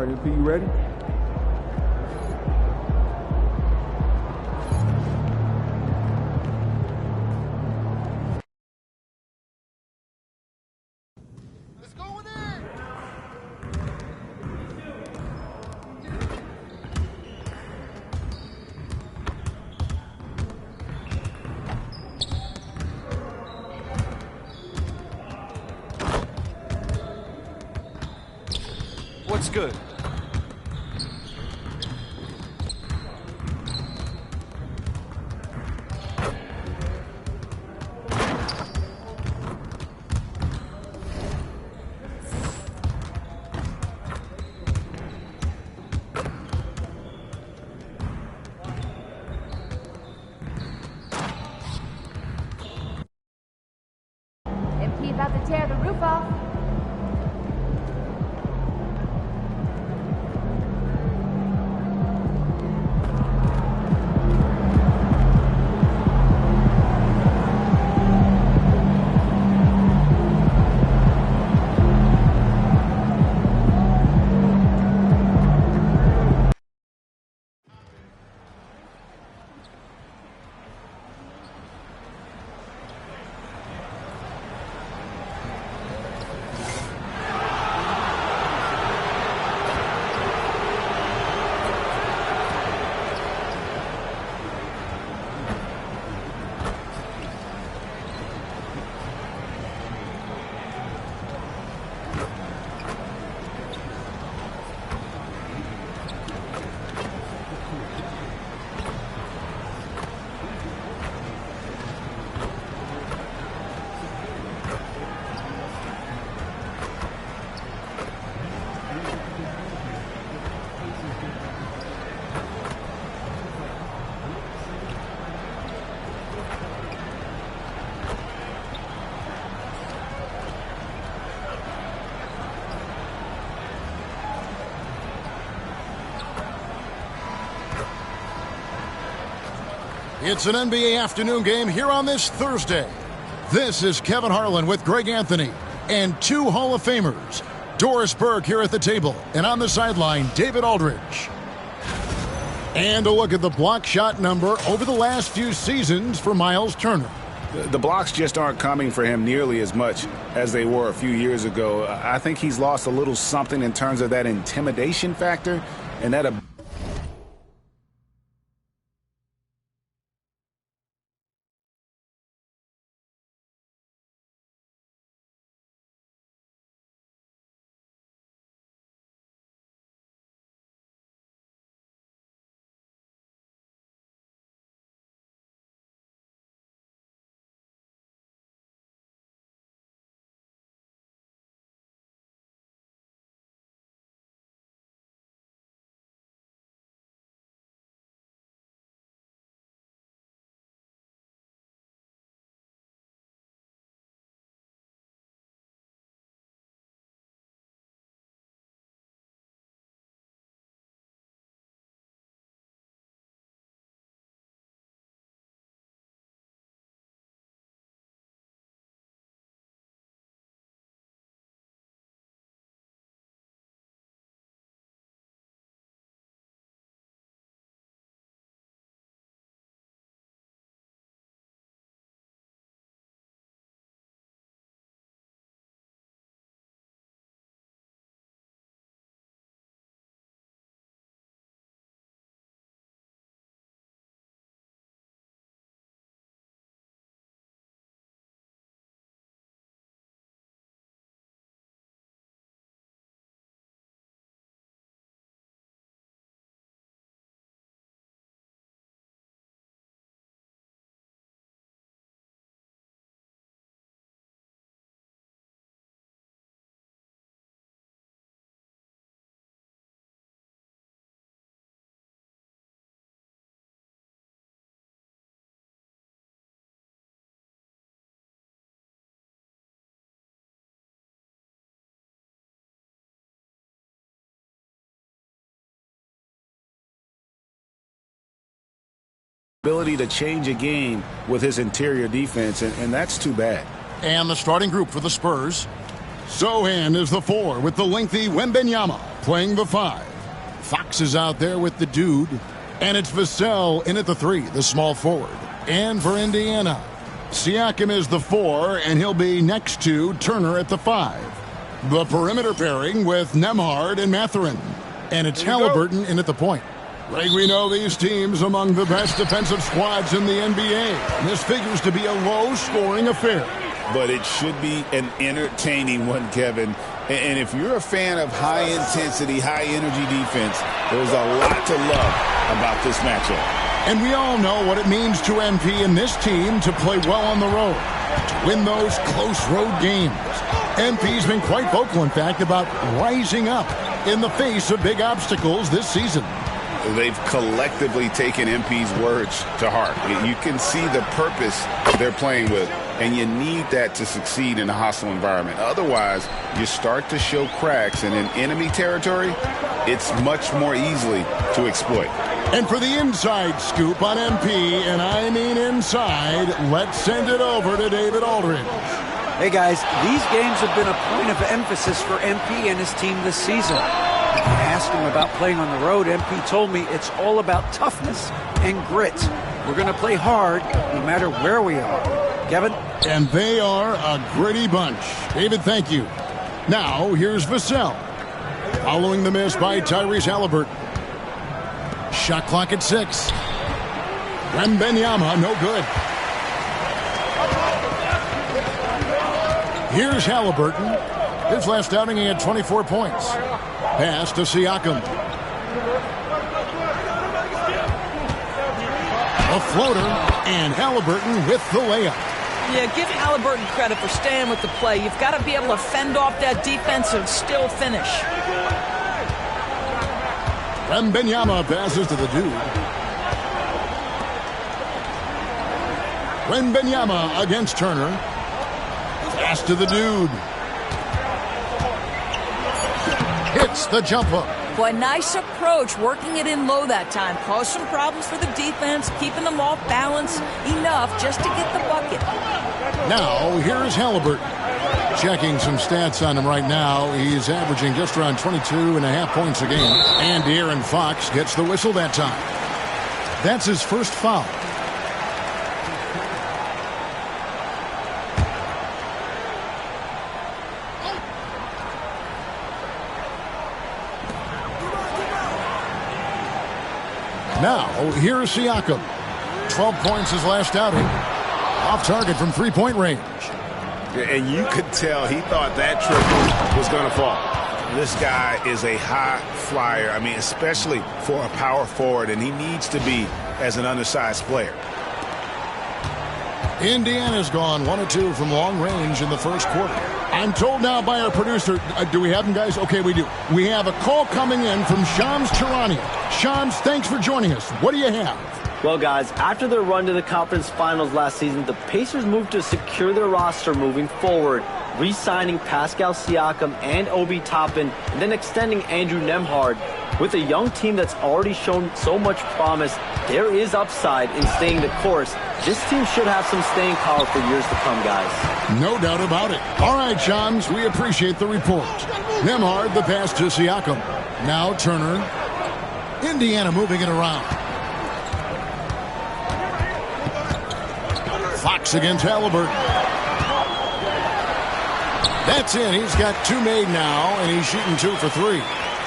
right, MP, you ready? What's good? MP about to tear the roof off. It's an NBA afternoon game here on this Thursday. This is Kevin Harlan with Greg Anthony and two Hall of Famers. Doris Burke here at the table, and on the sideline, David Aldridge. And a look at the block shot number over the last few seasons for Miles Turner. The blocks just aren't coming for him nearly as much as they were a few years ago. I think he's lost a little something in terms of that intimidation factor and that ability to change a game with his interior defense, and that's too bad. And the starting group for the Spurs. Sohan is the 4 with the lengthy Wembenyama playing the 5. Fox is out there with the dude. And it's Vassell in at the 3, the small forward. And for Indiana, Siakam is the 4, and he'll be next to Turner at the 5. The perimeter pairing with Nembhard and Mathurin. And it's Halliburton in at the point. Like we know these teams among the best defensive squads in the NBA. This figures to be a low-scoring affair. But it should be an entertaining one, Kevin. And if you're a fan of high-intensity, high-energy defense, there's a lot to love about this matchup. And we all know what it means to MP and this team to play well on the road, to win those close road games. MP's been quite vocal, in fact, about rising up in the face of big obstacles this season. They've collectively taken MP's words to heart. You can see the purpose they're playing with, and you need that to succeed in a hostile environment. Otherwise, you start to show cracks, and in enemy territory, it's much more easily to exploit. And for the inside scoop on MP, and I mean inside, let's send it over to David Aldridge. Hey guys, these games have been a point of emphasis for MP and his team this season. When I asked him about playing on the road, MP told me it's all about toughness and grit. We're going to play hard no matter where we are. Kevin? And they are a gritty bunch. David, thank you. Now, here's Vassell. Following the miss by Tyrese Halliburton. Shot clock at 6. Wembenyama, no good. Here's Halliburton. His last outing, he had 24 points. Pass to Siakam. A floater, and Halliburton with the layup. Yeah, give Halliburton credit for staying with the play. You've got to be able to fend off that defense and still finish. Wembenyama passes to the dude. Wembenyama against Turner. Pass to the dude. Hits the jump hook. Boy, nice approach, working it in low that time. Caused some problems for the defense, keeping them off balance enough just to get the bucket. Now, here's Halliburton. Checking some stats on him right now. He's averaging just around 22.5 points a game. And De'Aaron Fox gets the whistle that time. That's his first foul. Now, here's Siakam. 12 points his last outing. Off target from three-point range. And you could tell he thought that triple was going to fall. This guy is a high flyer. I mean, especially for a power forward, and he needs to be as an undersized player. Indiana's gone 1 of 2 from long range in the first quarter. I'm told now by our producer, do we have him, guys? Okay, we do. We have a call coming in from Shams Charania. Shams, thanks for joining us. What do you have? Well, guys, after their run to the conference finals last season, the Pacers moved to secure their roster moving forward, re-signing Pascal Siakam and Obi Toppin, and then extending Andrew Nembhard. With a young team that's already shown so much promise, there is upside in staying the course. This team should have some staying power for years to come, guys. No doubt about it. All right, Shams, we appreciate the report. Nembhard, the pass to Siakam. Now Turner. Indiana moving it around. Fox against Halliburton. That's in. He's got 2 made now, and he's shooting 2 for 3.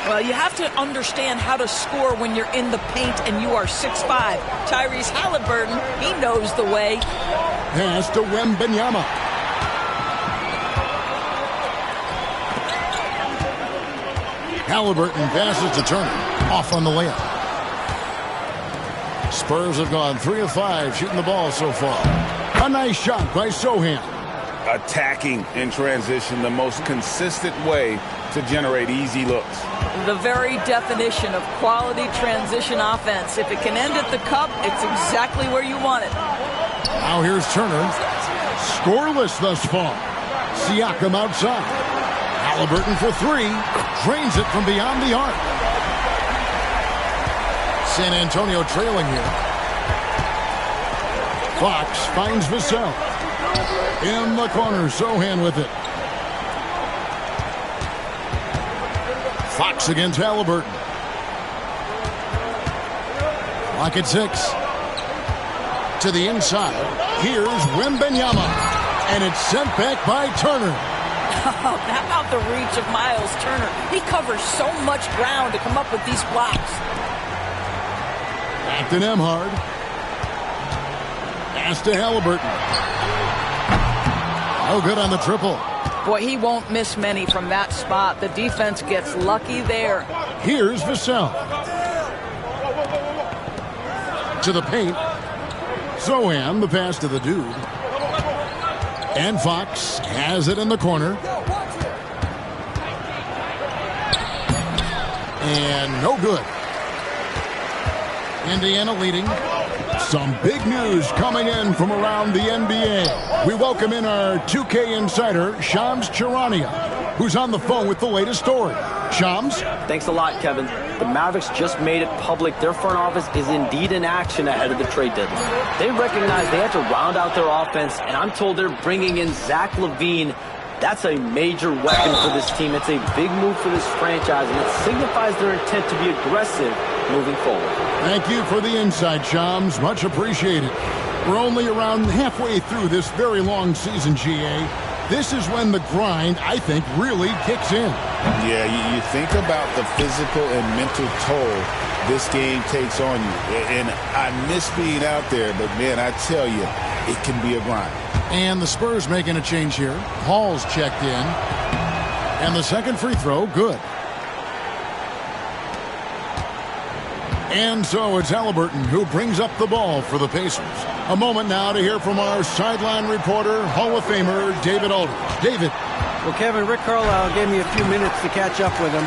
Well, you have to understand how to score when you're in the paint and you are 6'5". Tyrese Halliburton, he knows the way. Pass to Wembenyama. Halliburton passes to Turner. Off on the layup. Spurs have gone 3 of 5 shooting the ball so far. A nice shot by Sohan. Attacking in transition, the most consistent way to generate easy looks. The very definition of quality transition offense. If it can end at the cup, it's exactly where you want it. Now here's Turner. Scoreless thus far. Siakam outside. Halliburton for 3. Drains it from beyond the arc. San Antonio trailing here. Fox finds Vassell. In the corner, Sohan with it. Fox against Halliburton. Clock at 6. To the inside. Here's Wembanyama. And it's sent back by Turner. Oh, how about the reach of Miles Turner? He covers so much ground to come up with these blocks. Back to Nembhard. Pass to Halliburton. No good on the triple. Boy, he won't miss many from that spot. The defense gets lucky there. Here's Vassell. To the paint. Zohan, the pass to the dude. And Fox has it in the corner. And no good. Indiana leading. Some big news coming in from around the NBA. We welcome in our 2K insider, Shams Charania, who's on the phone with the latest story. Shams? Thanks a lot, Kevin. The Mavericks just made it public. Their front office is indeed in action ahead of the trade deadline. They recognize they have to round out their offense, and I'm told they're bringing in Zach LaVine. That's a major weapon for this team. It's a big move for this franchise, and it signifies their intent to be aggressive moving forward. Thank you for the insight, Shams. Much appreciated. We're only around halfway through this very long season, GA. This is when the grind, I think, really kicks in. Yeah, you think about the physical and mental toll this game takes on you. And I miss being out there, but, man, I tell you, it can be a grind. And the Spurs making a change here. Hall's checked in. And the second free throw, good. And so it's Halliburton who brings up the ball for the Pacers. A moment now to hear from our sideline reporter, Hall of Famer David Aldridge. David. Well, Kevin, Rick Carlisle gave me a few minutes to catch up with him.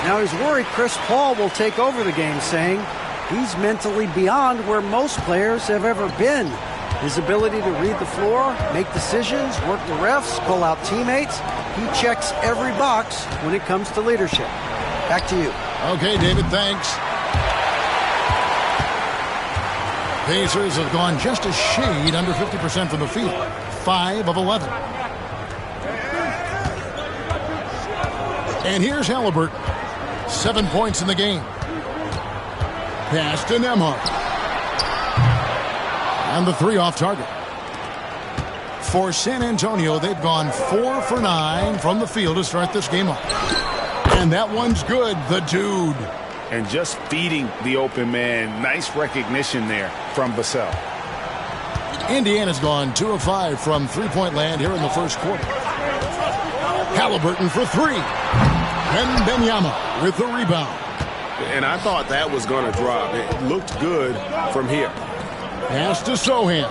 Now he's worried Chris Paul will take over the game, saying he's mentally beyond where most players have ever been. His ability to read the floor, make decisions, work the refs, call out teammates, he checks every box when it comes to leadership. Back to you. Okay, David, thanks. Pacers have gone just a shade under 50% from the field. 5 of 11. And here's Halliburton. 7 points in the game. Pass to Nembhard. And the 3 off target. For San Antonio, they've gone 4 for 9 from the field to start this game off. And that one's good, the dude. And just feeding the open man. Nice recognition there from Vassell. Indiana's gone 2 of 5 from three-point land here in the first quarter. Halliburton for 3. Wembanyama with the rebound. And I thought that was going to drop. It looked good from here. Pass to Sohan.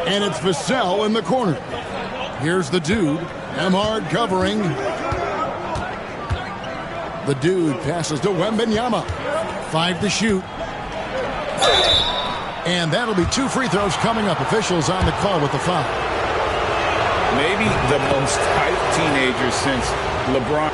And it's Vassell in the corner. Here's the dude. Nembhard covering. The dude passes to Wembanyama. 5 to shoot. And that'll be 2 free throws coming up. Officials on the call with the foul. Maybe the most hyped teenager since LeBron.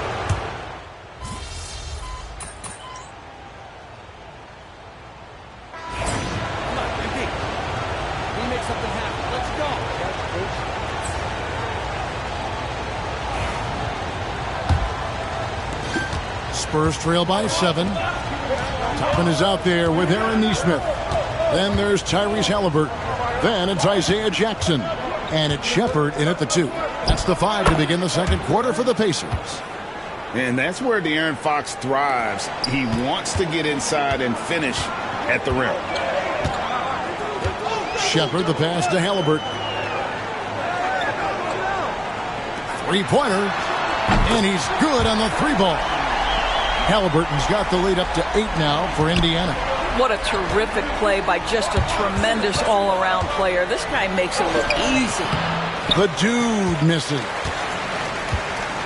Spurs trail by 7. Toppin is out there with Aaron Nesmith. Then there's Tyrese Halliburton. Then it's Isaiah Jackson. And it's Shepherd in at the 2. That's the 5 to begin the second quarter for the Pacers. And that's where De'Aaron Fox thrives. He wants to get inside and finish at the rim. Shepherd, the pass to Halliburton. 3-pointer. And he's good on the 3-ball. Halliburton's got the lead up to 8 now for Indiana. What a terrific play by just a tremendous all-around player. This guy makes it look easy. The dude misses.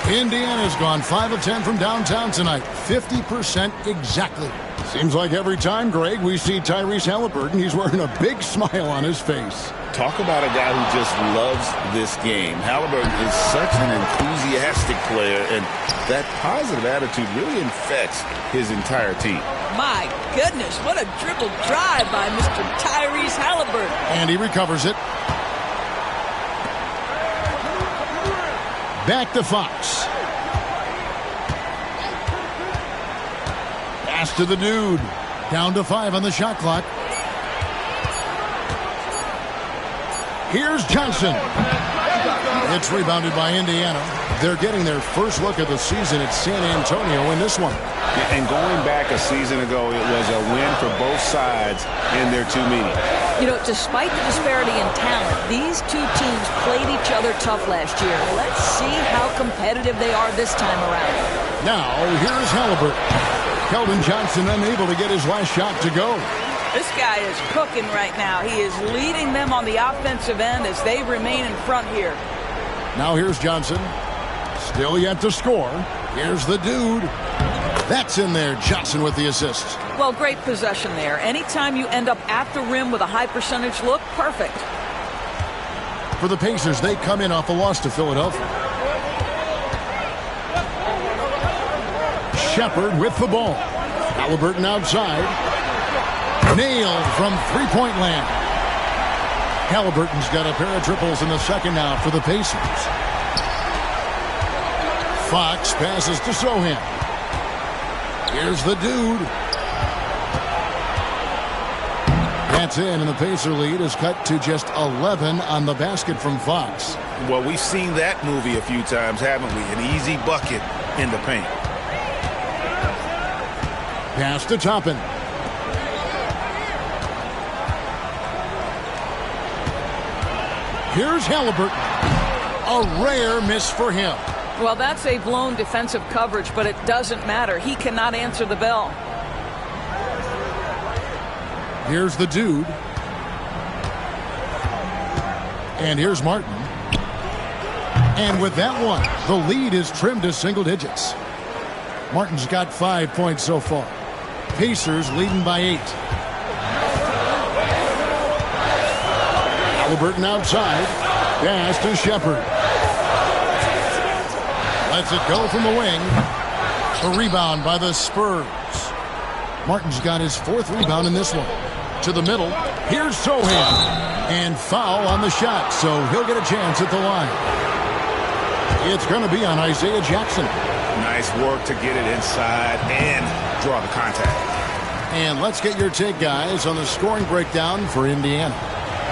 Indiana's gone 5 of 10 from downtown tonight. 50% exactly. Seems like every time, Greg, we see Tyrese Halliburton, he's wearing a big smile on his face. Talk about a guy who just loves this game. Halliburton is such an enthusiastic player, and that positive attitude really infects his entire team. My goodness, what a dribble drive by Mr. Tyrese Halliburton. And he recovers it. Back to Fox. Pass to the dude. Down to 5 on the shot clock. Here's Johnson. It's rebounded by Indiana. They're getting their first look of the season at San Antonio in this one. And going back a season ago, it was a win for both sides in their two meetings. You know, despite the disparity in talent, these two teams played each other tough last year. Let's see how competitive they are this time around. Now, here's Halliburton. Keldon Johnson unable to get his last shot to go. This guy is cooking right now. He is leading them on the offensive end as they remain in front here. Now here's Johnson. Still yet to score. Here's the dude. That's in there. Johnson with the assist. Well, great possession there. Anytime you end up at the rim with a high percentage look, perfect. For the Pacers, they come in off a loss to Philadelphia. Shepherd with the ball. Halliburton outside. Nailed from three-point land. Halliburton's got a pair of triples in the second now for the Pacers. Fox passes to Sohan. Here's the dude. That's in, and the Pacer lead is cut to just 11 on the basket from Fox. Well, we've seen that movie a few times, haven't we? An easy bucket in the paint. Pass to Toppin. Here's Halliburton. A rare miss for him. Well, that's a blown defensive coverage, but it doesn't matter. He cannot answer the bell. Here's the dude. And here's Martin. And with that one, the lead is trimmed to single digits. Martin's got 5 points so far. Pacers leading by 8. Halliburton outside. Pass to Shepherd. Lets it go from the wing. A rebound by the Spurs. Martin's got his 4th rebound in this one. To the middle. Here's Sohan. And foul on the shot, so he'll get a chance at the line. It's going to be on Isaiah Jackson. Nice work to get it inside and draw the contact. And let's get your take, guys, on the scoring breakdown for Indiana.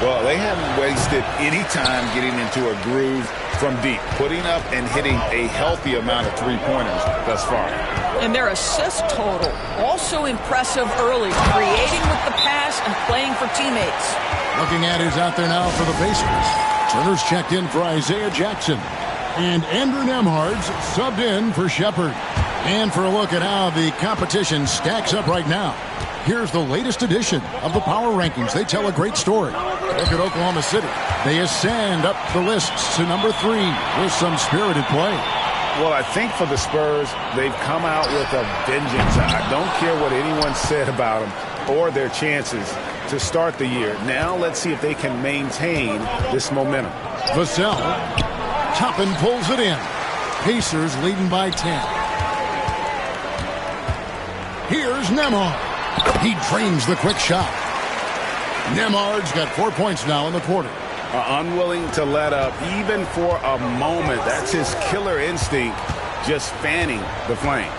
Well, they haven't wasted any time getting into a groove from deep, putting up and hitting a healthy amount of three-pointers thus far. And their assist total, also impressive early, creating with the pass and playing for teammates. Looking at who's out there now for the Pacers. Turner's checked in for Isaiah Jackson. And Andrew Nembhard's subbed in for Shepherd. And for a look at how the competition stacks up right now, here's the latest edition of the Power Rankings. They tell a great story. Look at Oklahoma City. They ascend up the lists to number 3 with some spirited play. Well, I think for the Spurs, they've come out with a vengeance. I don't care what anyone said about them or their chances to start the year. Now let's see if they can maintain this momentum. Vassell. Toppin pulls it in. Pacers leading by 10. Here's Nembhard. He drains the quick shot. Nembhard's got 4 points now in the quarter. Unwilling to let up even for a moment. That's his killer instinct, just fanning the flames.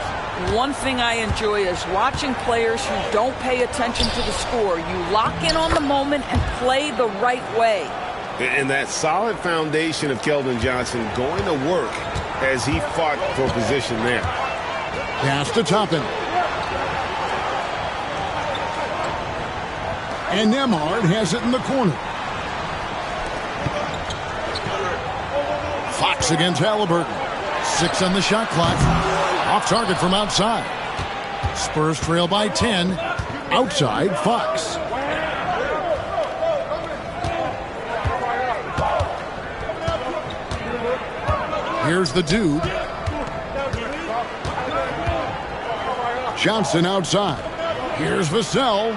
One thing I enjoy is watching players who don't pay attention to the score. You lock in on the moment and play the right way. And that solid foundation of Keldon Johnson going to work as he fought for position there. Pass to Toppin. And Nembhard has it in the corner. Fox against Halliburton. 6 on the shot clock. Off target from outside. Spurs trail by 10. Outside, Fox. Here's the dude. Johnson outside. Here's Vassell.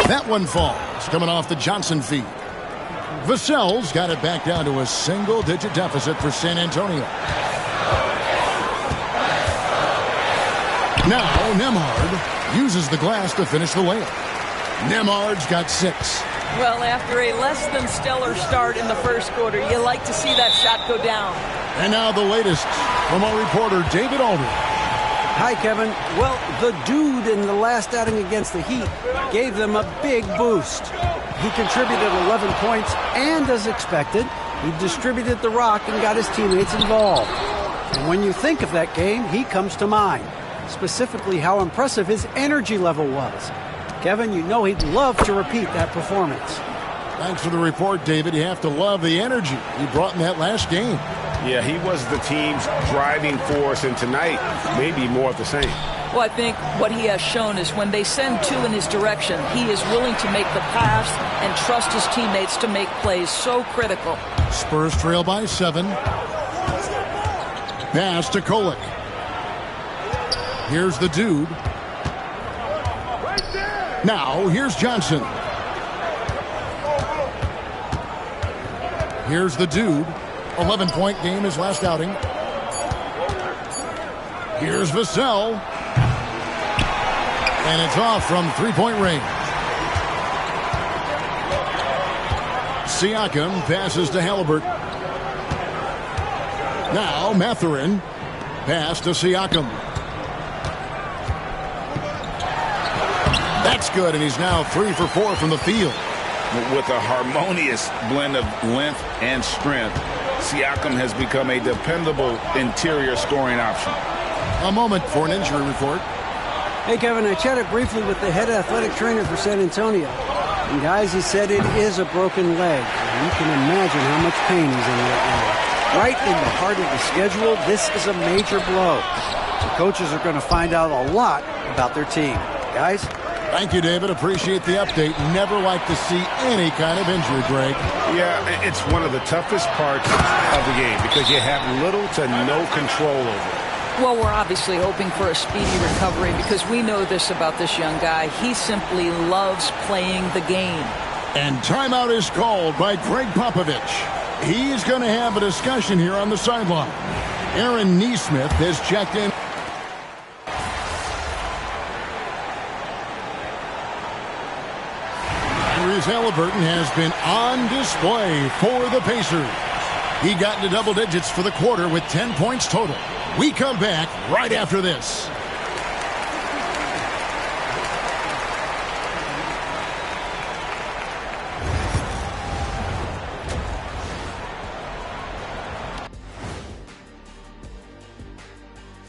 That one falls, coming off the Johnson feed. Vassell's got it back down to a single-digit deficit for San Antonio. Now Nembhard uses the glass to finish the layup. Nembhard's got 6. Well, after a less than stellar start in the first quarter, you like to see that shot go down. And now the latest from our reporter, David Aldridge. Hi, Kevin. Well, the dude in the last outing against the Heat gave them a big boost. He contributed 11 points, and as expected, he distributed the rock and got his teammates involved. And when you think of that game, he comes to mind, specifically how impressive his energy level was. Kevin, you know he'd love to repeat that performance. Thanks for the report, David. You have to love the energy he brought in that last game. Yeah, he was the team's driving force, and tonight, maybe more of the same. Well, I think what he has shown is when they send two in his direction, he is willing to make the pass and trust his teammates to make plays so critical. Spurs trail by 7. Pass to Kolek. Here's the dude. Now, here's Johnson. Here's the dude. 11-point game his last outing. Here's Vassell. And it's off from three-point range. Siakam passes to Halliburton. Now Mathurin. Pass to Siakam. That's good, and he's now 3 for 4 from the field. With a harmonious blend of length and strength, Siakam has become a dependable interior scoring option. A moment for an injury report. Hey, Kevin, I chatted briefly with the head athletic trainer for San Antonio. And, guys, he said it is a broken leg. You can imagine how much pain he's in right now. Right in the heart of the schedule, this is a major blow. The coaches are going to find out a lot about their team. Guys? Thank you, David. Appreciate the update. Never like to see any kind of injury, Greg. Yeah, it's one of the toughest parts of the game because you have little to no control over it. Well, we're obviously hoping for a speedy recovery because we know this about this young guy. He simply loves playing the game. And timeout is called by Greg Popovich. He's going to have a discussion here on the sideline. Aaron Nesmith has checked in. Halliburton has been on display for the Pacers. He got into double digits for the quarter with 10 points total. We come back right after this.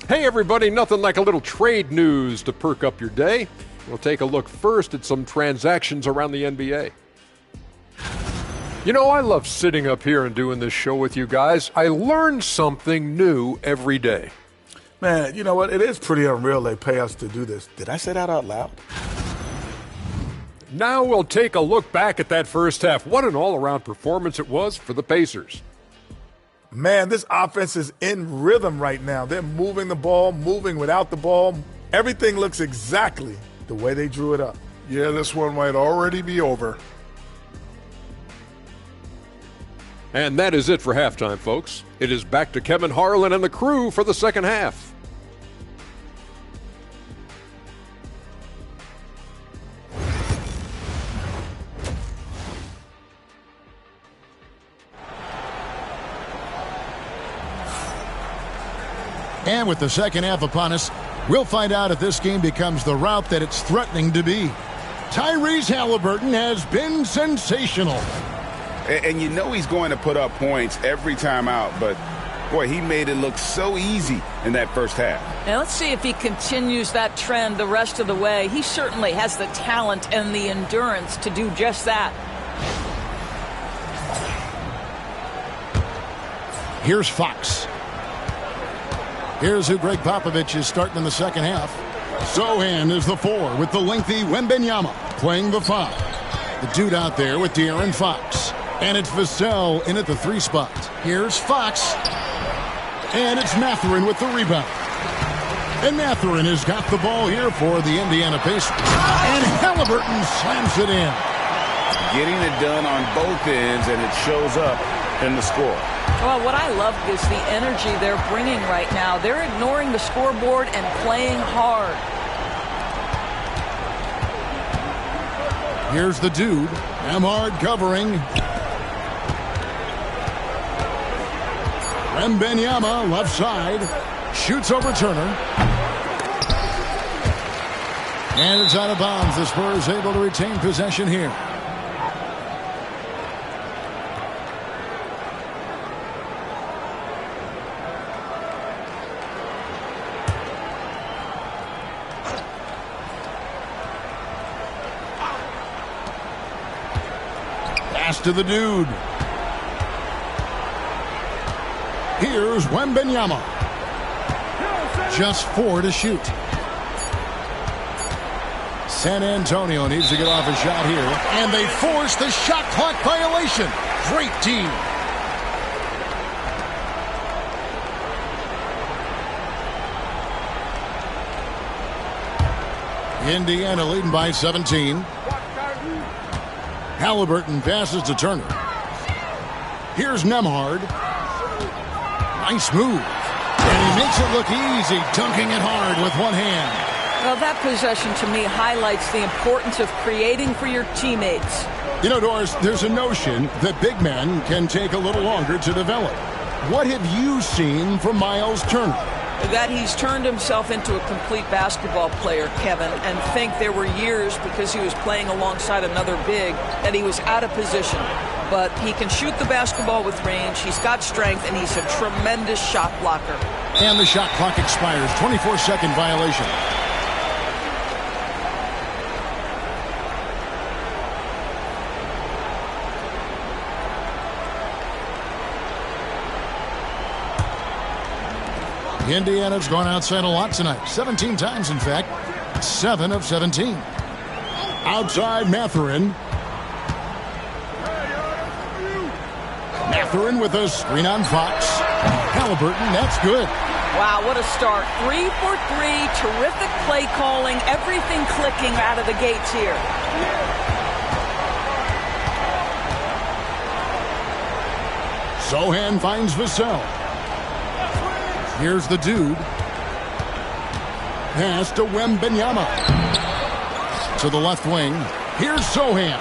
Hey everybody, nothing like a little trade news to perk up your day. We'll take a look first at some transactions around the NBA. You know, I love sitting up here and doing this show with you guys. I learn something new every day. Man, you know what? It is pretty unreal they pay us to do this. Did I say that out loud? Now we'll take a look back at that first half. What an all-around performance it was for the Pacers. Man, this offense is in rhythm right now. They're moving the ball, moving without the ball. Everything looks exactly the way they drew it up. Yeah, this one might already be over. And that is it for halftime, folks. It is back to Kevin Harlan and the crew for the second half. And with the second half upon us, we'll find out if this game becomes the route that it's threatening to be. Tyrese Halliburton has been sensational. And you know he's going to put up points every time out, but boy, he made it look so easy in that first half. Now let's see if he continues that trend the rest of the way. He certainly has the talent and the endurance to do just that. Here's Fox. Here's who Greg Popovich is starting in the second half. Sohan is the 4 with the lengthy Wembanyama playing the 5. The dude out there with De'Aaron Fox. And it's Vassell in at the 3 spot. Here's Fox. And it's Mathurin with the rebound. And Mathurin has got the ball here for the Indiana Pacers. And Halliburton slams it in. Getting it done on both ends, and it shows up in the score. Well, what I love is the energy they're bringing right now. They're ignoring the scoreboard and playing hard. Here's the dude. Amard covering. Wembanyama left side. Shoots over Turner. And it's out of bounds. The Spurs able to retain possession here. Pass to the dude. Here's Wembanyama. Just 4 to shoot. San Antonio needs to get off a shot here. And they force the shot clock violation. Great team. Indiana leading by 17. Halliburton passes to Turner. Here's Nembhard. Nice move. And he makes it look easy, dunking it hard with one hand. Well, that possession to me highlights the importance of creating for your teammates. You know, Doris, there's a notion that big men can take a little longer to develop. What have you seen from Miles Turner? That he's turned himself into a complete basketball player, Kevin, and think there were years because he was playing alongside another big that he was out of position. But he can shoot the basketball with range, he's got strength, and he's a tremendous shot blocker. And the shot clock expires. 24-second violation. Indiana's gone outside a lot tonight. 17 times, in fact. 7 of 17. Outside Mathurin. Mathurin with a screen on Fox. Halliburton, that's good. Wow, what a start. 3 for 3. Terrific play calling. Everything clicking out of the gates here. Sohan finds Vassell. Here's the dude. Pass to Wembanyama. To the left wing. Here's Sohan.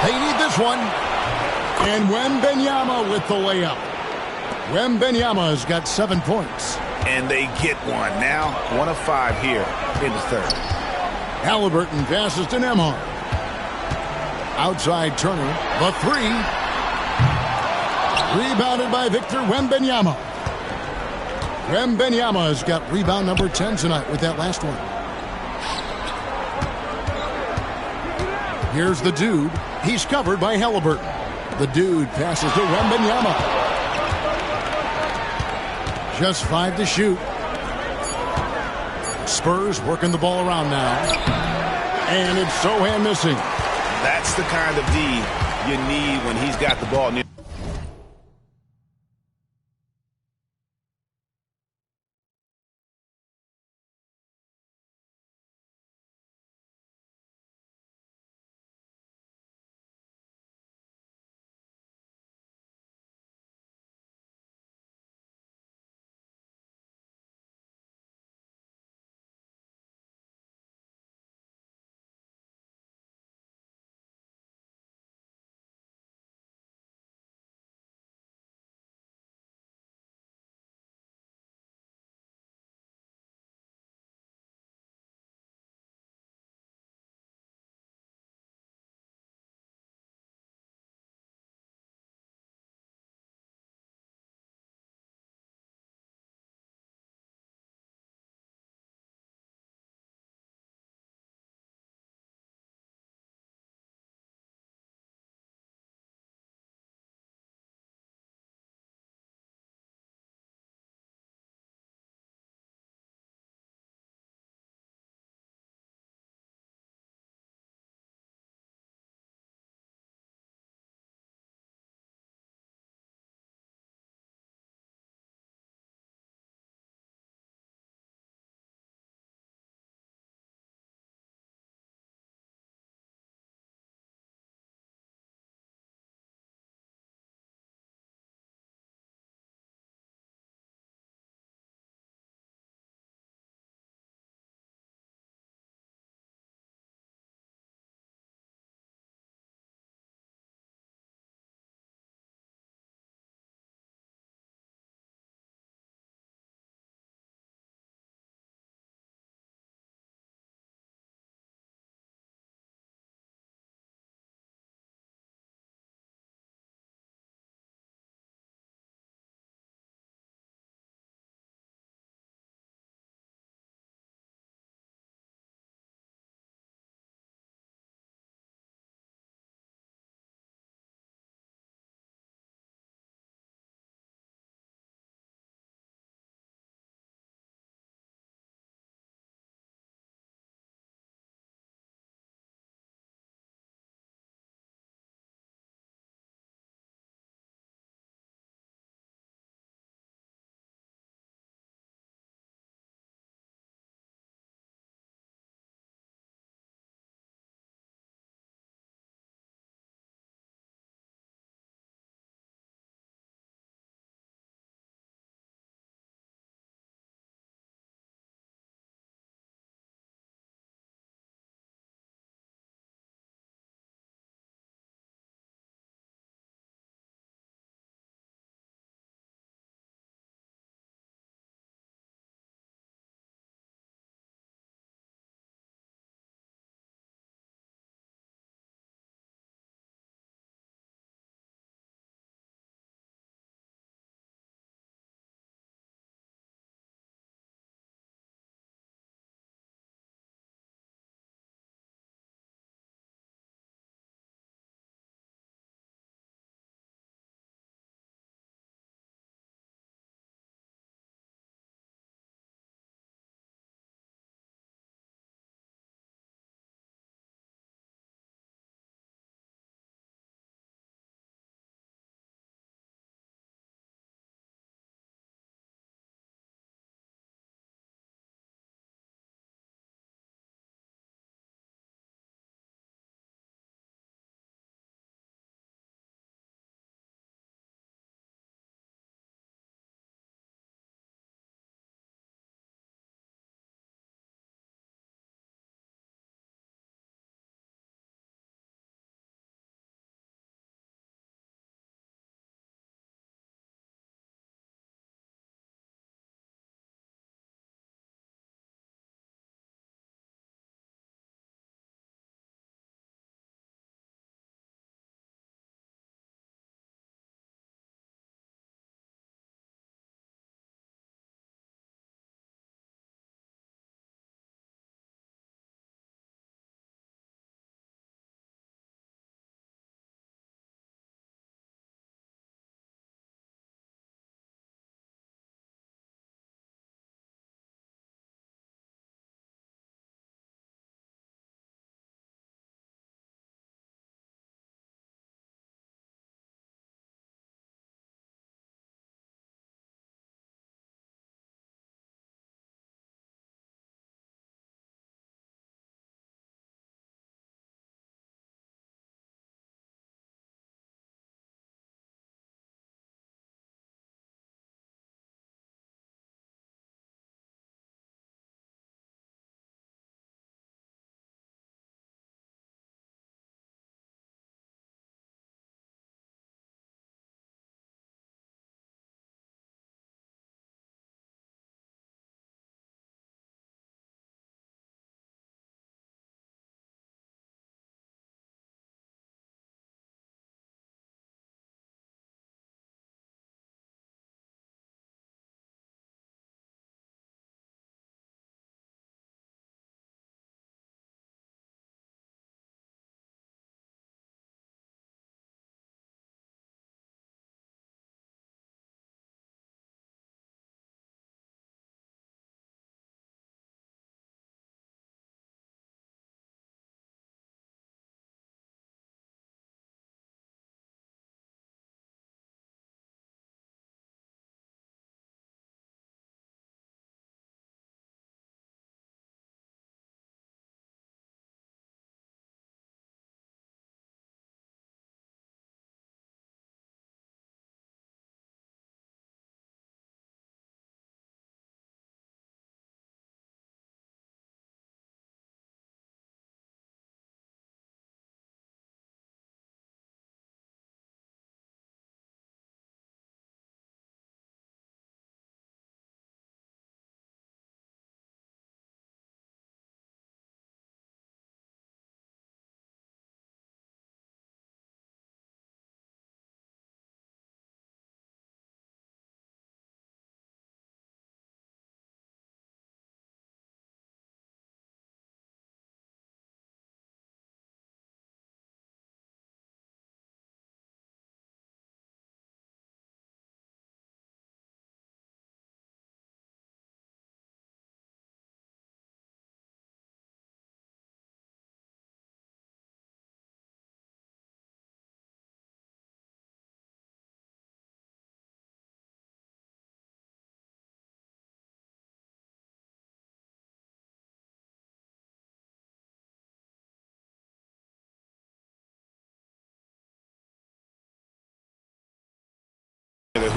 They need this one. And Wembanyama with the layup. Wembanyama's got 7 points. And they get one. Now 1 of 5 here in the third. Halliburton passes to Nembhard. Outside Turner. The 3. Rebounded by Victor Wembanyama. Wembanyama's got rebound number 10 tonight with that last one. Here's the dude. He's covered by Halliburton. The dude passes to Wembanyama. Just 5 to shoot. Spurs working the ball around now. And it's Sohan missing. That's the kind of D you need when he's got the ball near.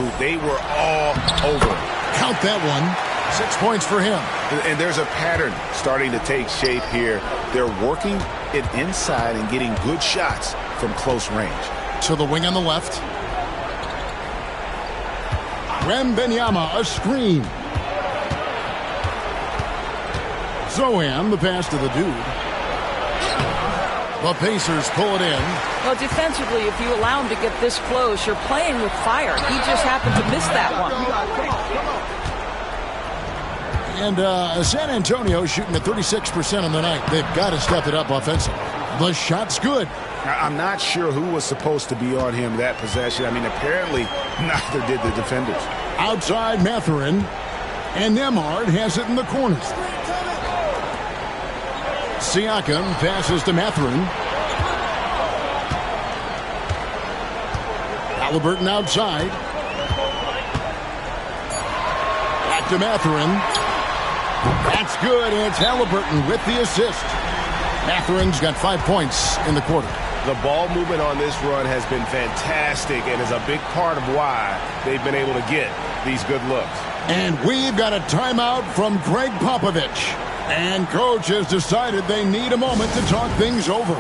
move. They were all over him. Count that one. 6 points for him. And there's a pattern starting to take shape here. They're working it inside and getting good shots from close range. To the wing on the left. Wembanyama, a screen. Zohan, the pass to the dude. The Pacers pull it in. Well, defensively, if you allow him to get this close, you're playing with fire. He just happened to miss that one. And San Antonio shooting at 36% on the night. They've got to step it up offensively. The shot's good. I'm not sure who was supposed to be on him that possession. I mean, apparently neither did the defenders. Outside Mathurin. And Nembhard has it in the corner. Siakam passes to Mathurin. Halliburton outside. Back to Mathurin. That's good, and it's Halliburton with the assist. Mathurin's got 5 points in the quarter. The ball movement on this run has been fantastic and is a big part of why they've been able to get these good looks. And we've got a timeout from Greg Popovich. And coach has decided they need a moment to talk things over.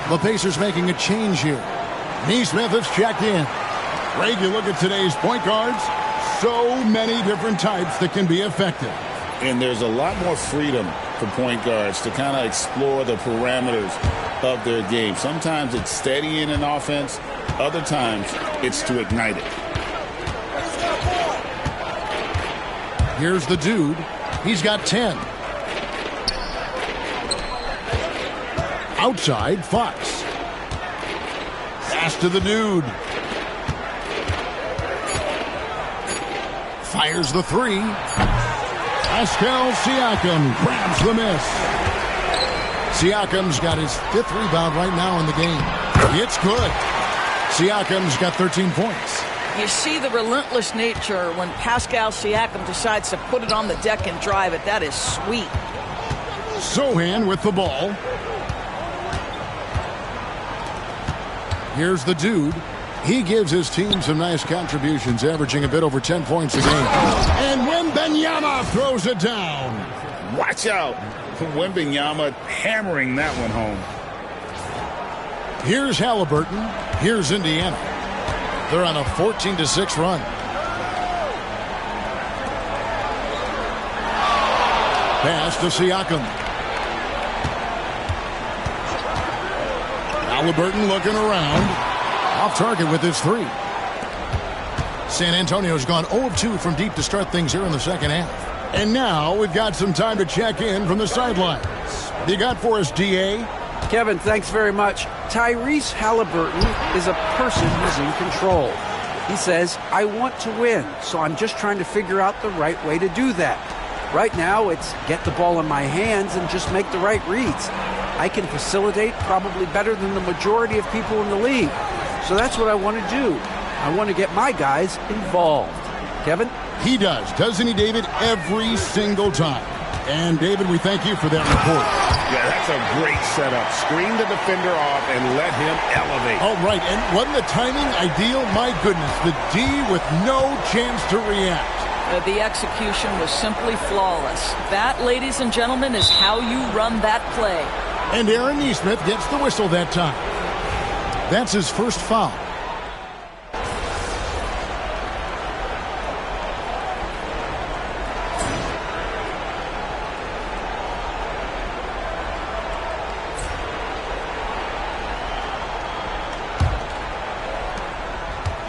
The Pacers making a change here. Neesmith has checked in. Greg, you look at today's point guards, so many different types that can be effective. And there's a lot more freedom for point guards to kind of explore the parameters of their game. Sometimes it's steadying an offense. Other times it's to ignite it. Here's the dude. He's got 10. Outside, Fox. Pass to the dude. Fires the three. Pascal Siakam grabs the miss. Siakam's got his 5th rebound right now in the game. It's good. Siakam's got 13 points. You see the relentless nature when Pascal Siakam decides to put it on the deck and drive it. That is sweet. Zohan with the ball. Here's the dude. He gives his team some nice contributions, averaging a bit over 10 points a game. And Wembanyama throws it down. Watch out. Wembanyama hammering that one home. Here's Halliburton. Here's Indiana. They're on a 14-6 run. Pass to Siakam. Halliburton looking around. Off target with his three. San Antonio's gone 0-2 from deep to start things here in the second half. And now we've got some time to check in from the sidelines. You got for us, D.A.? Kevin, thanks very much. Tyrese Halliburton is a person who's in control. He says, I want to win, so I'm just trying to figure out the right way to do that. Right now, it's get the ball in my hands and just make the right reads. I can facilitate probably better than the majority of people in the league. So that's what I want to do. I want to get my guys involved. Kevin? He does, doesn't he, David? Every single time. And, David, we thank you for that report. Yeah, that's a great setup. Screen the defender off and let him elevate. Oh, right. And wasn't the timing ideal? My goodness, the D with no chance to react. The execution was simply flawless. That, ladies and gentlemen, is how you run that play. And Aaron Neesmith gets the whistle that time. That's his first foul.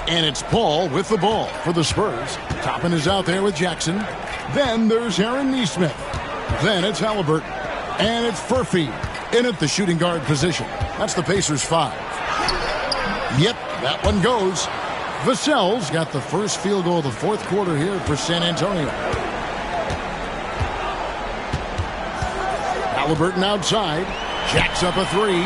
And it's Paul with the ball for the Spurs. Toppin is out there with Jackson. Then there's Aaron Nesmith. Then it's Halliburton. And it's Furphy in at the shooting guard position. That's the Pacers 5. Yep, that one goes. Vassell's got the first field goal of the fourth quarter here for San Antonio. Halliburton outside. Jacks up a three.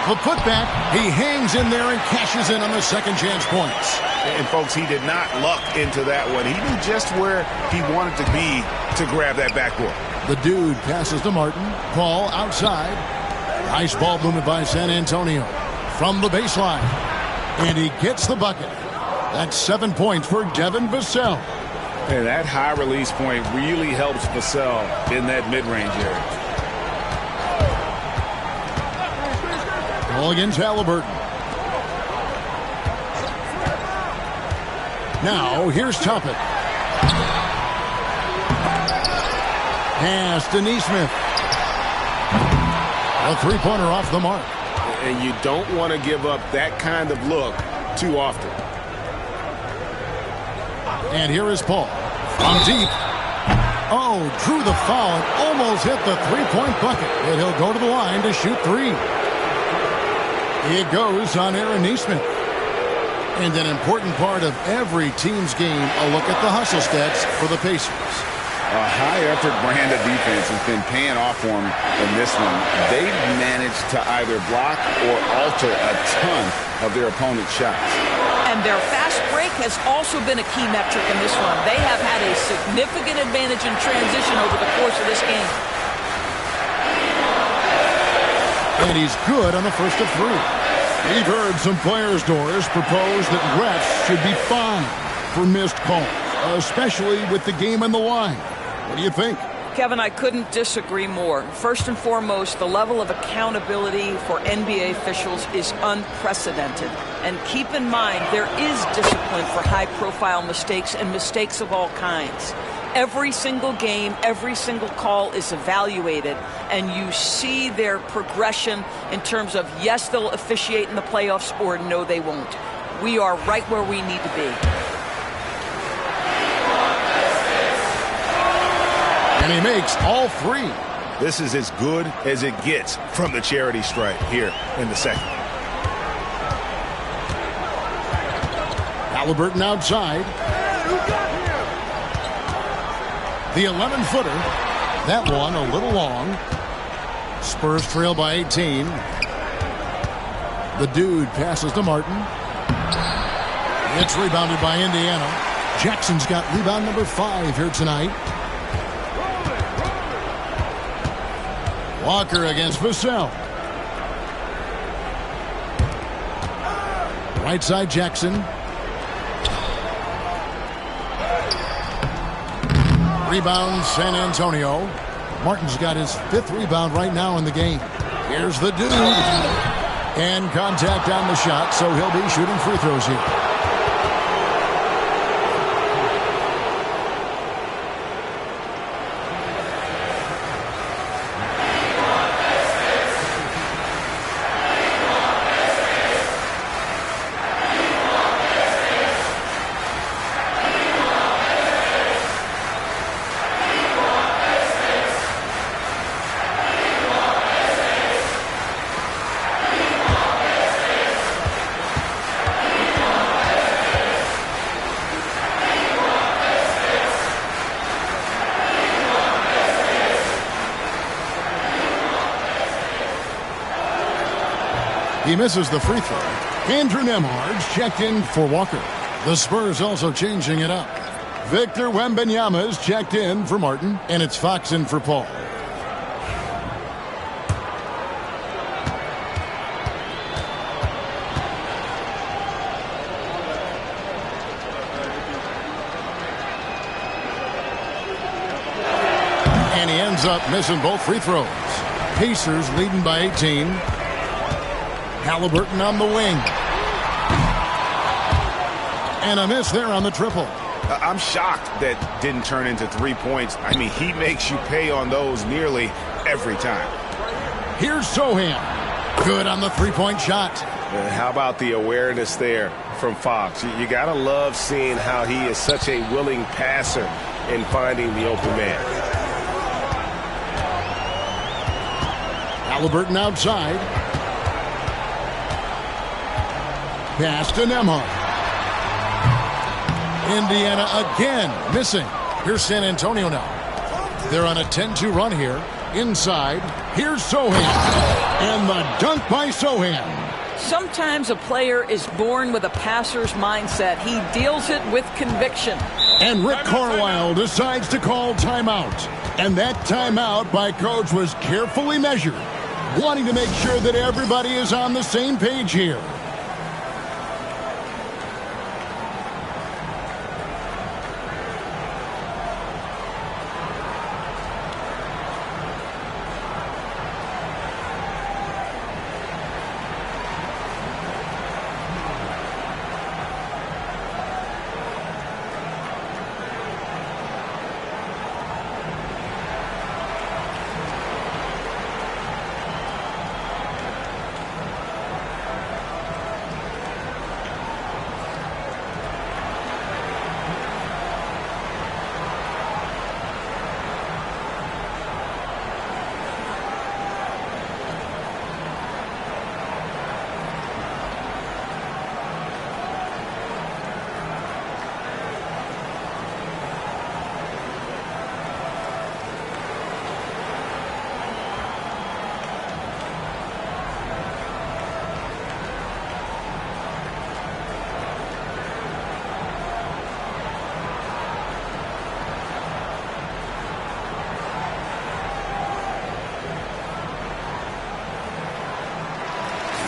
The putback, he hangs in there and cashes in on the second chance points. And folks, he did not luck into that one. He knew just where he wanted to be to grab that backboard. The dude passes to Martin. Paul outside. Nice ball movement by San Antonio from the baseline. And he gets the bucket. That's 7 points for Devin Vassell. And that high release point really helps Vassell in that mid-range area. Ball against Halliburton. Now, here's Toppin. Pass to Nesmith. A three-pointer off the mark. And you don't want to give up that kind of look too often. And here is Paul from deep. Oh, drew the foul and almost hit the three-point bucket. And he'll go to the line to shoot three. It goes on Aaron Nesmith. And an important part of every team's game, a look at the hustle stats for the Pacers. A high-effort brand of defense has been paying off for them in this one. They've managed to either block or alter a ton of their opponent's shots. And their fast break has also been a key metric in this one. They have had a significant advantage in transition over the course of this game. And he's good on the first of three. We've heard some players, Doris, propose that refs should be fined for missed calls, especially with the game on the line. What do you think? Kevin, I couldn't disagree more. First and foremost, the level of accountability for NBA officials is unprecedented. And keep in mind, there is discipline for high-profile mistakes and mistakes of all kinds. Every single game, every single call is evaluated, and you see their progression in terms of, yes, they'll officiate in the playoffs, or no, they won't. We are right where we need to be. And he makes all three. This is as good as it gets from the charity stripe here in the second. Halliburton outside. The 11-footer. That one a little long. Spurs trail by 18. The dude passes to Martin. It's rebounded by Indiana. Jackson's got rebound number 5 here tonight. Walker against Vassell. Right side Jackson. Rebound San Antonio. Martin's got his 5th rebound right now in the game. Here's the dude. And contact on the shot, so he'll be shooting free throws here. He misses the free throw. Andrew Nembhard's checked in for Walker. The Spurs also changing it up. Victor Wembanyama's checked in for Martin, and it's Fox in for Paul. And he ends up missing both free throws. Pacers leading by 18. Halliburton on the wing. And a miss there on the triple. I'm shocked that didn't turn into 3 points. I mean, he makes you pay on those nearly every time. Here's Sohan. Good on the three-point shot. How about the awareness there from Fox? You got to love seeing how he is such a willing passer in finding the open man. Halliburton outside. Pass to Nembhard. Indiana again missing. Here's San Antonio now. They're on a 10-2 run here. Inside. Here's Sohan. And the dunk by Sohan. Sometimes a player is born with a passer's mindset. He deals it with conviction. And Rick Carlisle decides to call timeout. And that timeout by coach was carefully measured, wanting to make sure that everybody is on the same page here.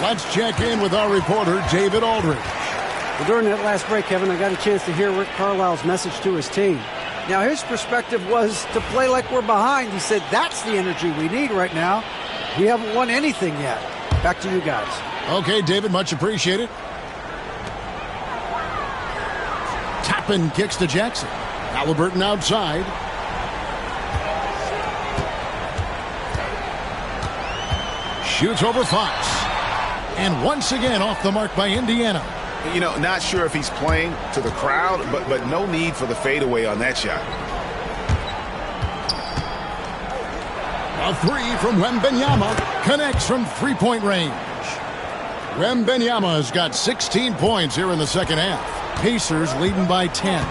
Let's check in with our reporter, David Aldridge. Well, during that last break, Kevin, I got a chance to hear Rick Carlisle's message to his team. Now, his perspective was to play like we're behind. He said, that's the energy we need right now. We haven't won anything yet. Back to you guys. Okay, David, much appreciated. Toppin kicks to Jackson. Halliburton outside. Shoots over Fox. And once again off the mark by Indiana. You know, not sure if he's playing to the crowd, but no need for the fadeaway on that shot. A three from Wembanyama connects from three-point range. Wembanyama has got 16 points here in the second half. Pacers leading by 10.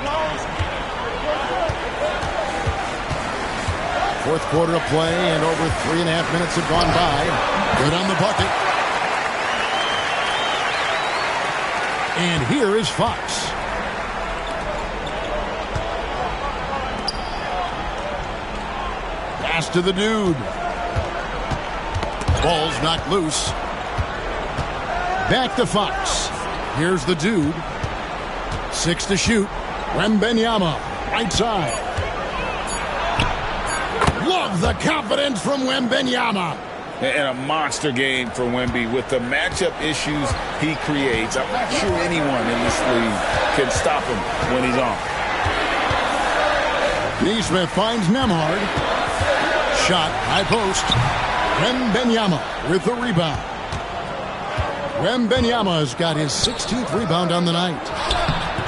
Fourth quarter of play, and over 3.5 minutes have gone by. Good on the bucket. And here is Fox. Pass to the dude. Ball's knocked loose. Back to Fox. Here's the dude. 6 to shoot. Wembanyama, right side. Love the confidence from Wembanyama. And a monster game for Wemby with the matchup issues he creates. I'm not sure anyone in this league can stop him when he's on. Neesmith finds Nembhard. Shot, high post. Wembanyama with the rebound. Wembanyama's got his 16th rebound on the night.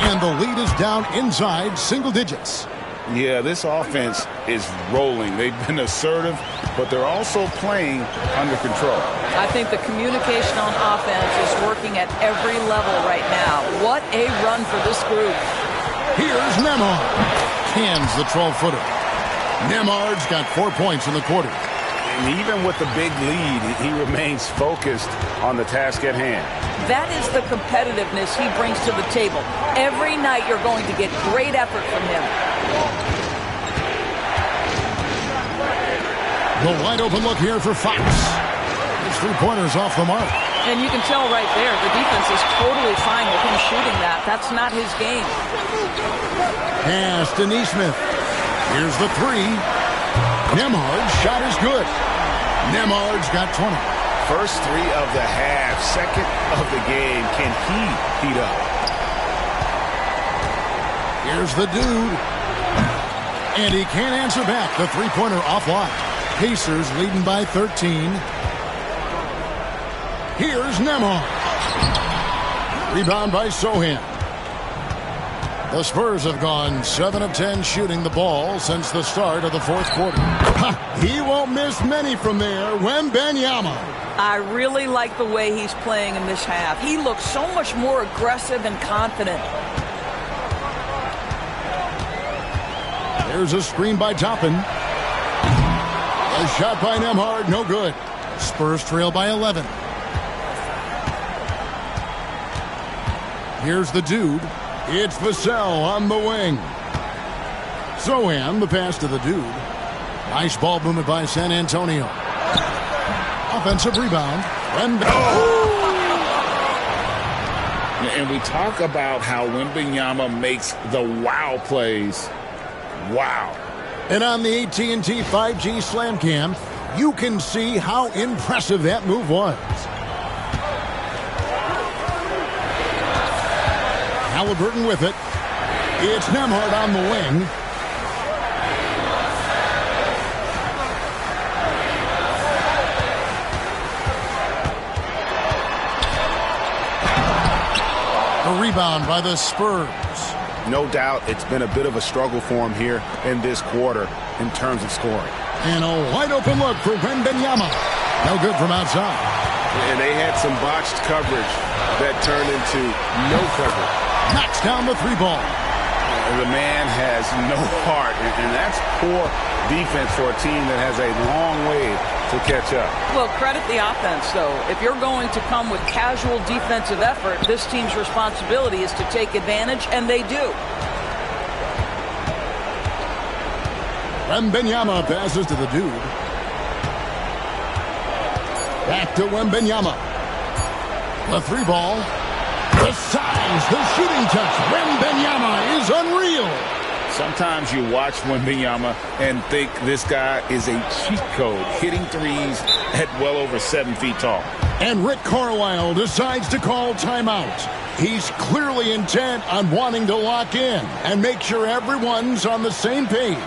And the lead is down inside single digits. Yeah, this offense is rolling. They've been assertive, but they're also playing under control. I think the communication on offense is working at every level right now. What a run for this group. Here's Nembhard. Cans the 12-footer. Nembhard's got 4 points in the quarter. And even with the big lead, he remains focused on the task at hand. That is the competitiveness he brings to the table. Every night you're going to get great effort from him. The wide open look here for Fox. His three-pointers off the mark. And you can tell right there, the defense is totally fine with him shooting that. That's not his game. Pass to Neesmith. Here's the three. Nembhard's shot is good. Nembhard's got 20. First 3 of the half, second of the game. Can he heat up? Here's the dude. And he can't answer back. The three-pointer offline. Pacers leading by 13. Here's Nembhard. Rebound by Sohan. The Spurs have gone 7 of 10 shooting the ball since the start of the fourth quarter. He won't miss many from there. Wembanyama. I really like the way he's playing in this half. He looks so much more aggressive and confident. There's a screen by Toppin. A shot by Nembhard, no good. Spurs trail by 11. Here's the dude. It's Vassell on the wing. Sohan, the pass to the dude. Nice ball movement by San Antonio. Offensive rebound. And we talk about how Wembanyama makes the wow plays. Wow. And on the AT&T 5G Slam Cam, you can see how impressive that move was. Halliburton with it. It's Nembhard on the wing. A rebound by the Spurs. No doubt it's been a bit of a struggle for him here in this quarter in terms of scoring. And a wide open look for Wembanyama. No good from outside. And they had some botched coverage that turned into no coverage. Knocks down the three ball. The man has no heart, and that's poor defense for a team that has a long way to catch up. Well, credit the offense, though. If you're going to come with casual defensive effort, this team's responsibility is to take advantage, and they do. Wembanyama passes to the dude. Back to Wembanyama. The three ball. The size, the shooting touch. Wembanyama is unreal. Sometimes you watch Wembanyama and think this guy is a cheat code, hitting threes at well over 7 feet tall. And Rick Carlisle decides to call timeout. He's clearly intent on wanting to lock in and make sure everyone's on the same page.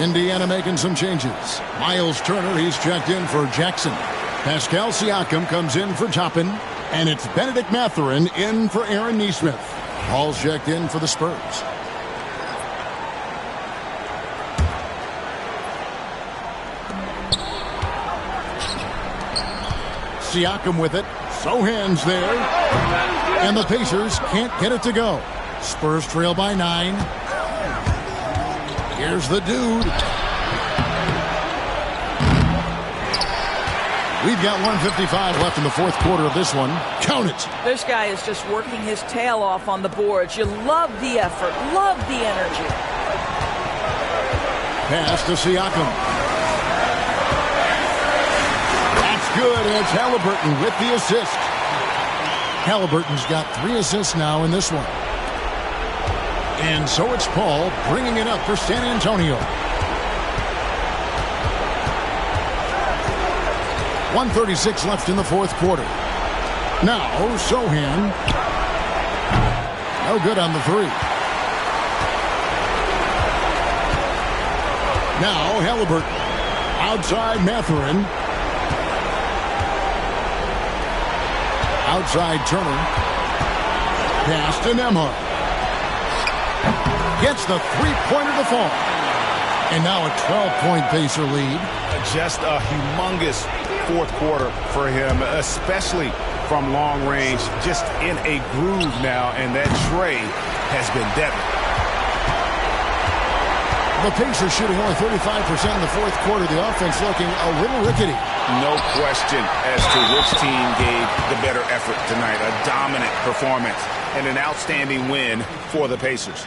Indiana making some changes. Miles Turner, he's checked in for Jackson. Pascal Siakam comes in for Toppin. And it's Benedict Mathurin in for Aaron Nesmith. Paul's checked in for the Spurs. Siakam with it. Sohan's there. And the Pacers can't get it to go. Spurs trail by 9. Here's the dude. We've got 1:55 left in the fourth quarter of this one. Count it. This guy is just working his tail off on the boards. You love the effort, love the energy. Pass to Siakam. That's good, and it's Halliburton with the assist. Halliburton's got 3 assists now in this one. And so it's Paul bringing it up for San Antonio. 1:36 left in the fourth quarter. Now, Sohan. No good on the three. Now, Halliburton. Outside Mathurin. Outside Turner. Pass to Nembhard. Gets the three-pointer to fall. And now a 12-point Pacer lead. Just a humongous fourth quarter for him, especially from long range. Just in a groove now, and that tray has been deadly. The Pacers shooting only 35% in the fourth quarter. The offense looking a little rickety. No question as to which team gave the better effort tonight. A dominant performance and an outstanding win for the Pacers.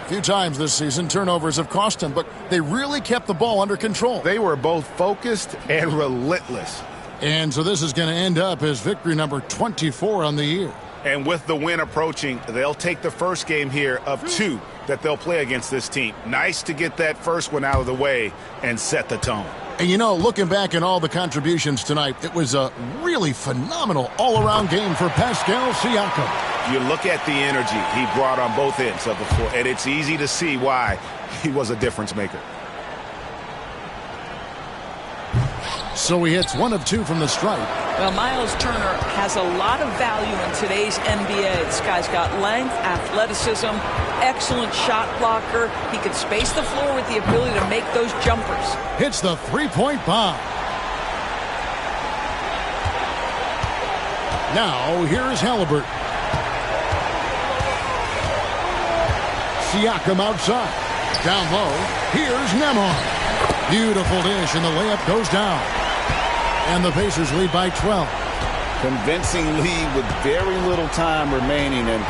A few times this season, turnovers have cost them, but they really kept the ball under control. They were both focused and relentless. And so this is going to end up as victory number 24 on the year. And with the win approaching, they'll take the first game here of two that they'll play against this team. Nice to get that first one out of the way and set the tone. And you know, looking back at all the contributions tonight, it was a really phenomenal all-around game for Pascal Siakam. You look at the energy he brought on both ends of the floor, and it's easy to see why he was a difference maker. So he hits 1 of 2 from the stripe. Well, Miles Turner has a lot of value in today's NBA. This guy's got length, athleticism, excellent shot blocker. He can space the floor with the ability to make those jumpers. Hits the three-point bomb. Now, here's Halliburton. Siakam outside. Down low. Here's Nembhard. Beautiful dish, and the layup goes down. And the Pacers lead by 12. Convincing lead with very little time remaining, and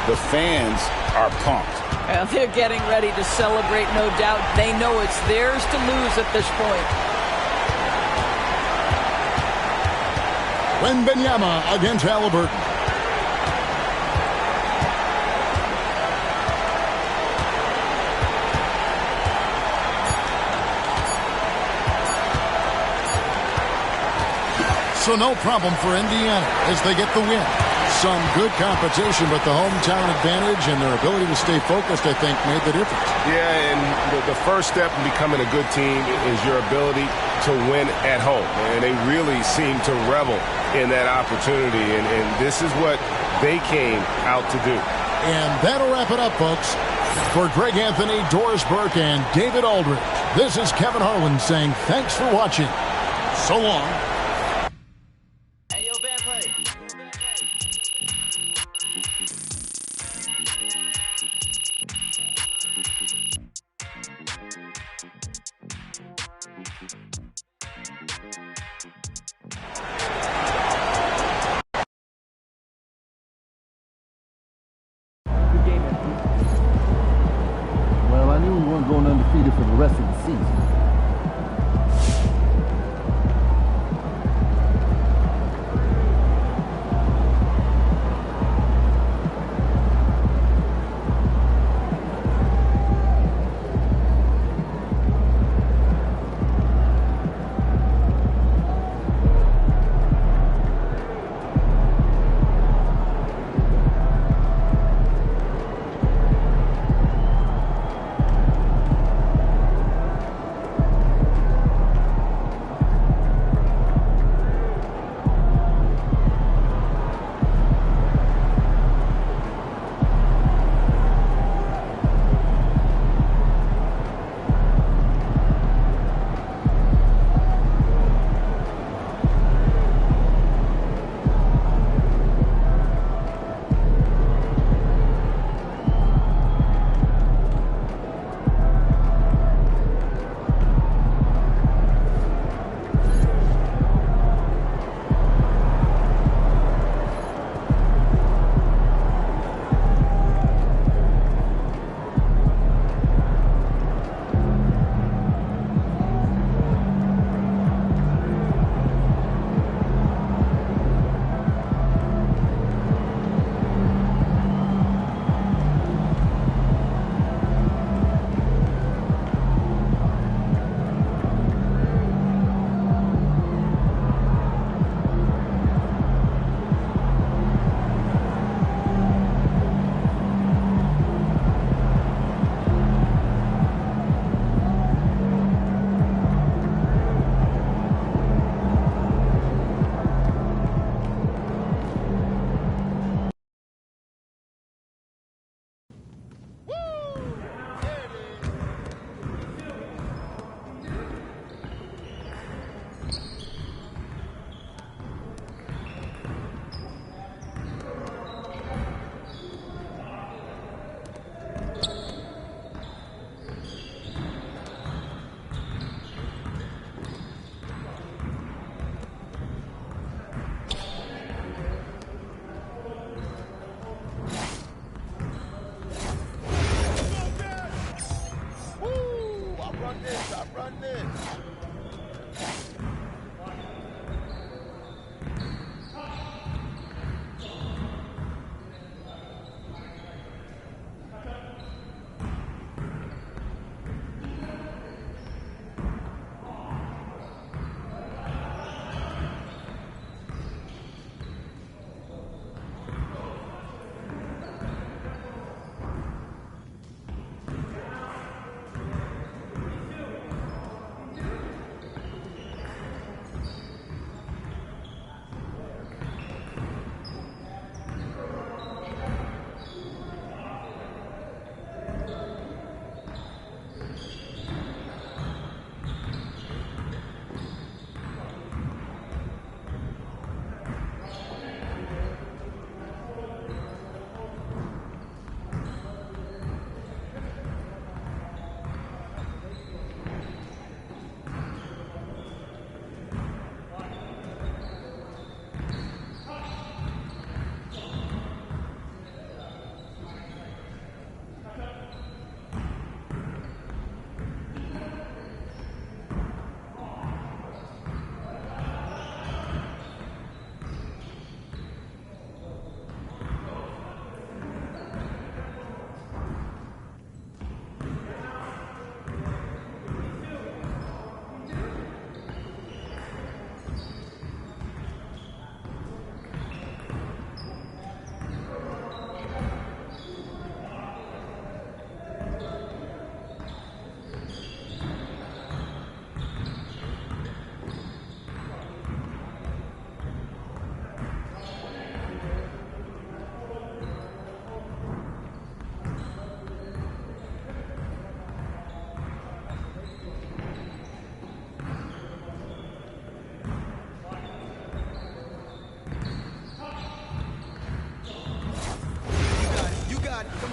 the fans are pumped. Well, they're getting ready to celebrate, no doubt. They know it's theirs to lose at this point. Wembanyama against Halliburton. So no problem for Indiana as they get the win. Some good competition, but the hometown advantage and their ability to stay focused, I think, made the difference. Yeah, and the first step in becoming a good team is your ability to win at home. And they really seem to revel in that opportunity, and this is what they came out to do. And that'll wrap it up, folks. For Greg Anthony, Doris Burke, and David Aldridge, this is Kevin Harlan saying thanks for watching. So long. Well, I knew we weren't going undefeated for the rest of the season.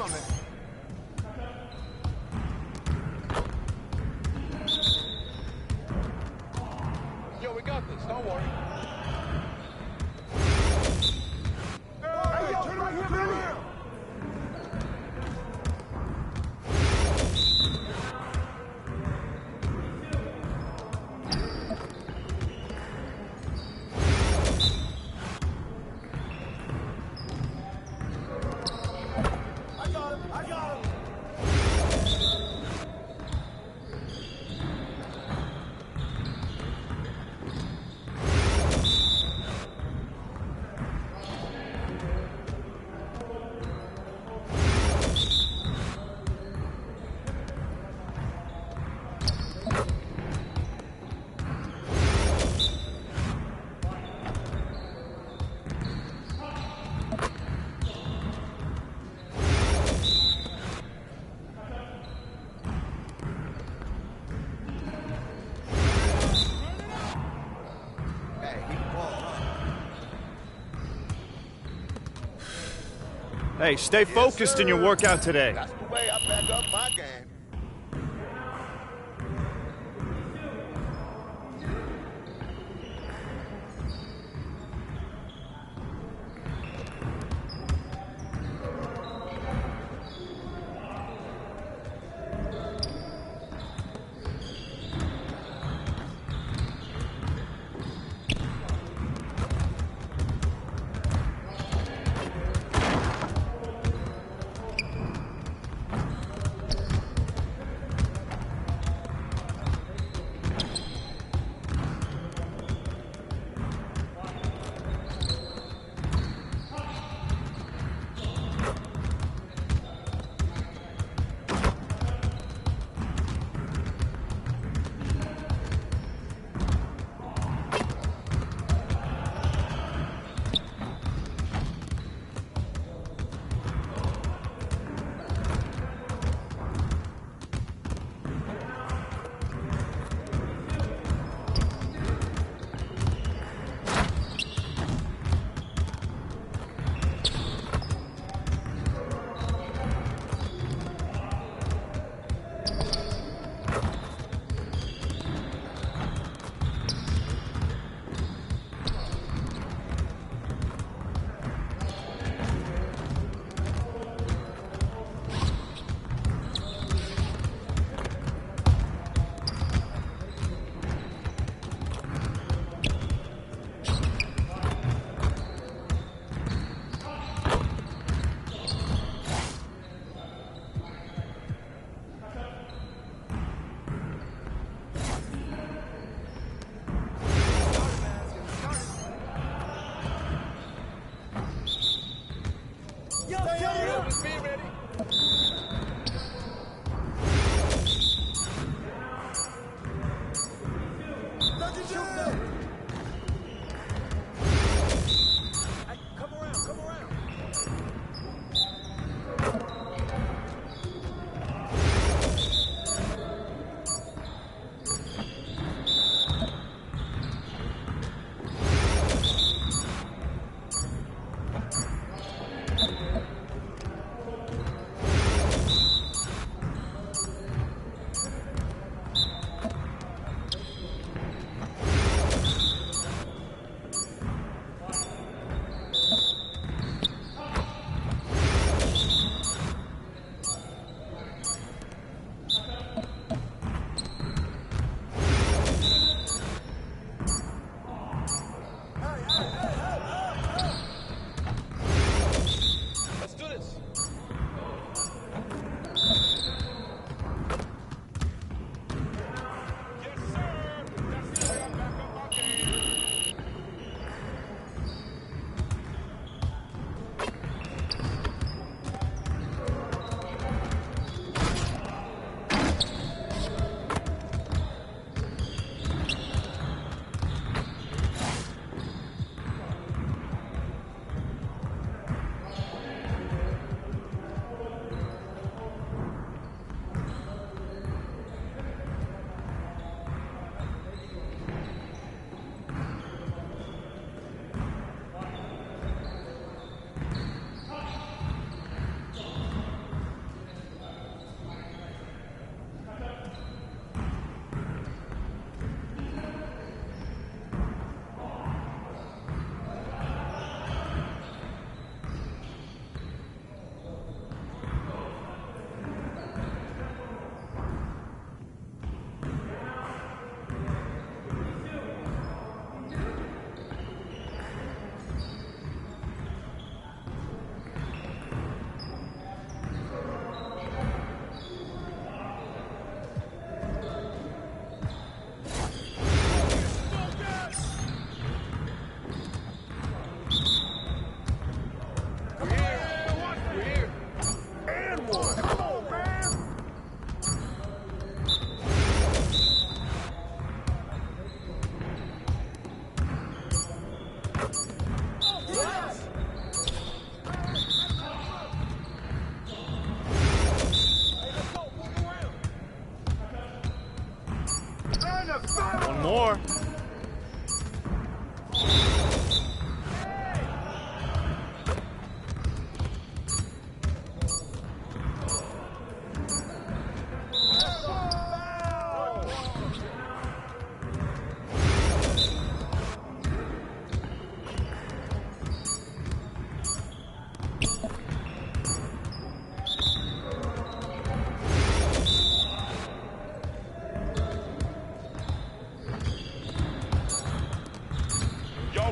Come on, man. Yo, we got this. Don't worry. Hey, yo, turn around. I got him. Hey, stay focused in your workout today. That's the way I back up my game.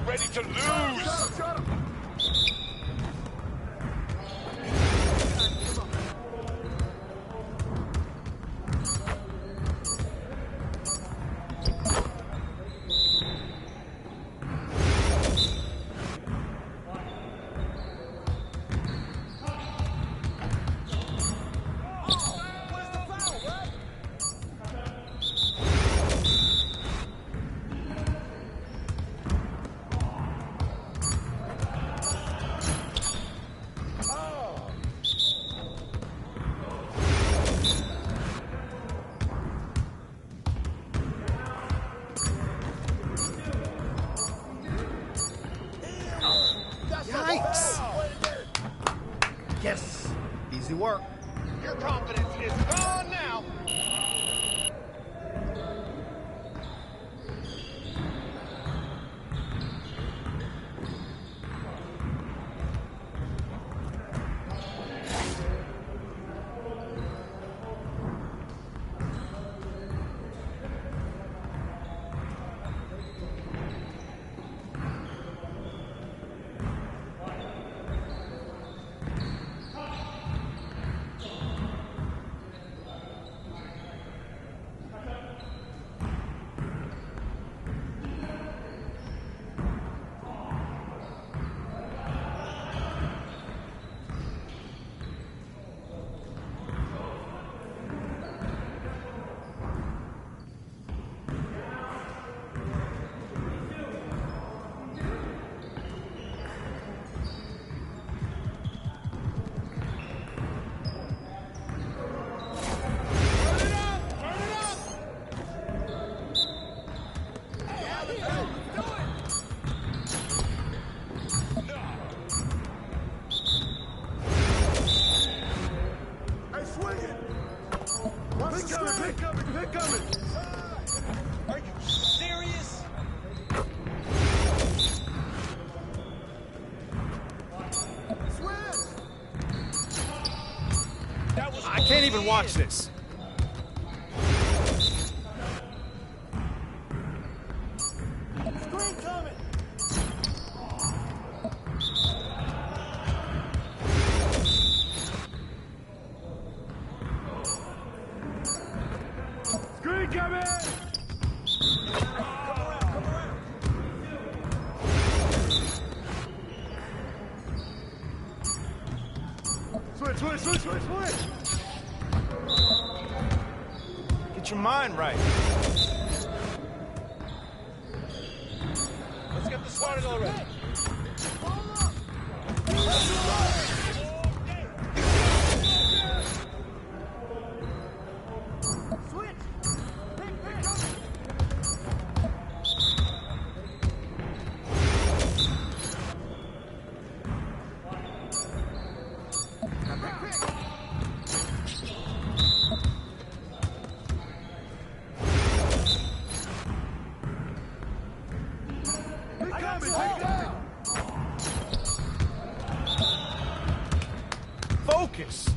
ready to lose. Yikes! Yes, easy work. Your confidence is gone now. Are you serious? I can't even watch this. Screen coming. Screen coming! Switch. Get your mind right. Let's get this started already. Focus.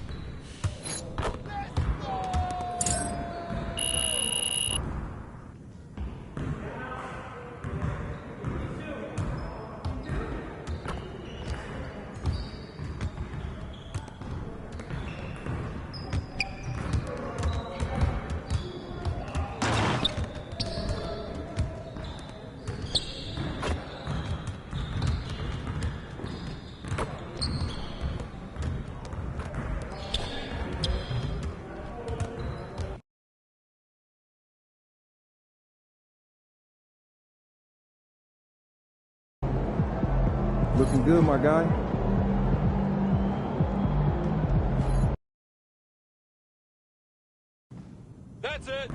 Looking good, my guy. That's it.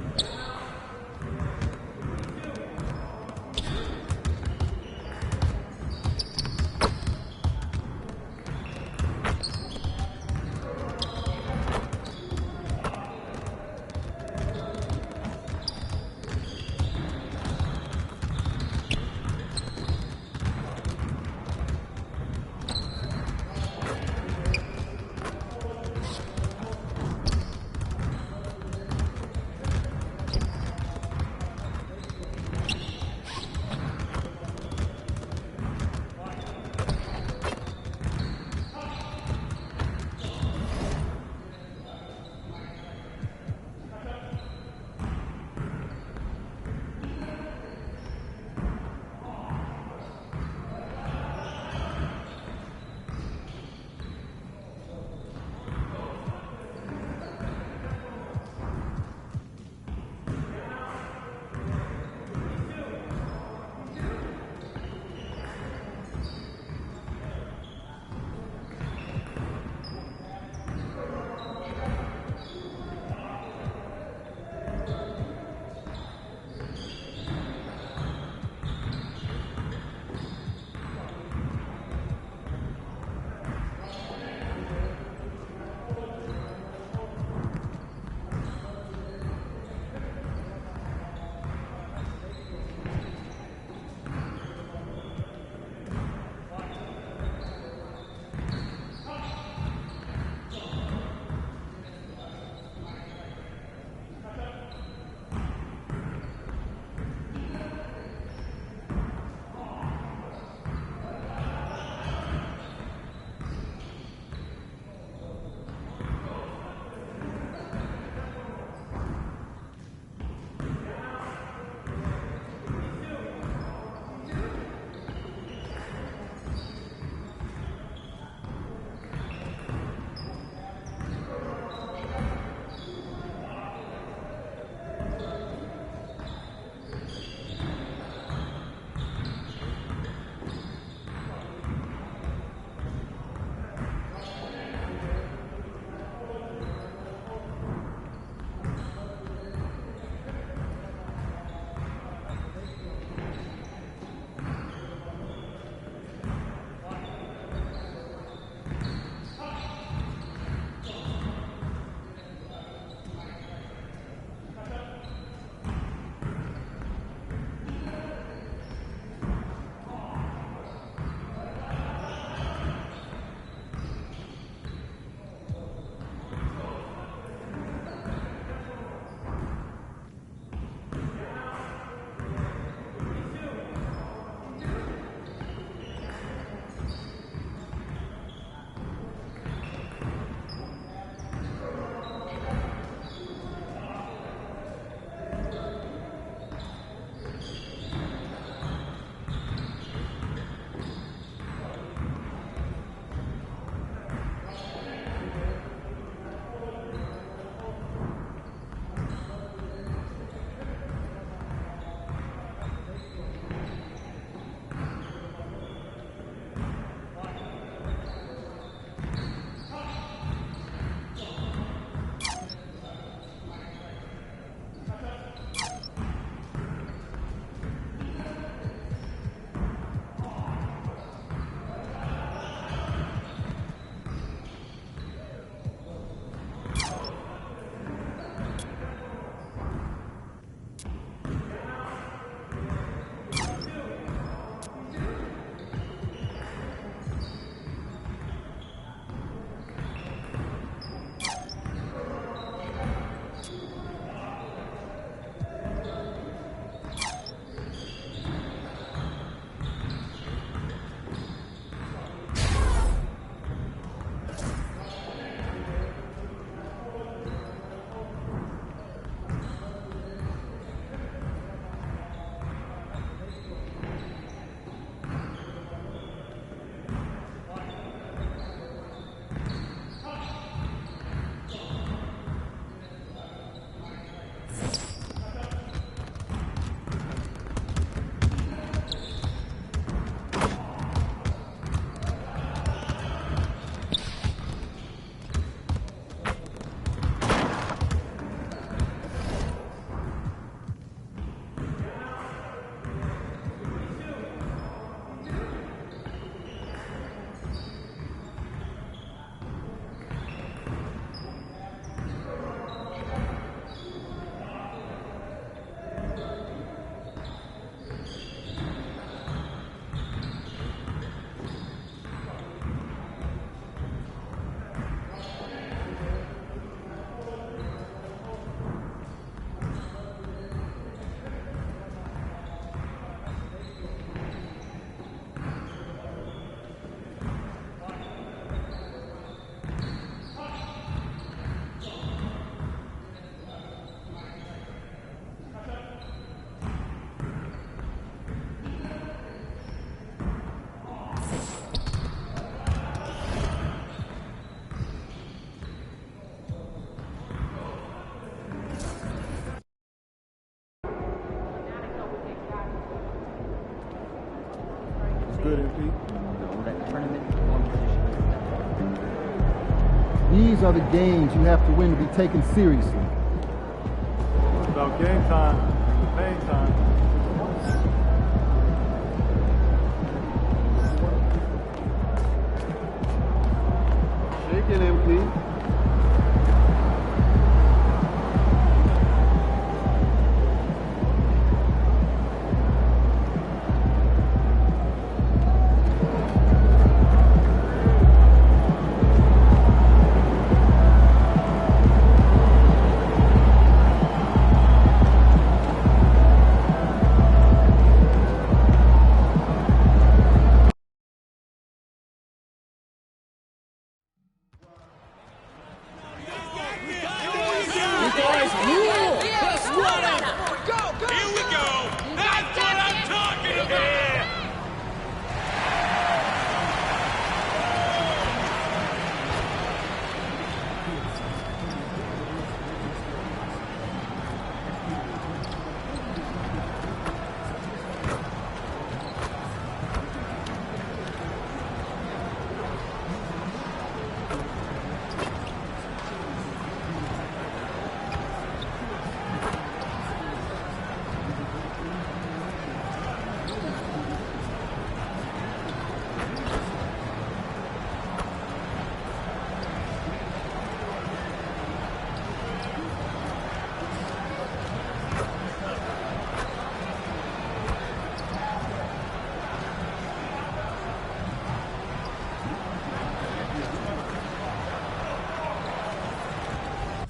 That's good, MP. No, that tournament one position. These are the games you have to win to be taken seriously. It's about game time, playing time. Shake it, MP.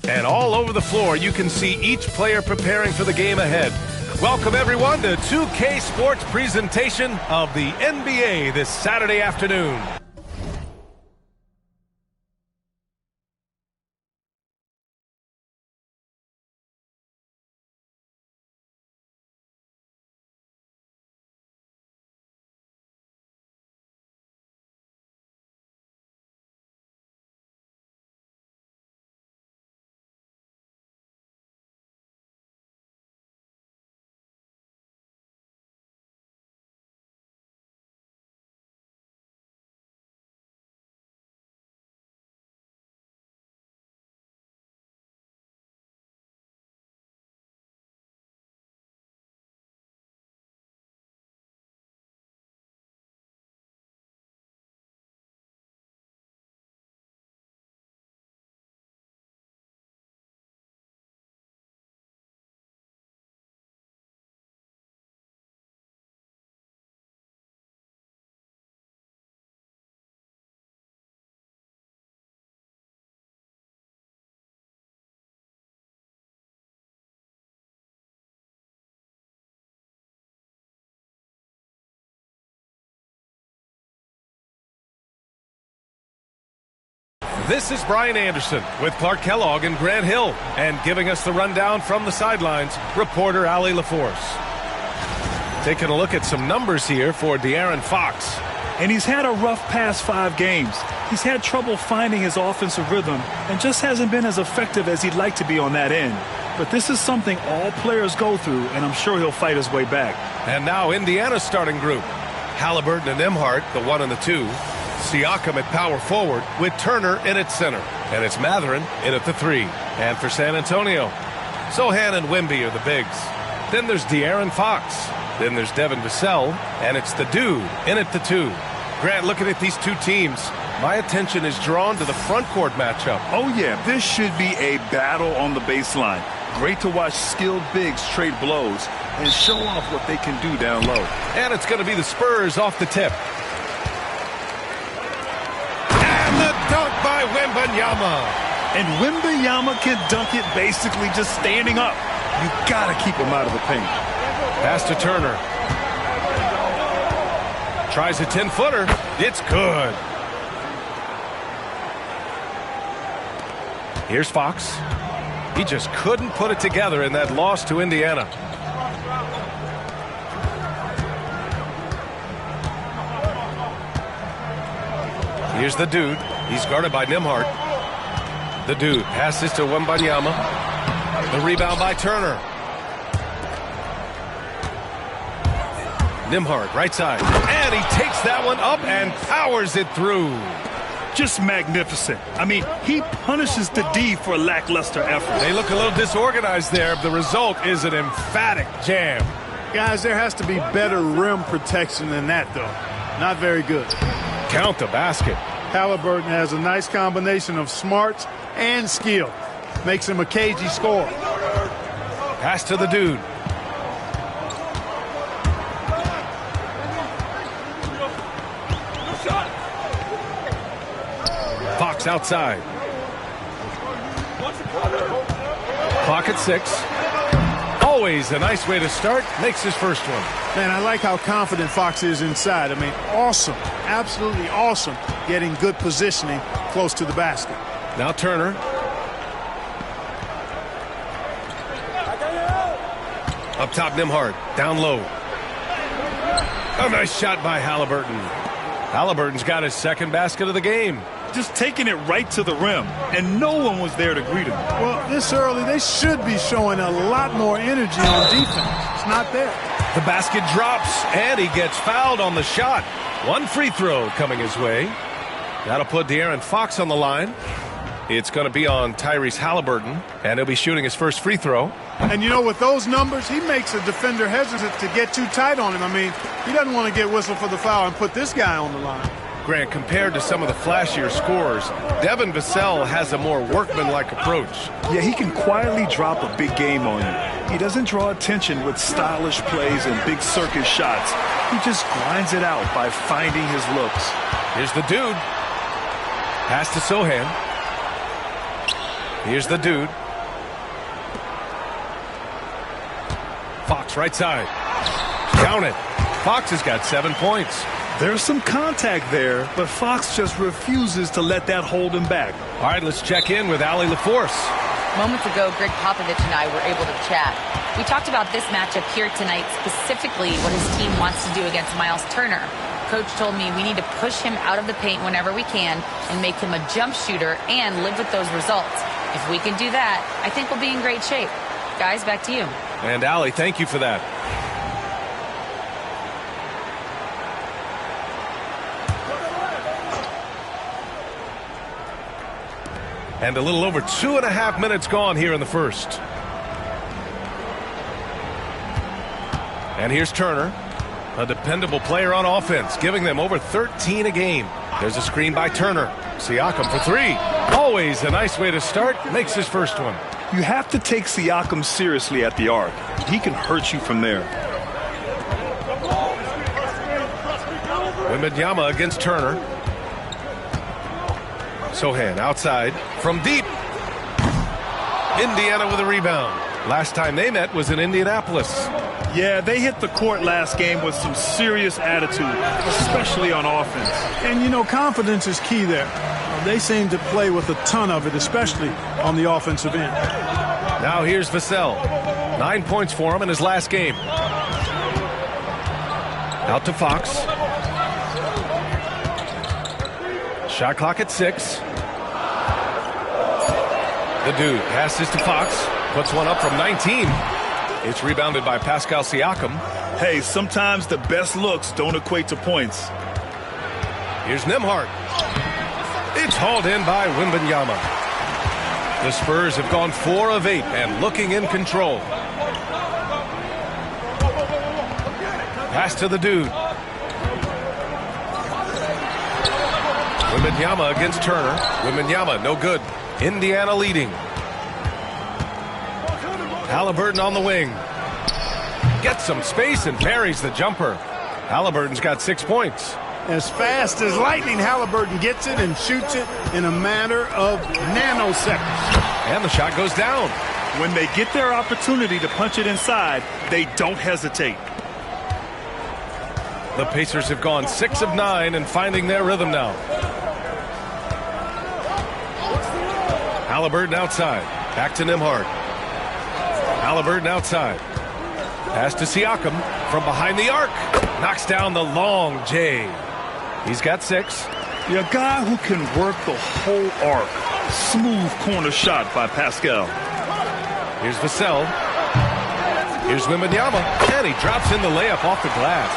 And all over the floor, you can see each player preparing for the game ahead. Welcome, everyone, to 2K Sports' presentation of the NBA this Saturday afternoon. This is Brian Anderson with Clark Kellogg and Grant Hill. And giving us the rundown from the sidelines, reporter Allie LaForce. Taking a look at some numbers here for De'Aaron Fox. And he's had a rough past 5 games. He's had trouble finding his offensive rhythm and just hasn't been as effective as he'd like to be on that end. But this is something all players go through, and I'm sure he'll fight his way back. And now Indiana's starting group. Halliburton and Nembhard, the 1 and the 2. Siakam at power forward with Turner in at center. And it's Mathurin in at the 3. And for San Antonio, Sohan and Wemby are the bigs. Then there's De'Aaron Fox. Then there's Devin Vassell. And it's the dude in at the 2. Grant, looking at these two teams, my attention is drawn to the front court matchup. Oh, yeah, this should be a battle on the baseline. Great to watch skilled bigs trade blows and show off what they can do down low. And it's going to be the Spurs off the tip. The dunk by Wembanyama. And Wembanyama can dunk it basically just standing up. You got to keep him out of the paint. Pass to Turner. Tries a 10-footer. It's good. Here's Fox. He just couldn't put it together in that loss to Indiana. Here's the dude. He's guarded by Nembhard. The dude passes to Wembanyama. The rebound by Turner. Nembhard, right side. And And he takes that one up and powers it through. Just magnificent. I mean, he punishes the D for a lackluster effort. They look a little disorganized there. The result is an emphatic jam. Guys, there has to be better rim protection than that, though. Not very good. Count the basket. Halliburton has a nice combination of smarts and skill. Makes him a cagey scorer. Pass to the dude. Fox outside. Clock at 6. Always a nice way to start. Makes his first one. Man, I like how confident Fox is inside. I mean, awesome. Absolutely awesome getting good positioning close to the basket. Now Turner. Up top, Nembhard. Down low. A nice shot by Halliburton. Halliburton's got his second basket of the game. Just taking it right to the rim, and no one was there to greet him. Well, this early, they should be showing a lot more energy on defense. It's not there. The basket drops, and he gets fouled on the shot. One free throw coming his way. That'll put De'Aaron Fox on the line. It's going to be on Tyrese Halliburton, and he'll be shooting his first free throw. And, you know, with those numbers, he makes a defender hesitant to get too tight on him. I mean, he doesn't want to get whistled for the foul and put this guy on the line. Grant, compared to some of the flashier scorers, Devin Vassell has a more workmanlike approach. Yeah, he can quietly drop a big game on you. He doesn't draw attention with stylish plays and big circus shots. He just grinds it out by finding his looks. Here's the dude. Pass to Sohan. Here's the dude. Fox right side. Count it. Fox has got 7 points. There's some contact there, but Fox just refuses to let that hold him back. All right, let's check in with Allie LaForce. Moments ago, Greg Popovich and I were able to chat. We talked about this matchup here tonight, specifically what his team wants to do against Miles Turner. Coach told me we need to push him out of the paint whenever we can and make him a jump shooter and live with those results. If we can do that, I think we'll be in great shape. Guys, back to you. And Allie, thank you for that. And a little over 2.5 minutes gone here in the first. And here's Turner, a dependable player on offense, giving them over 13 a game. There's a screen by Turner. Siakam for 3. Always a nice way to start. Makes his first one. You have to take Siakam seriously at the arc. He can hurt you from there. Wembanyama against Turner. Sohan outside from deep. Indiana with a rebound. Last time they met was in Indianapolis. Yeah, they hit the court last game with some serious attitude, especially on offense. And, you know, confidence is key there. They seem to play with a ton of it, especially on the offensive end. Now here's Vassell. 9 points for him in his last game. Out to Fox. Shot clock at 6. The dude passes to Fox. Puts one up from 19. It's rebounded by Pascal Siakam. Hey, sometimes the best looks don't equate to points. Here's Nembhard. It's hauled in by Wembanyama. The Spurs have gone 4 of 8 and looking in control. Pass to the dude. Wembanyama against Turner. Wembanyama, no good. Indiana leading. Halliburton on the wing. Gets some space and parries the jumper. Halliburton's got 6 points. As fast as lightning, Halliburton gets it and shoots it in a matter of nanoseconds. And the shot goes down. When they get their opportunity to punch it inside, they don't hesitate. The Pacers have gone 6 of 9 and finding their rhythm now. Halliburton outside. Back to Nembhard. Halliburton outside. Pass to Siakam from behind the arc. Knocks down the long J. He's got 6. A guy who can work the whole arc. Smooth corner shot by Pascal. Here's Vassell. Here's Wembanyama. And he drops in the layup off the glass.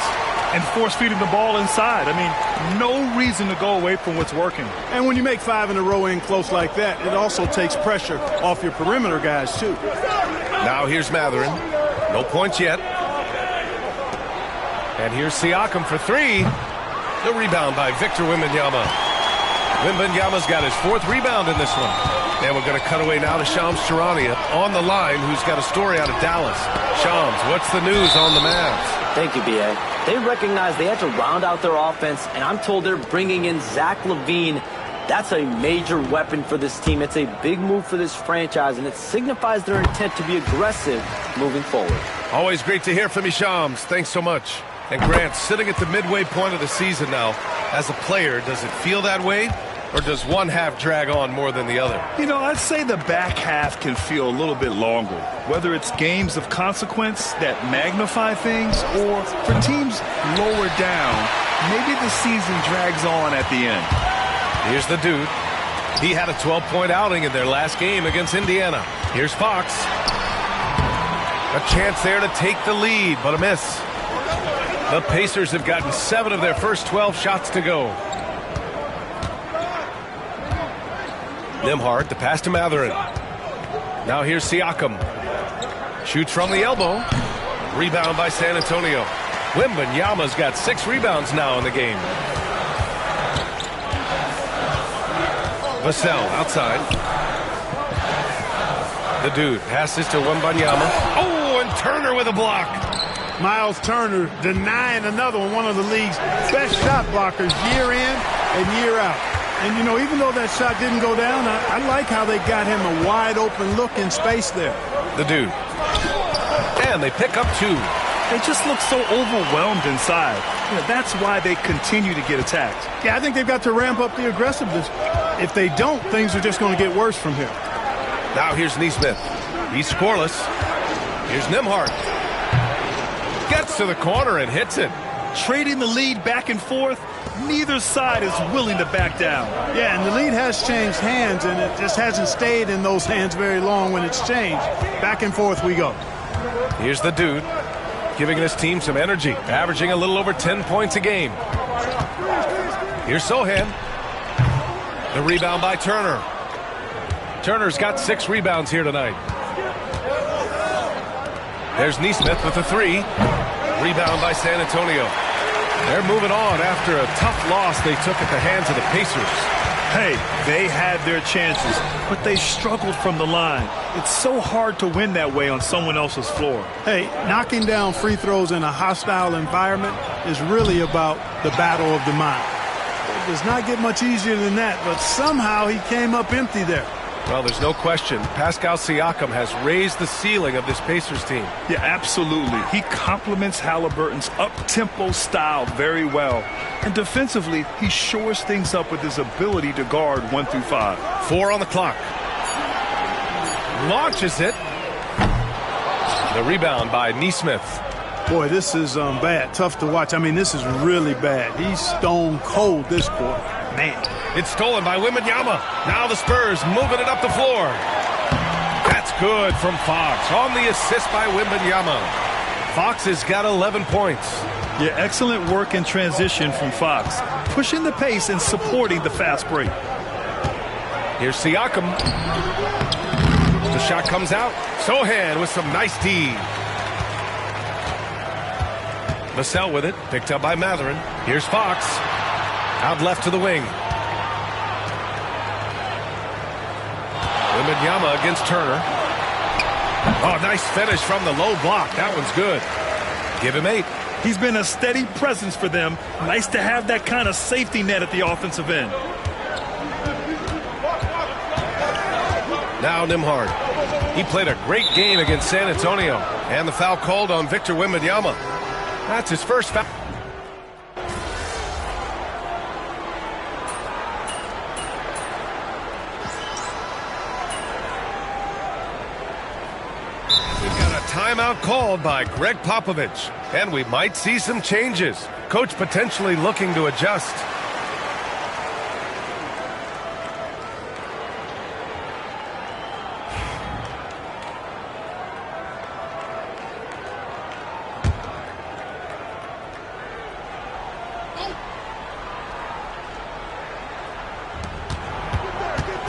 and force feeding the ball inside. I mean, no reason to go away from what's working. And when you make 5 in a row in close like that, it also takes pressure off your perimeter guys, too. Now here's Mathurin. No points yet. And here's Siakam for 3. The rebound by Victor Wembanyama. Wembanyama's got his 4th rebound in this one. And we're going to cut away now to Shams Charania on the line, who's got a story out of Dallas. Shams, what's the news on the Mavs? Thank you, B.A. They recognize they had to round out their offense, and I'm told they're bringing in Zach LaVine. That's a major weapon for this team. It's a big move for this franchise, and it signifies their intent to be aggressive moving forward. Always great to hear from you, Shams. Thanks so much. And Grant, sitting at the midway point of the season now, as a player, does it feel that way? Or does one half drag on more than the other? You know, I'd say the back half can feel a little bit longer, whether it's games of consequence that magnify things or for teams lower down, maybe the season drags on at the end. Here's the dude. He had a 12-point outing in their last game against Indiana. Here's Fox. A chance there to take the lead, but a miss. The Pacers have gotten 7 of their first 12 shots to go. Nembhard, the pass to Mathurin. Now here's Siakam. Shoots from the elbow. Rebound by San Antonio. Wembanyama's got 6 rebounds now in the game. Vassell outside. The dude passes to Wembanyama. Oh, and Turner with a block. Miles Turner denying another one of the league's best shot blockers year in and year out. And, you know, even though that shot didn't go down, I like how they got him a wide-open look in space there. The dude. And they pick up 2. They just look so overwhelmed inside. You know, that's why they continue to get attacked. Yeah, I think they've got to ramp up the aggressiveness. If they don't, things are just going to get worse from here. Now here's Nesmith. He's scoreless. Here's Nembhard. Gets to the corner and hits it. Trading the lead back and forth. Neither side is willing to back down. Yeah, and the lead has changed hands, and it just hasn't stayed in those hands very long when it's changed. Back and forth we go. Here's the dude, giving this team some energy, averaging a little over 10 points a game. Here's Sohan. The rebound by Turner. Turner's got 6 rebounds here tonight. There's Nesmith with the 3. Rebound by San Antonio. They're moving on after a tough loss they took at the hands of the Pacers. Hey, they had their chances, but they struggled from the line. It's so hard to win that way on someone else's floor. Hey, knocking down free throws in a hostile environment is really about the battle of the mind. It does not get much easier than that, but somehow he came up empty there. Well, there's no question. Pascal Siakam has raised the ceiling of this Pacers team. Yeah, absolutely. He complements Halliburton's up-tempo style very well. And defensively, he shores things up with his ability to guard 1 through 5. 4 on the clock. Launches it. The rebound by Nesmith. Boy, this is bad. Tough to watch. I mean, this is really bad. He's stone cold this quarter. Man. It's stolen by Wembanyama. Now the Spurs moving it up the floor. That's good from Fox on the assist by Wembanyama. Fox has got 11 points. Yeah, excellent work in transition from Fox. Pushing the pace and supporting the fast break. Here's Siakam. The shot comes out. Sohan with some nice D. Vassell with it. Picked up by Mathurin. Here's Fox. Out left to the wing. Wembanyama against Turner. Oh, nice finish from the low block. That one's good. Give him 8. He's been a steady presence for them. Nice to have that kind of safety net at the offensive end. Now Nembhard. He played a great game against San Antonio. And the foul called on Victor Wembanyama. That's his first foul. Timeout called by Greg Popovich, and we might see some changes. Coach potentially looking to adjust.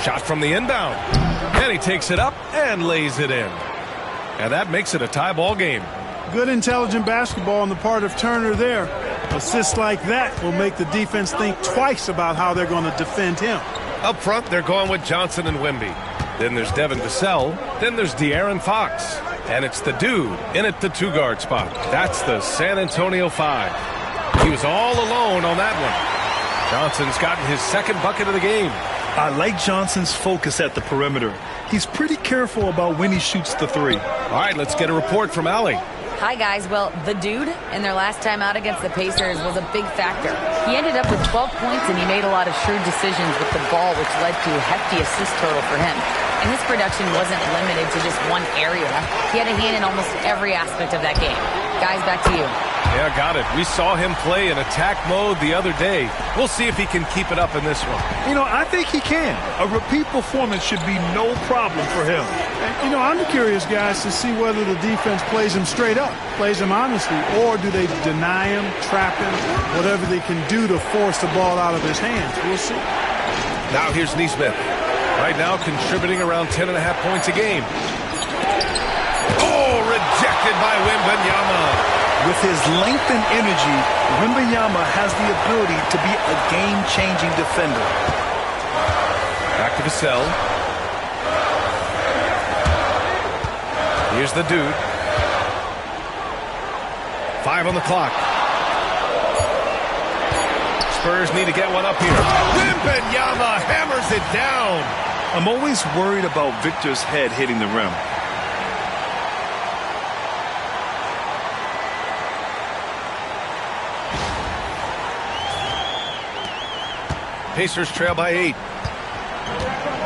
Shot from the inbound. And he takes it up and lays it in. And that makes it a tie ball game. Good intelligent basketball on the part of Turner there. Assists like that will make the defense think twice about how they're going to defend him. Up front, they're going with Johnson and Wemby. Then there's Devin Vassell. Then there's De'Aaron Fox. And it's the dude in at the 2-guard spot. That's the San Antonio 5. He was all alone on that one. Johnson's gotten his second bucket of the game. I like Johnson's focus at the perimeter. He's pretty careful about when he shoots the 3. All right, let's get a report from Allie. Hi, guys. Well, the dude in their last time out against the Pacers was a big factor. He ended up with 12 points, and he made a lot of shrewd decisions with the ball, which led to a hefty assist total for him. And his production wasn't limited to just one area. He had a hand in almost every aspect of that game. Guys, back to you. Yeah, got it. We saw him play in attack mode the other day. We'll see if he can keep it up in this one. You know, I think he can. A repeat performance should be no problem for him. And, you know, I'm curious, guys, to see whether the defense plays him straight up, plays him honestly, or do they deny him, trap him, whatever they can do to force the ball out of his hands. We'll see. Now here's Nesmith. Right now contributing around 10.5 points a game. Oh, rejected by Wembanyama. With his length and energy, Wembanyama has the ability to be a game-changing defender. Back to Vassell. Here's the dude. 5 on the clock. Spurs need to get one up here. Wembanyama hammers it down. I'm always worried about Victor's head hitting the rim. Pacers trail by 8.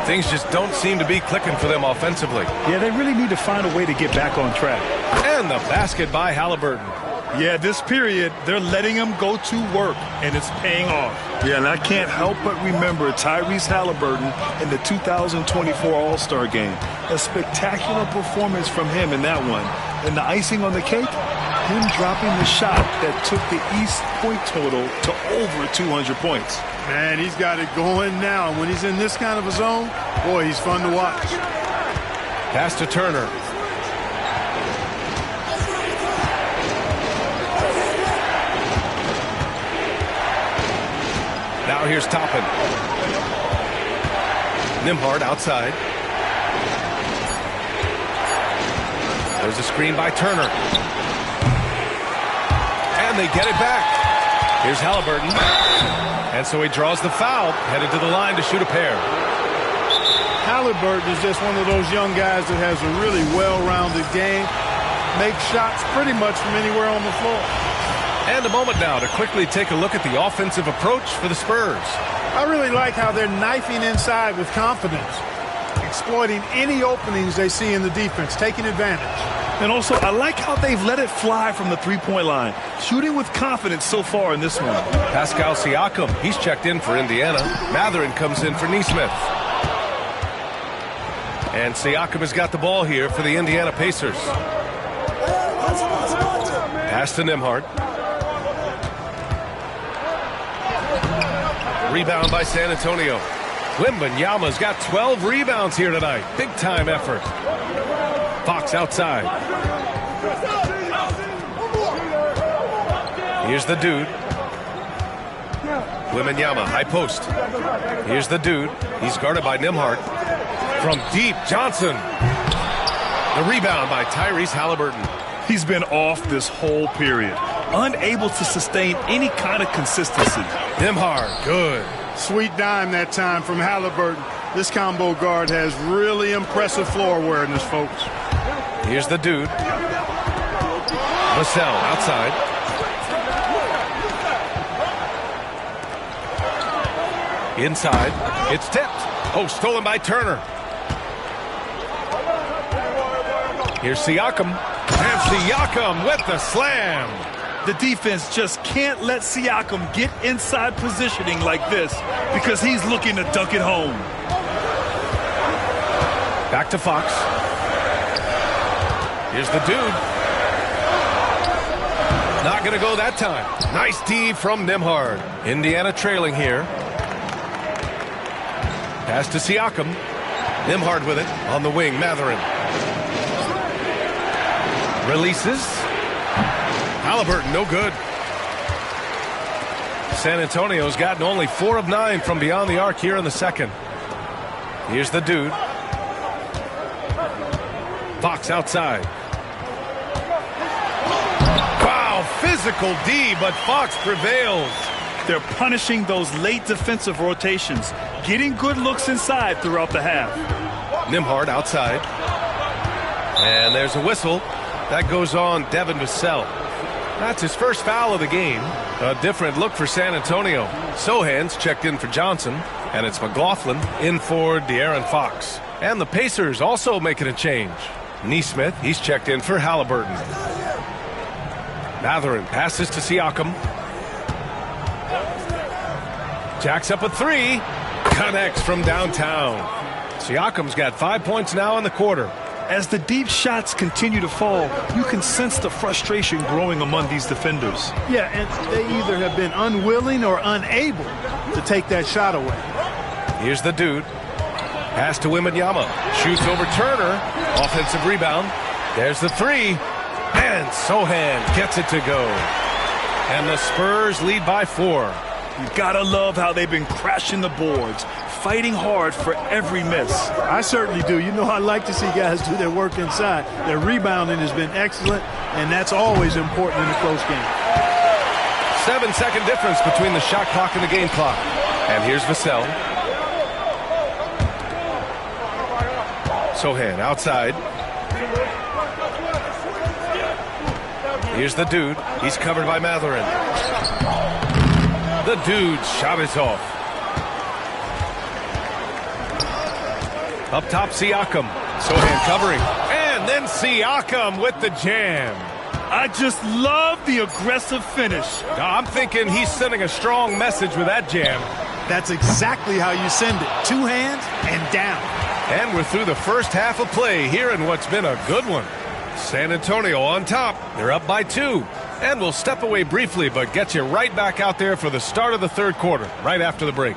Things just don't seem to be clicking for them offensively. Yeah, they really need to find a way to get back on track. And the basket by Halliburton. Yeah, this period, they're letting him go to work, and it's paying off. Yeah, and I can't help but remember Tyrese Halliburton in the 2024 All-Star Game. A spectacular performance from him in that one. And the icing on the cake, him dropping the shot that took the East point total to over 200 points. Man, he's got it going now. When he's in this kind of a zone, boy, he's fun to watch. Pass to Turner. Now here's Toppin. Nembhard outside. There's a screen by Turner. And they get it back. Here's Halliburton. And so he draws the foul, headed to the line to shoot a pair. Halliburton is just one of those young guys that has a really well-rounded game. Makes shots pretty much from anywhere on the floor. And a moment now to quickly take a look at the offensive approach for the Spurs. I really like how they're knifing inside with confidence, exploiting any openings they see in the defense, taking advantage. And also, I like how they've let it fly from the three-point line, shooting with confidence so far in this one. Pascal Siakam, he's checked in for Indiana. Mathurin comes in for Nesmith. And Siakam has got the ball here for the Indiana Pacers. Pass to Nembhard. Rebound by San Antonio. Wembanyama's got 12 rebounds here tonight. Big time effort. Fox outside. Here's the dude. Wembanyama, high post. Here's the dude. He's guarded by Nembhard. From deep, Johnson. The rebound by Tyrese Halliburton. He's been off this whole period, unable to sustain any kind of consistency. Nembhard, good. Sweet dime that time from Halliburton. This combo guard has really impressive floor awareness, folks. Here's the dude. Vassell outside. Inside. It's tipped. Oh, stolen by Turner. Here's Siakam. And Siakam with the slam. The defense just can't let Siakam get inside positioning like this because he's looking to dunk it home. Back to Fox. Here's the dude. Not going to go that time. Nice D from Nembhard. Indiana trailing here. Pass to Siakam. Nembhard with it on the wing. Mathurin releases. Halliburton, no good. San Antonio's gotten only 4 of 9 from beyond the arc here in the second. Here's the dude. Fox outside. Wow, physical D, but Fox prevails. They're punishing those late defensive rotations, getting good looks inside throughout the half. Nembhard outside. And there's a whistle. That goes on Devin Vassell. That's his first foul of the game. A different look for San Antonio. Sohan's checked in for Johnson, and it's McLaughlin in for De'Aaron Fox. And the Pacers also making a change. Nesmith, he's checked in for Halliburton. Mathurin passes to Siakam. Jacks up a 3. Connects from downtown. Siakam's got 5 points now in the quarter. As the deep shots continue to fall, you can sense the frustration growing among these defenders. Yeah, and they either have been unwilling or unable to take that shot away. Here's the dude. Pass to Wembanyama. Shoots over Turner. Offensive rebound. There's the 3. And Sohan gets it to go. And the Spurs lead by 4. You gotta love how they've been crashing the boards, fighting hard for every miss. I certainly do. You know, I like to see guys do their work inside. Their rebounding has been excellent, and that's always important in a close game. 7-second difference between the shot clock and the game clock. And here's Vassell. Sohan outside. Here's the dude. He's covered by Mathurin. The dude's shot is off. Up top, Siakam. Sohan covering. And then Siakam with the jam. I just love the aggressive finish. I'm thinking he's sending a strong message with that jam. That's exactly how you send it. 2 hands and down. And we're through the first half of play here in what's been a good one. San Antonio on top. They're up by 2. And we'll step away briefly, but get you right back out there for the start of the third quarter, right after the break.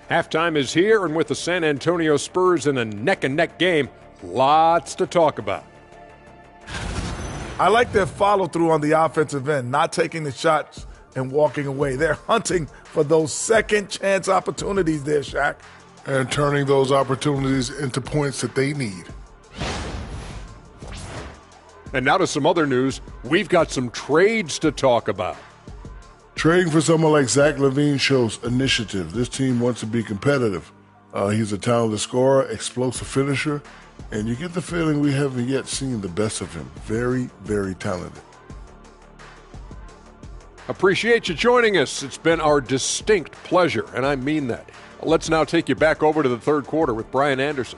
Halftime is here, and with the San Antonio Spurs in a neck-and-neck game, lots to talk about. I like their follow-through on the offensive end, not taking the shots and walking away. They're hunting for those second-chance opportunities there, Shaq. And turning those opportunities into points that they need. And now to some other news. We've got some trades to talk about. Trading for someone like Zach LaVine shows initiative. This team wants to be competitive. He's a talented scorer, explosive finisher, and you get the feeling we haven't yet seen the best of him. Very, very talented. Appreciate you joining us. It's been our distinct pleasure, and I mean that. Let's now take you back over to the third quarter with Brian Anderson.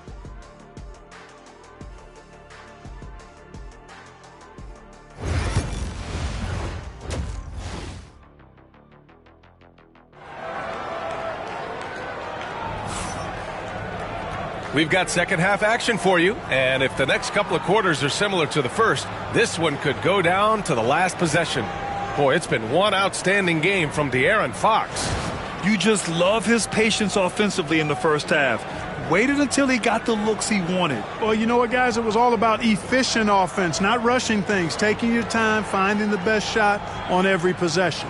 We've got second half action for you, and if the next couple of quarters are similar to the first, this one could go down to the last possession. Boy, it's been one outstanding game from De'Aaron Fox. You just love his patience offensively in the first half. Waited until he got the looks he wanted. Well, you know what, guys? It was all about efficient offense, not rushing things, taking your time, finding the best shot on every possession.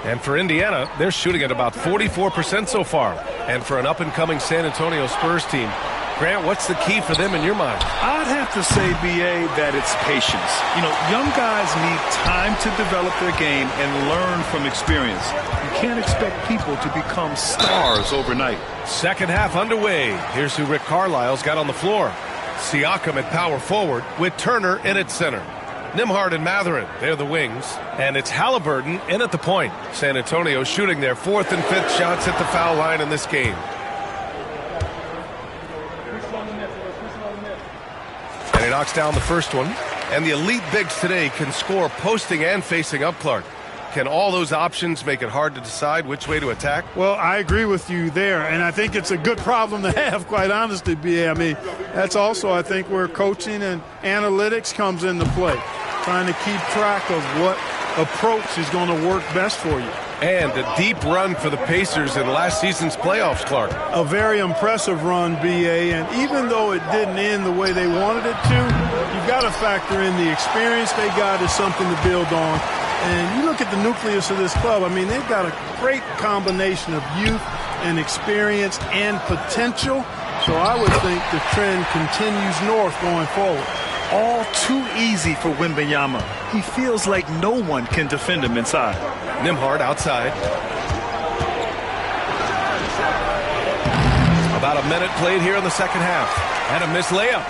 And for Indiana, they're shooting at about 44% so far. And for an up-and-coming San Antonio Spurs team, Grant, what's the key for them in your mind? I'd have to say, B.A., that it's patience. You know, young guys need time to develop their game and learn from experience. You can't expect people to become stars overnight. Second half underway. Here's who Rick Carlisle's got on the floor. Siakam at power forward with Turner in at center. Nembhard and Mathurin, they're the wings. And it's Halliburton in at the point. San Antonio shooting their 4th and 5th shots at the foul line in this game. And he knocks down the first one. And the elite bigs today can score posting and facing up, Clark. Can all those options make it hard to decide which way to attack? Well, I agree with you there, and I think it's a good problem to have, quite honestly, B.A. I mean, that's also, I think, where coaching and analytics comes into play, trying to keep track of what approach is going to work best for you. And a deep run for the Pacers in last season's playoffs, Clark. A very impressive run, B.A., and even though it didn't end the way they wanted it to, you've got to factor in the experience they got as something to build on. And you look at the nucleus of this club, I mean, they've got a great combination of youth and experience and potential. So I would think the trend continues north going forward. All too easy for Wembanyama. He feels like no one can defend him inside. Nembhard outside. About a minute played here in the second half. And a missed layup.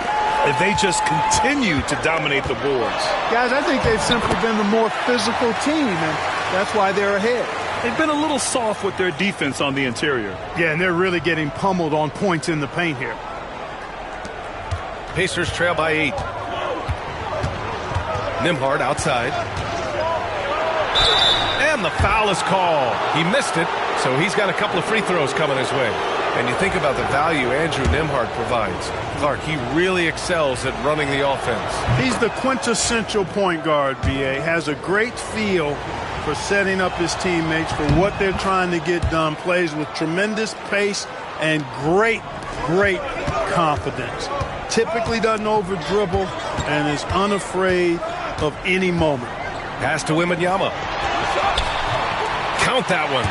If they just continue to dominate the boards. Guys, I think they've simply been the more physical team, and that's why they're ahead. They've been a little soft with their defense on the interior. Yeah, and they're really getting pummeled on points in the paint here. Pacers trail by 8. Nembhard outside. And the foul is called. He missed it, so he's got a couple of free throws coming his way. And you think about the value Andrew Nembhard provides. Clark, he really excels at running the offense. He's the quintessential point guard, B.A. Has a great feel for setting up his teammates for what they're trying to get done. Plays with tremendous pace and great confidence. Typically doesn't over-dribble and is unafraid of any moment. Pass to Wembanyama. Count that one.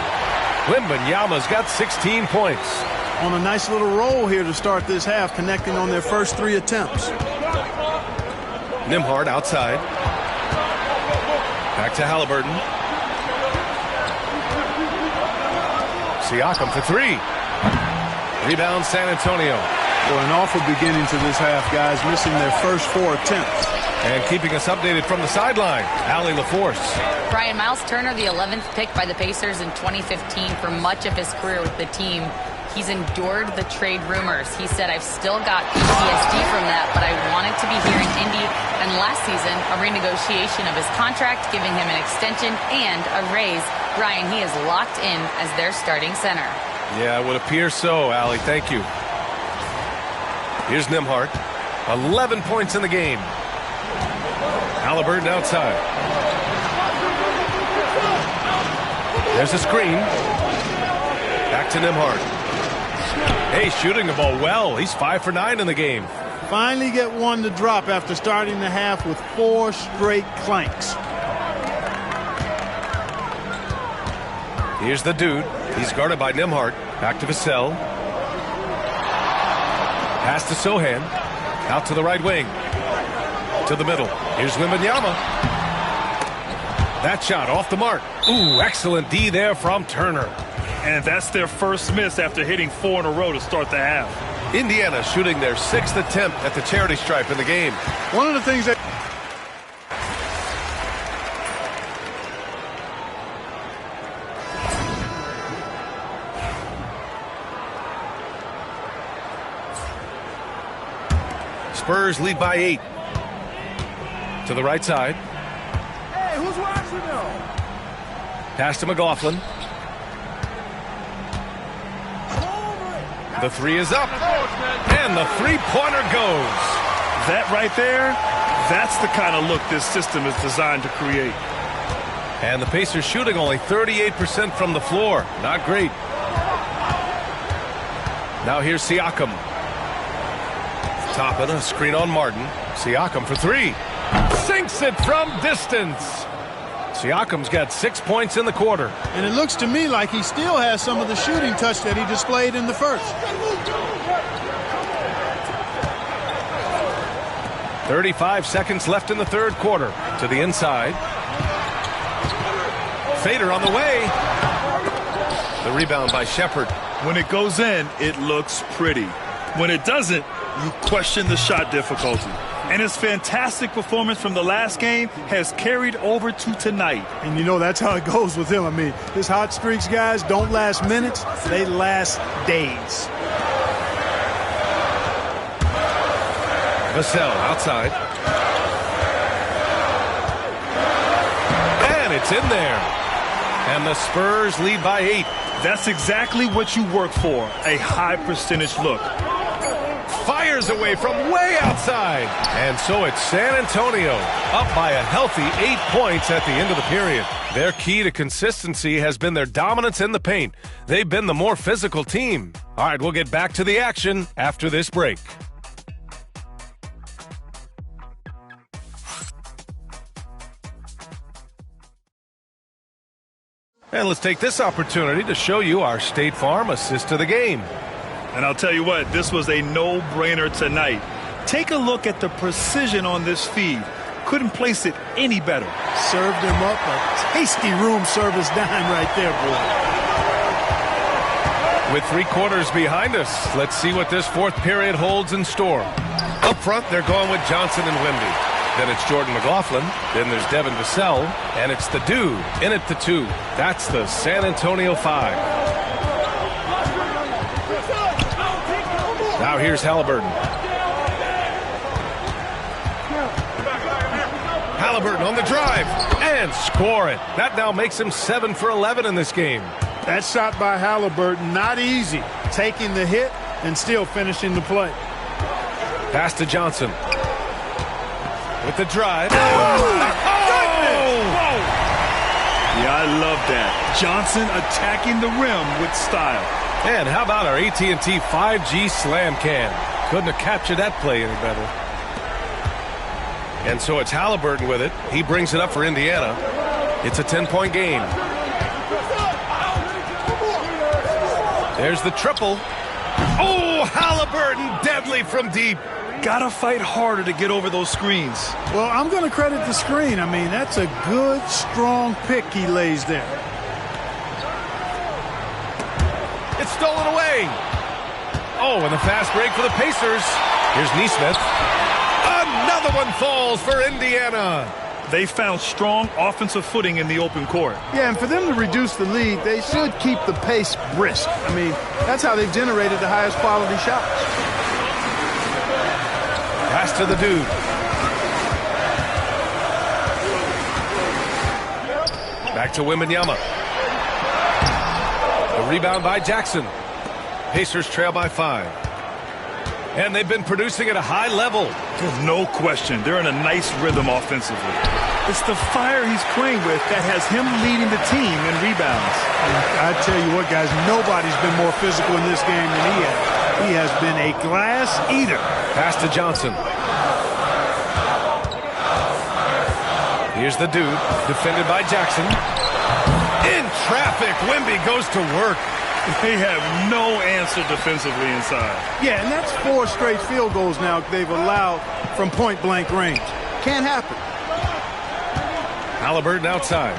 Wembanyama's got 16 points. On a nice little roll here to start this half, connecting on their first 3 attempts. Nembhard outside. Back to Halliburton. Siakam for 3. Rebound San Antonio. Well, an awful beginning to this half, guys, missing their first 4 attempts. And keeping us updated from the sideline, Allie LaForce. Brian, Miles Turner, the 11th pick by the Pacers in 2015 for much of his career with the team. He's endured the trade rumors. He said, I've still got PTSD from that, but I wanted to be here in Indy. And last season, a renegotiation of his contract, giving him an extension and a raise. Brian, he is locked in as their starting center. Yeah, it would appear so, Allie. Thank you. Here's Nembhard. 11 points in the game. Halliburton outside. There's a screen. Back to Nembhard. Hey, shooting the ball well. He's 5 for 9 in the game. Finally get one to drop after starting the half with 4 straight clanks. Here's the dude. He's guarded by Nembhard. Back to Vassell. Pass to Sohan. Out to the right wing. To the middle. Here's Wembanyama. That shot off the mark. Ooh, excellent D there from Turner. And that's their first miss after hitting 4 in a row to start the half. Indiana shooting their 6th attempt at the charity stripe in the game. One of the things that Spurs lead by 8. To the right side. Hey, who's watching though? Pass to McLaughlin. The 3 is up. And the 3-pointer goes. That right there, that's the kind of look this system is designed to create. And the Pacers shooting only 38% from the floor. Not great. Now here's Siakam. Toppin, a screen on Martin. Siakam for 3. Sinks it from distance. Siakam's got 6 points in the quarter. And it looks to me like he still has some of the shooting touch that he displayed in the first. 35 seconds left in the third quarter. To the inside. Fader on the way. The rebound by Shepherd. When it goes in, it looks pretty. When it doesn't, You question the shot difficulty. And his fantastic performance from the last game has carried over to tonight. And you know, that's how it goes with him. I mean, his hot streaks, guys, don't last minutes. They last days. Vassell outside. And it's in there. And the Spurs lead by 8. That's exactly what you work for, a high percentage look. Fires away from way outside. And so it's San Antonio up by a healthy 8 points at the end of the period. Their key to consistency has been their dominance in the paint. They've been the more physical team. All right, we'll get back to the action after this break. And let's take this opportunity to show you our State Farm assist to the game. And I'll tell you what, this was a no-brainer tonight. Take a look at the precision on this feed. Couldn't place it any better. Served him up a tasty room service dime right there, boy. With 3 quarters behind us, let's see what this fourth period holds in store. Up front, they're going with Johnson and Wemby. Then it's Jordan McLaughlin. Then there's Devin Vassell. And it's the dude in at the 2. That's the San Antonio 5. Now here's Halliburton. Halliburton on the drive and score it. That now makes him 7 for 11 in this game. That shot by Halliburton, not easy. Taking the hit and still finishing the play. Pass to Johnson. With the drive. Oh, my goodness! Whoa! Yeah, I love that. Johnson attacking the rim with style. And how about our AT&T 5G slam can? Couldn't have captured that play any better. And so it's Halliburton with it. He brings it up for Indiana. It's a 10-point game. There's the triple. Oh, Halliburton deadly from deep. Gotta fight harder to get over those screens. Well, I'm going to credit the screen. I mean, that's a good, strong pick he lays there. It's stolen away. Oh, and the fast break for the Pacers. Here's Nesmith. Another one falls for Indiana. They found strong offensive footing in the open court. Yeah, and for them to reduce the lead, they should keep the pace brisk. I mean, that's how they've generated the highest quality shots. Pass to the dude. Back to Wembanyama. The rebound by Jackson. Pacers trail by 5. And they've been producing at a high level. There's no question. They're in a nice rhythm offensively. It's the fire he's playing with that has him leading the team in rebounds. I tell you what, guys, nobody's been more physical in this game than he has. He has been a glass eater. Pass to Johnson. Here's the dude, defended by Jackson. In traffic, Wemby goes to work. They have no answer defensively inside. Yeah, and that's 4 straight field goals now they've allowed from point-blank range. Can't happen. Halliburton outside.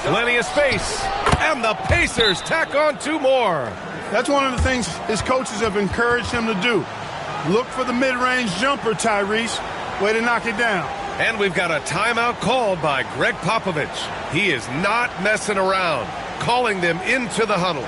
Plenty of space. And the Pacers tack on 2 more. That's one of the things his coaches have encouraged him to do. Look for the mid-range jumper, Tyrese. Way to knock it down. And we've got a timeout called by Greg Popovich. He is not messing around, calling them into the huddle.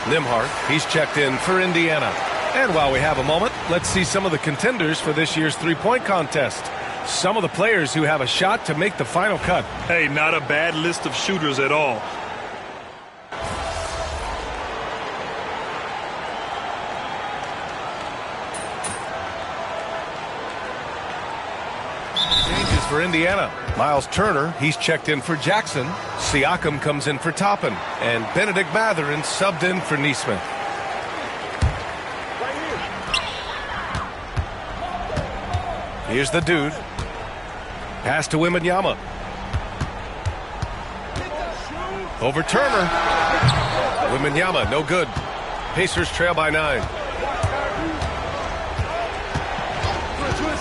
Nembhard, he's checked in for Indiana. And while we have a moment, let's see some of the contenders for this year's three-point contest. Some of the players who have a shot to make the final cut. Hey, not a bad list of shooters at all. Changes for Indiana. Miles Turner, he's checked in for Jackson. Siakam comes in for Toppin. And Benedict Mathurin subbed in for Nesmith. Here's the dude. Pass to Wembanyama. Over Turner. Wembanyama, no good. Pacers trail by 9.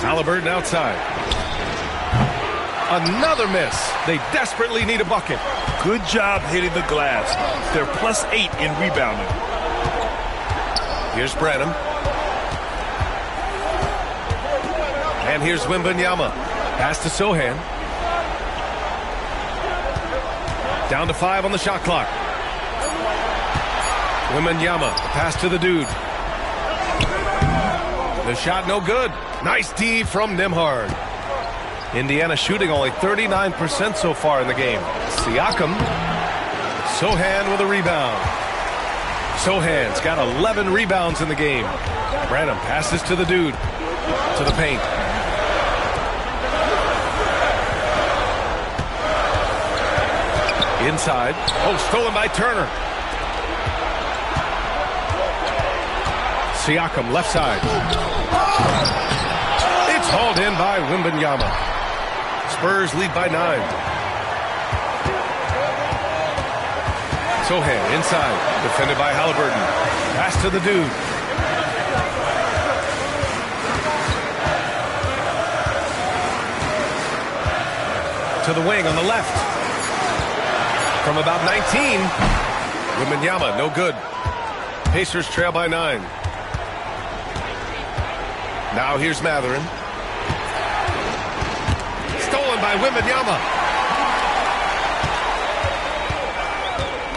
Halliburton outside. Another miss. They desperately need a bucket. Good job hitting the glass. They're +8 in rebounding. Here's Branham. And here's Wembanyama. Pass to Sohan. Down to 5 on the shot clock. Wembanyama, pass to the dude. The shot no good. Nice D from Nembhard. Indiana shooting only 39% so far in the game. Siakam. Sohan with a rebound. Sohan's got 11 rebounds in the game. Branham passes to the dude. To the paint. Inside. Oh, stolen by Turner. Siakam left side. It's hauled in by Wembanyama. Spurs lead by 9. Sohan inside. Defended by Halliburton. Pass to the dude. To the wing on the left. From about 19. Wembanyama, no good. Pacers trail by 9. Now here's Mathurin. Stolen by Wembanyama.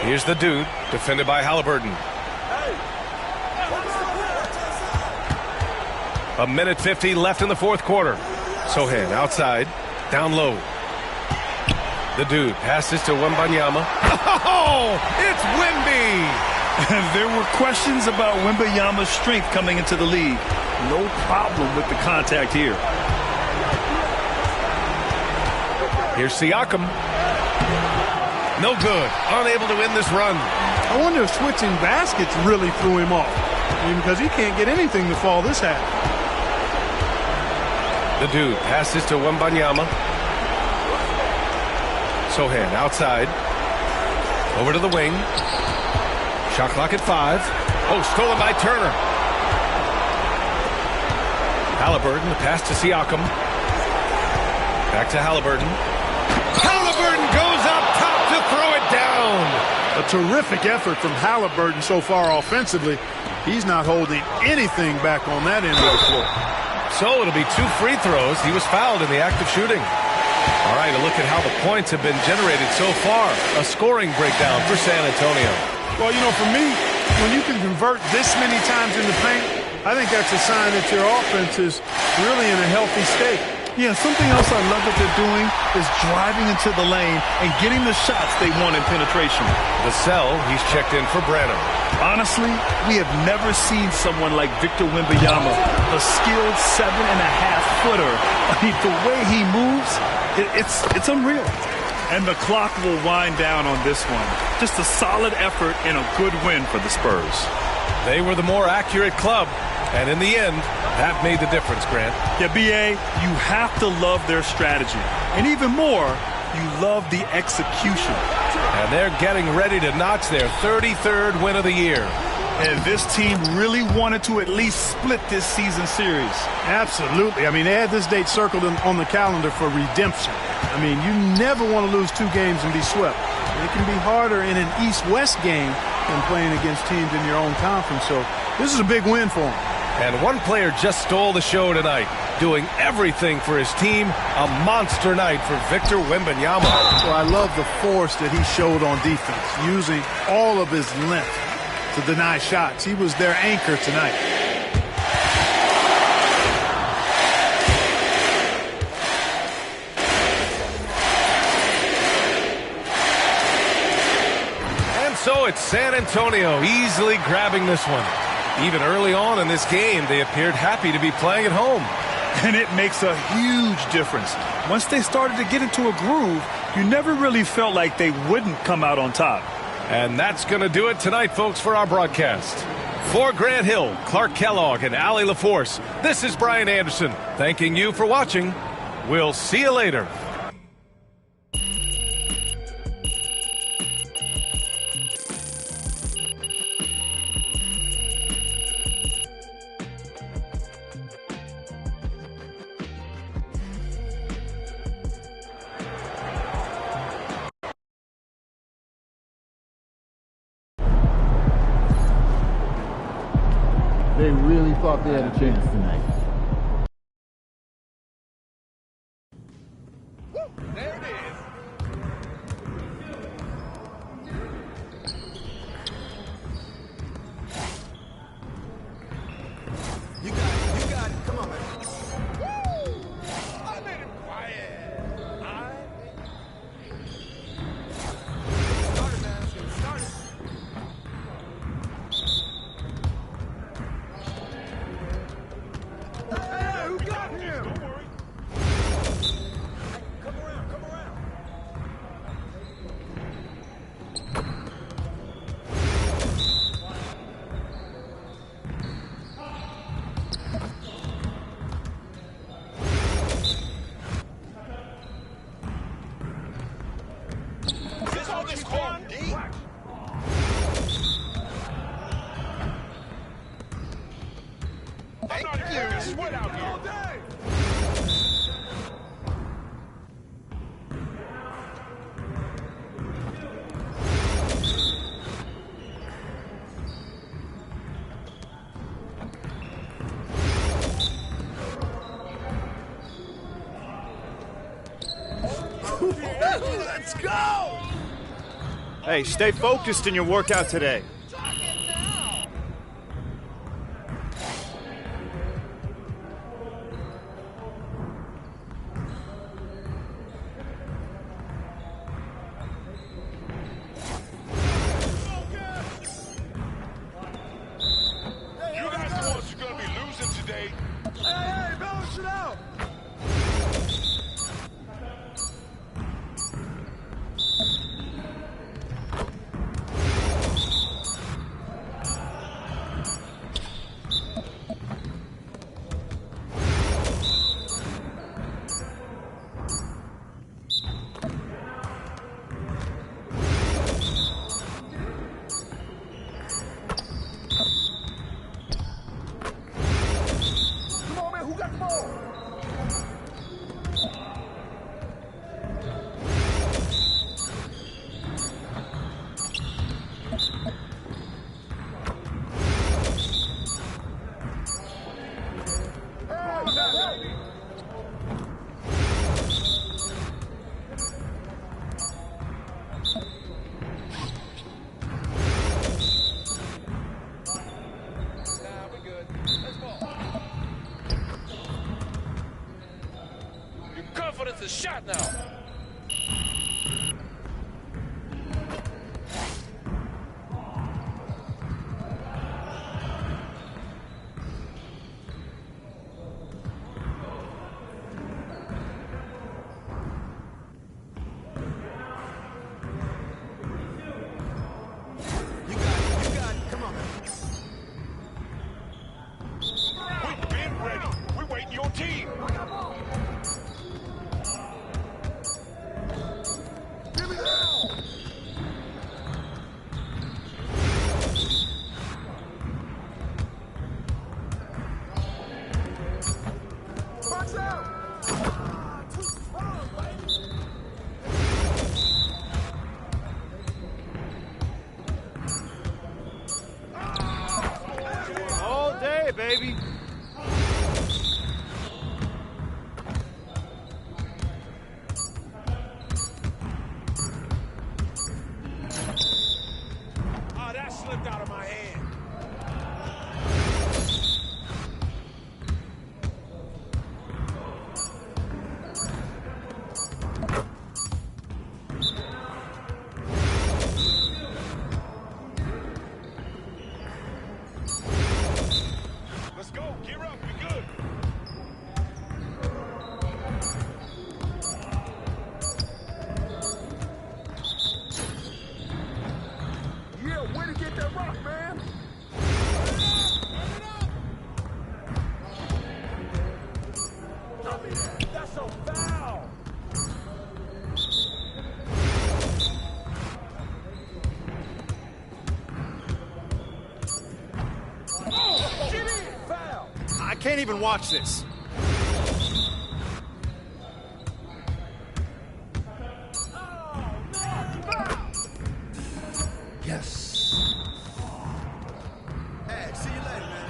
Here's the dude, defended by Halliburton. 1:50 left in the fourth quarter. Sohan outside, down low. The dude passes to Wembanyama. Oh, it's Wemby! There were questions about Wembanyama's strength coming into the league. No problem with the contact here. Here's Siakam. No good. Unable to win this run. I wonder if switching baskets really threw him off. I mean, because he can't get anything to fall this half. The dude passes to Wembanyama. Sohan outside. Over to the wing. Shot clock at 5. Oh, stolen by Turner. Halliburton, the pass to Siakam. Back to Halliburton. Halliburton goes up top to throw it down. A terrific effort from Halliburton so far offensively. He's not holding anything back on that end of the floor. So it'll be 2 free throws. He was fouled in the act of shooting. All right, a look at how the points have been generated so far. A scoring breakdown for San Antonio. Well, you know, for me, when you can convert this many times in the paint, I think that's a sign that your offense is really in a healthy state. Yeah, something else I love that they're doing is driving into the lane and getting the shots they want in penetration. Vassell, he's checked in for Branham. Honestly, we have never seen someone like Victor Wembanyama, a skilled 7.5-footer. I mean, the way he moves, it's unreal. And the clock will wind down on this one. Just a solid effort and a good win for the Spurs. They were the more accurate club, and in the end, that made the difference, Grant. Yeah, B.A., you have to love their strategy. And even more, you love the execution. And they're getting ready to notch their 33rd win of the year. And this team really wanted to at least split this season series. Absolutely. I mean, they had this date circled on the calendar for redemption. I mean, you never want to lose 2 games and be swept. It can be harder in an East-West game than playing against teams in your own conference. So this is a big win for them. And one player just stole the show tonight, doing everything for his team. A monster night for Victor Wembanyama. Well, I love the force that he showed on defense, using all of his length to deny shots. He was their anchor tonight. And so it's San Antonio easily grabbing this one. Even early on in this game, they appeared happy to be playing at home. And it makes a huge difference. Once they started to get into a groove, you never really felt like they wouldn't come out on top. And that's going to do it tonight, folks, for our broadcast. For Grant Hill, Clark Kellogg, and Allie LaForce, this is Brian Anderson, thanking you for watching. We'll see you later. thought they had a chance tonight. There it is. You got it. Come on, man. I made him quiet. Start it, man. Start it. Hey, who got him? Don't worry. Come around. Is all this corn, D? I'm not even sweat out here. All day. Let's go! Hey, stay focused in your workout today. You guys the ones who are going to be losing today. Hey, balance it out. Come on, man. Who got the ball? Your confidence is shot now. You got it. Come on, man. We've been ready. We're waiting your team. Give me that. Box out. Too strong, baby. All day, baby. Ah, that slipped out of my hand. Let's go. Gear up. We good. Yeah, way to get that rock, man. That's a foul. Oh, get in. Foul. I can't even watch this. Yes. Hey, see you later, man.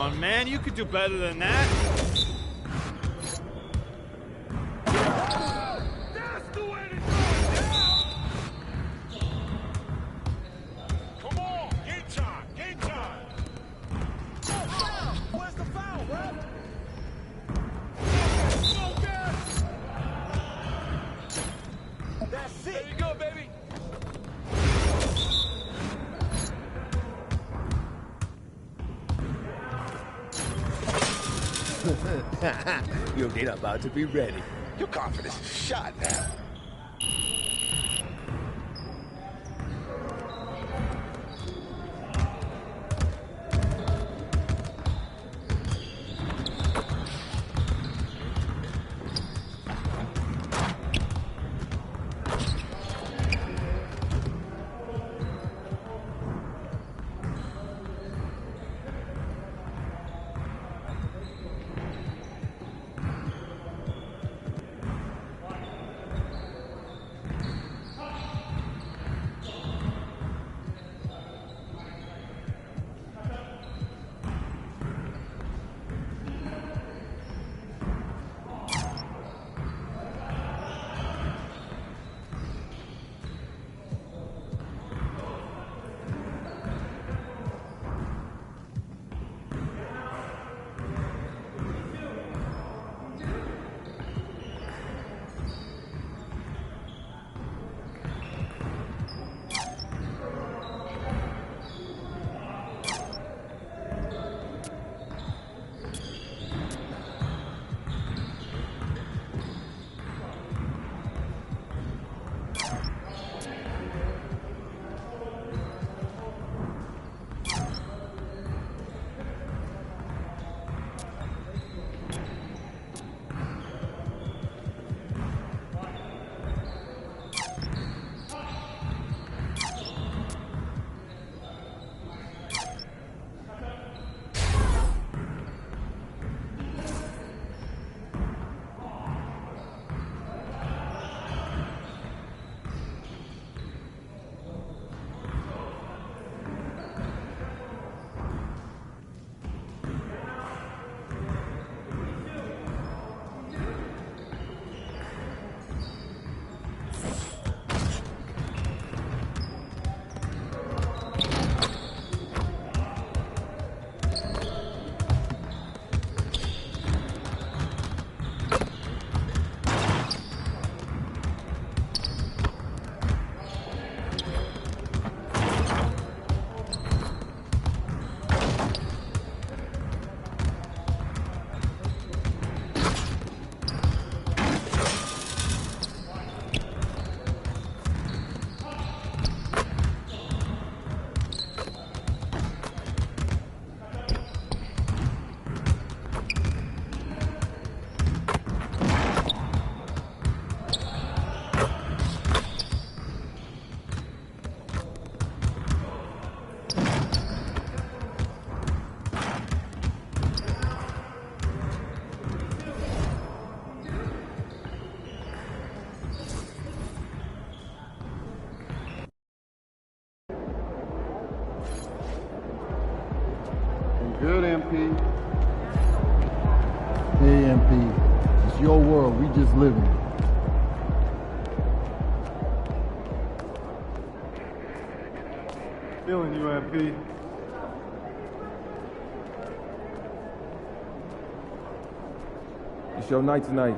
on, man. You could do better than that. That's the way to do it now. Come on, game time, game time. Where's the foul, ref? That's it. There you go, baby. You're about to be ready. Your confidence is shot now. Good, MP. Hey, MP. It's your world. We just live in it. Feeling you, MP. It's your night tonight.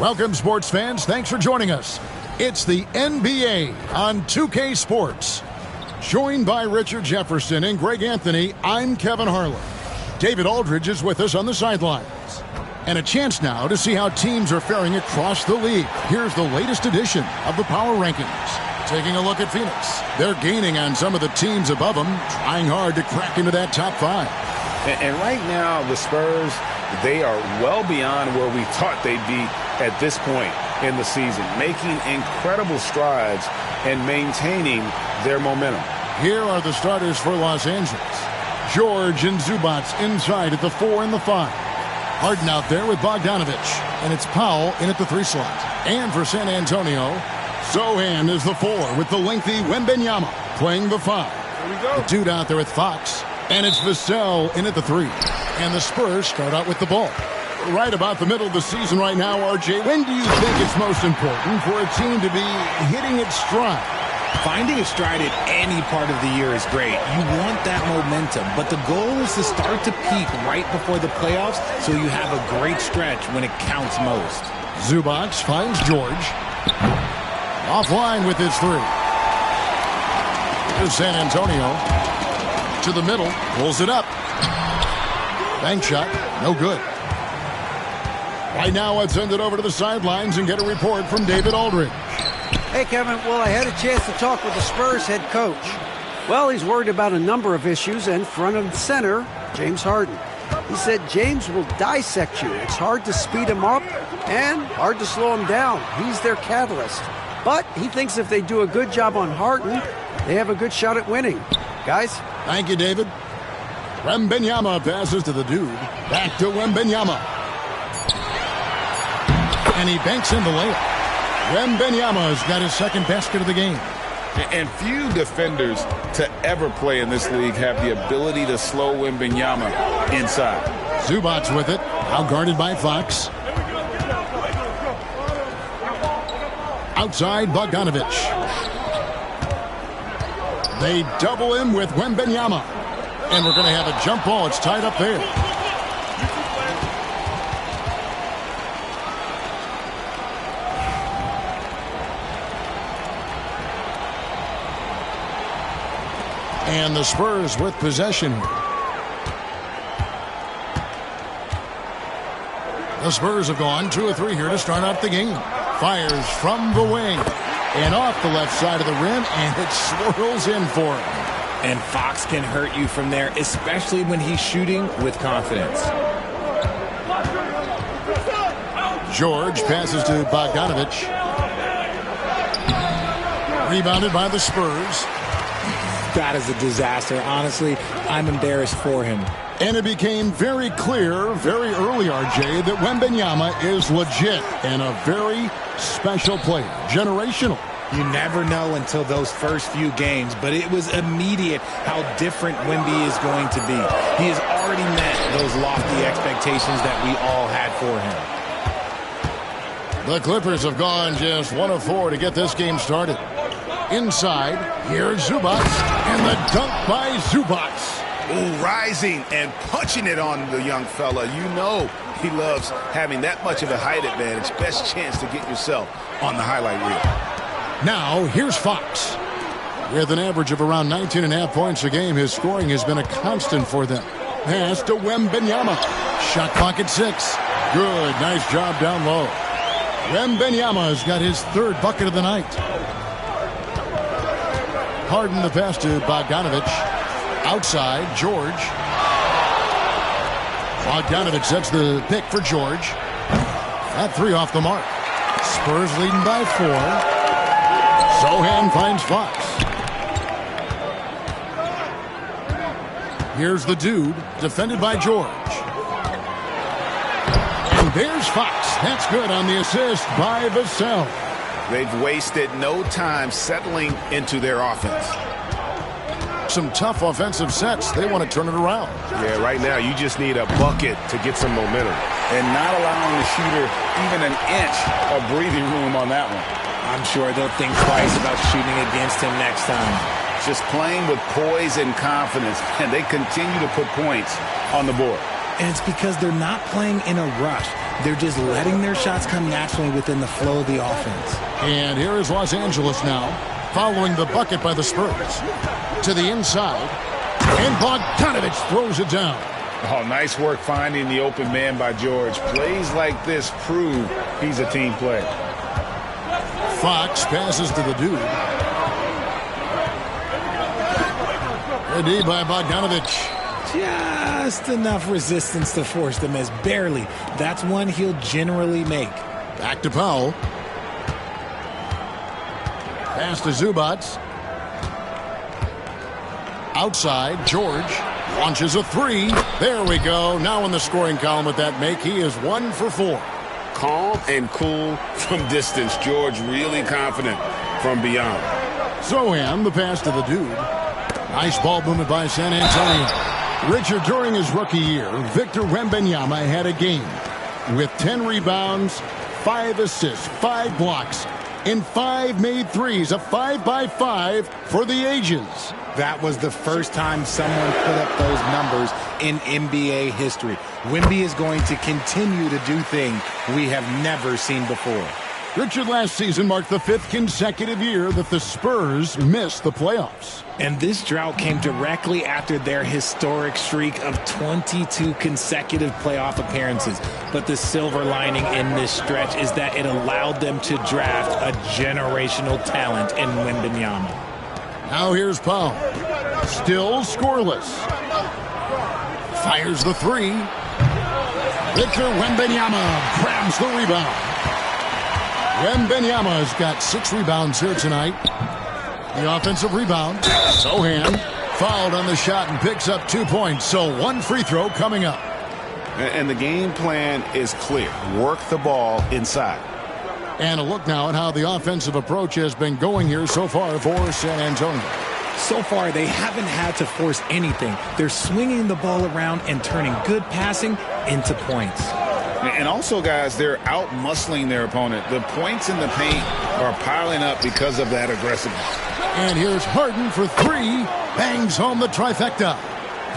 Welcome, sports fans. Thanks for joining us. It's the NBA on 2K Sports. Joined by Richard Jefferson and Greg Anthony, I'm Kevin Harlan. David Aldridge is with us on the sidelines. And a chance now to see how teams are faring across the league. Here's the latest edition of the Power Rankings. Taking a look at Phoenix. They're gaining on some of the teams above them, trying hard to crack into that top 5. And right now, the Spurs, they are well beyond where we thought they'd be at this point in the season, making incredible strides and maintaining their momentum. Here are the starters for Los Angeles. George and Zubats inside at the 4 and the 5. Harden out there with Bogdanovich, and it's Powell in at the 3 slot. And for San Antonio, Sohan is the 4 with the lengthy Wembanyama playing the 5. Here we go. The dude out there with Fox, and it's Vassell in at the 3. And the Spurs start out with the ball. Right about the middle of the season right now, RJ, when do you think it's most important for a team to be hitting its stride? Finding a stride at any part of the year is great. You want that momentum, but the goal is to start to peak right before the playoffs so you have a great stretch when it counts most. Zubats finds George. Offline with his 3. To San Antonio. To the middle. Pulls it up. Bank shot. No good. Right now, let's send it over to the sidelines and get a report from David Aldridge. Hey, Kevin. Well, I had a chance to talk with the Spurs head coach. Well, he's worried about a number of issues, and front and center, James Harden. He said James will dissect you. It's hard to speed him up and hard to slow him down. He's their catalyst. But he thinks if they do a good job on Harden, they have a good shot at winning. Guys? Thank you, David. Wembanyama passes to the dude. Back to Wembanyama. And he banks in the layup. Wembanyama's got his second basket of the game. And few defenders to ever play in this league have the ability to slow Wembanyama inside. Zubats with it, now guarded by Fox. Outside, Bogdanovich. They double him with Wembanyama. And we're going to have a jump ball. It's tied up there. And the Spurs with possession. The Spurs have gone 2 of 3 here to start out the game. Fires from the wing. And off the left side of the rim, and it swirls in for him. And Fox can hurt you from there, especially when he's shooting with confidence. George passes to Bogdanovich. Rebounded by the Spurs. That is a disaster. Honestly, I'm embarrassed for him. And it became very clear very early, RJ, that Wembanyama is legit and a very special player. Generational. You never know until those first few games, but it was immediate how different Wemby is going to be. He has already met those lofty expectations that we all had for him. The Clippers have gone just 1 of 4 to get this game started. Inside, here's Zubats, and the dunk by Zubats. Oh, rising and punching it on the young fella. You know he loves having that much of a height advantage. Best chance to get yourself on the highlight reel. Now, here's Fox. With an average of around 19.5 points a game, his scoring has been a constant for them. Pass to Wembanyama. Shot clock at 6. Good, nice job down low. Wembanyama's got his 3rd bucket of the night. Harden the pass to Bogdanovich. Outside, George. Bogdanovich sets the pick for George. That 3 off the mark. Spurs leading by 4. Sohan finds Fox. Here's the dude, defended by George. And there's Fox. That's good on the assist by Vassell. They've wasted no time settling into their offense. Some tough offensive sets. They want to turn it around. Yeah, right now you just need a bucket to get some momentum. And not allowing the shooter even an inch of breathing room on that one. I'm sure they'll think twice about shooting against him next time. Just playing with poise and confidence, and they continue to put points on the board. and it's because they're not playing in a rush. They're just letting their shots come naturally within the flow of the offense. And here is Los Angeles now, following the bucket by the Spurs. To the inside, and Bogdanović throws it down. Oh, nice work finding the open man by George. Plays like this prove he's a team player. Fox passes to the dude. A D by Bogdanović. Just enough resistance to force the miss. Barely. That's one he'll generally make. Back to Powell. Pass to Zubac. Outside, George launches a three. There we go. Now in the scoring column with that make, he is 1 for 4. Calm and cool from distance. George really confident from beyond. Zohan, the pass to the dude. Nice ball movement by San Antonio. Richard, during his rookie year, Victor Wembanyama had a game with 10 rebounds, 5 assists, 5 blocks, and 5 made threes. A 5-by-5 for the ages. That was the first time someone put up those numbers in NBA history. Wemby is going to continue to do things we have never seen before. Richard, last season marked the 5th consecutive year that the Spurs missed the playoffs. And this drought came directly after their historic streak of 22 consecutive playoff appearances. But the silver lining in this stretch is that it allowed them to draft a generational talent in Wembanyama. Now here's Powell. Still scoreless. Fires the three. Victor Wembanyama grabs the rebound. Wembanyama's got 6 rebounds here tonight. The offensive rebound. Zohan fouled on the shot and picks up 2 points. So 1 free throw coming up. And the game plan is clear. Work the ball inside. And a look now at how the offensive approach has been going here so far for San Antonio. So far, they haven't had to force anything. They're swinging the ball around and turning good passing into points. And also, guys, they're out-muscling their opponent. The points in the paint are piling up because of that aggressiveness. And here's Harden for 3. Bangs home the trifecta.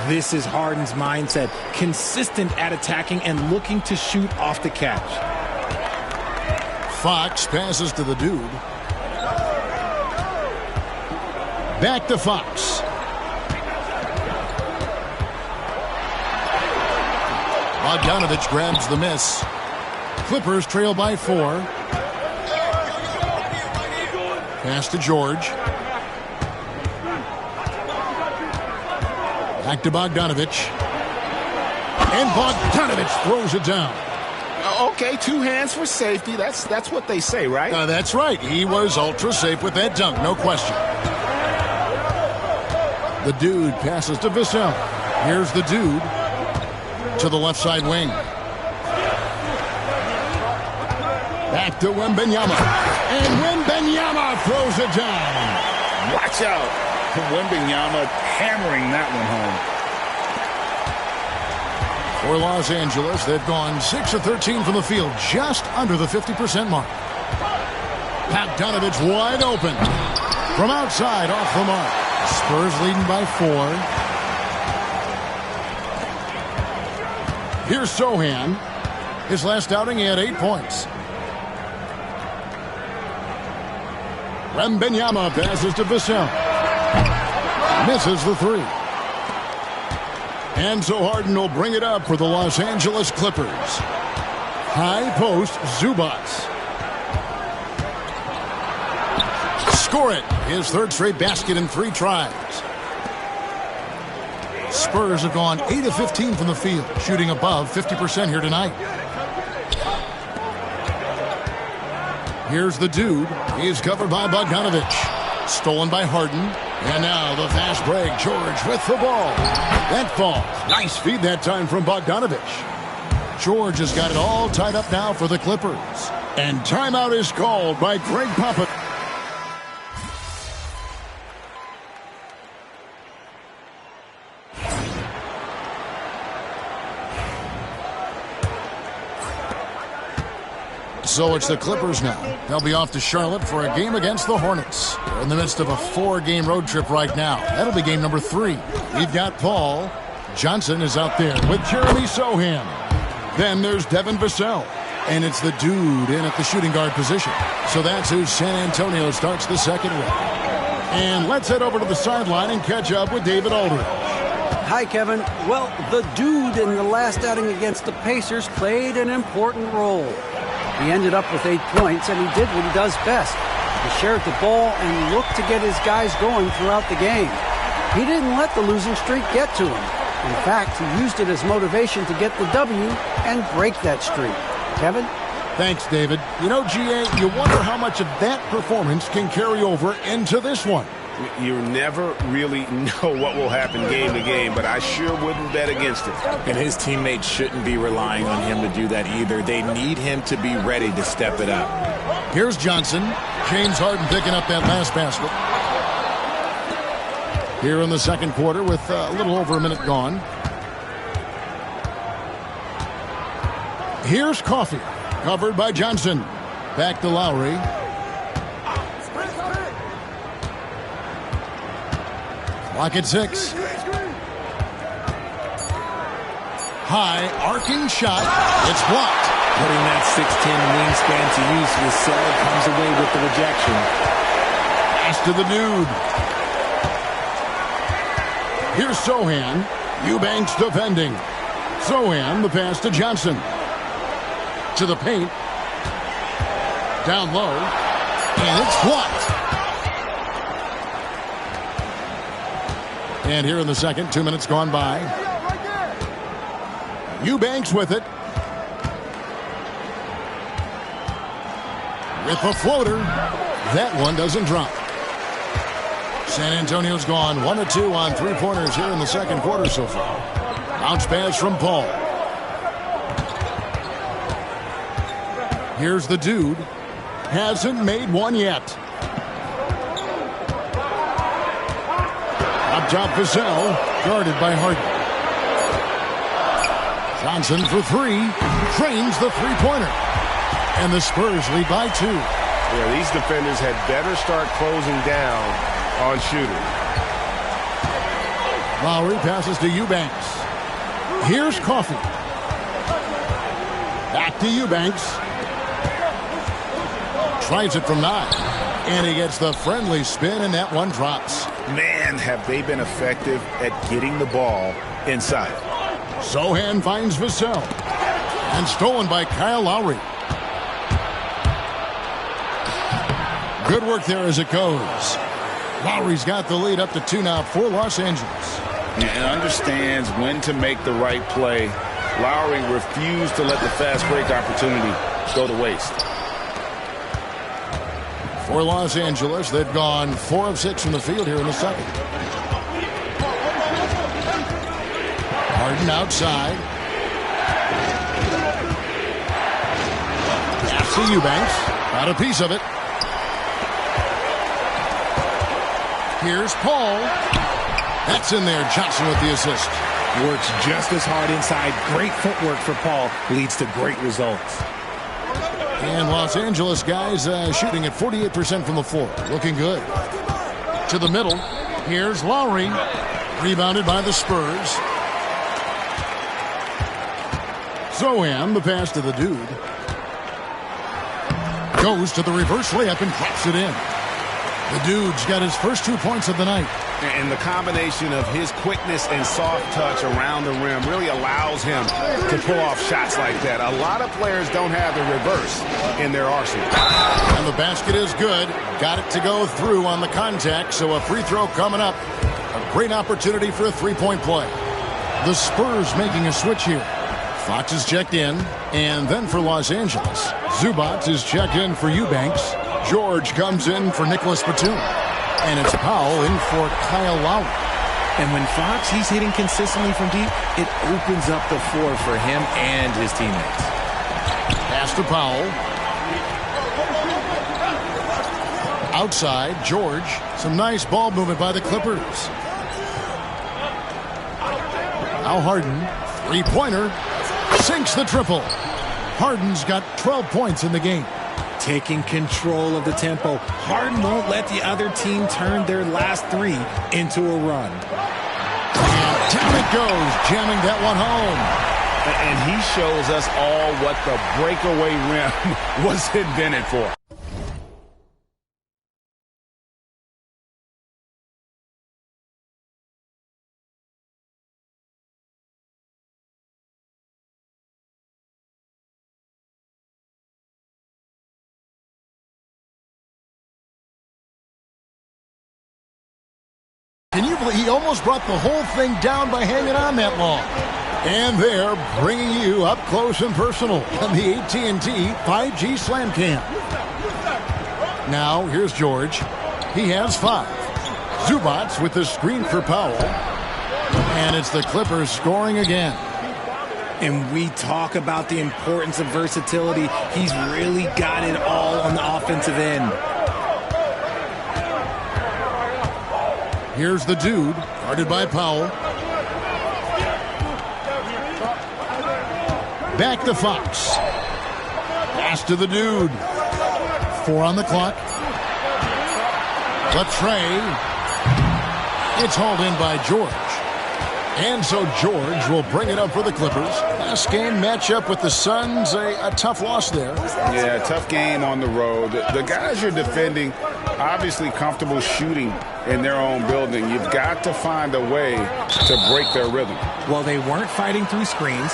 This is Harden's mindset. Consistent at attacking and looking to shoot off the catch. Fox passes to the dude. Back to Fox. Bogdanović grabs the miss. Clippers trail by 4. Pass to George. Back to Bogdanović. And Bogdanović throws it down. Okay, 2 hands for safety. That's what they say, right? That's right. He was ultra safe with that dunk, no question. The dude passes to Vassell. Here's the dude to the left side wing. Back to Wembanyama. And Wembanyama throws it down. Watch out. Wembanyama hammering that one home. For Los Angeles, they've gone 6 of 13 from the field, just under the 50% mark. Bogdanović wide open. From outside, off the mark. Spurs leading by 4. Here's Zohan. His last outing, he had 8 points. Wembanyama passes to Vassell. Misses the 3. And so Harden will bring it up for the Los Angeles Clippers. High post, Zubac. Score it. His 3rd straight basket in 3 tries. Spurs have gone 8 of 15 from the field, shooting above 50% here tonight. Here's the dude. He's covered by Bogdanović. Stolen by Harden. And now the fast break. George with the ball. That falls. Nice feed that time from Bogdanović. George has got it all tied up now for the Clippers. And timeout is called by Greg Popovich. So it's the Clippers now. They'll be off to Charlotte for a game against the Hornets. They're in the midst of a 4-game road trip right now. That'll be game number 3. We've got Paul, Johnson is out there with Jeremy Sohan. Then there's Devin Vassell. And it's the dude in at the shooting guard position. So that's who San Antonio starts the second with. And let's head over to the sideline and catch up with David Aldridge. Hi, Kevin. Well, the dude in the last outing against the Pacers played an important role. He ended up with 8 points, and he did what he does best. He shared the ball and looked to get his guys going throughout the game. He didn't let the losing streak get to him. In fact, he used it as motivation to get the W and break that streak. Kevin? Thanks, David. You know, GA, you wonder how much of that performance can carry over into this one. You never really know what will happen game to game, but I sure wouldn't bet against it. And his teammates shouldn't be relying on him to do that either. They need him to be ready to step it up. Here's Johnson. James Harden picking up that last basket. Here in the second quarter with a little over a minute gone. Here's Coffey, covered by Johnson. Back to Lowry. Clock at 6. High, arcing shot. It's blocked. Putting that 6'10 wingspan to use, Vassell comes away with the rejection. Pass to the dude. Here's Sohan. Eubanks defending. Sohan, the pass to Johnson. To the paint. Down low. And it's blocked. And here in the second, 2 minutes gone by. Eubanks with it. With a floater. That one doesn't drop. San Antonio's gone 1 of 2 on three-pointers here in the second quarter so far. Bounce pass from Paul. Here's the dude. Hasn't made one yet. Up top, Vassell, guarded by Harden. Johnson for 3. Trains the three-pointer. And the Spurs lead by 2. Yeah, these defenders had better start closing down on shooting. Lowry passes to Eubanks. Here's Coffey. Back to Eubanks. Tries it from 9. And he gets the friendly spin, and that one drops. Man, have they been effective at getting the ball inside. Sohan finds Vassell. And stolen by Kyle Lowry. Good work there as it goes. Lowry's got the lead up to 2 now for Los Angeles. And understands when to make the right play. Lowry refused to let the fast break opportunity go to waste. For Los Angeles, they've gone 4 of 6 from the field here in the second. Harden outside. Pass to Eubanks. Got a piece of it. Here's Paul. That's in there. Johnson with the assist. Works just as hard inside. Great footwork for Paul. Leads to great results. And Los Angeles guys shooting at 48% from the floor. Looking good. To the middle. Here's Lowry. Rebounded by the Spurs. Sohan, the pass to the dude. Goes to the reverse layup and drops it in. The dude's got his first 2 points of the night. And the combination of his quickness and soft touch around the rim really allows him to pull off shots like that. A lot of players don't have the reverse in their arsenal. And the basket is good. Got it to go through on the contact, so a free throw coming up. A great opportunity for a three-point play. The Spurs making a switch here. Fox is checked in, and then for Los Angeles, Zubac is checked in for Eubanks. George comes in for Nicholas Batum. And it's Powell in for Kyle Lowry. And when Fox, he's hitting consistently from deep, it opens up the floor for him and his teammates. Pass to Powell. Outside, George. Some nice ball movement by the Clippers. Now Harden. Three-pointer. Sinks the triple. Harden's got 12 points in the game. Taking control of the tempo. Harden won't let the other team turn their last 3 into a run. And down it it goes, jamming that one home. And he shows us all what the breakaway rim was invented for. Can you believe he almost brought the whole thing down by hanging on that long? And they're bringing you up close and personal on the AT&T 5G Slam Cam. Now, here's George. He has 5. Zubats with the screen for Powell. And it's the Clippers scoring again. And we talk about the importance of versatility. He's really got it all on the offensive end. Here's the dude, guarded by Powell. Back to Fox. Pass to the dude. 4 on the clock. Latrey. It's hauled in by George. And so George will bring it up for the Clippers. Last game matchup with the Suns, a tough loss there. Yeah, tough game on the road. The guys you're defending, obviously comfortable shooting in their own building. You've got to find a way to break their rhythm. Well, they weren't fighting through screens.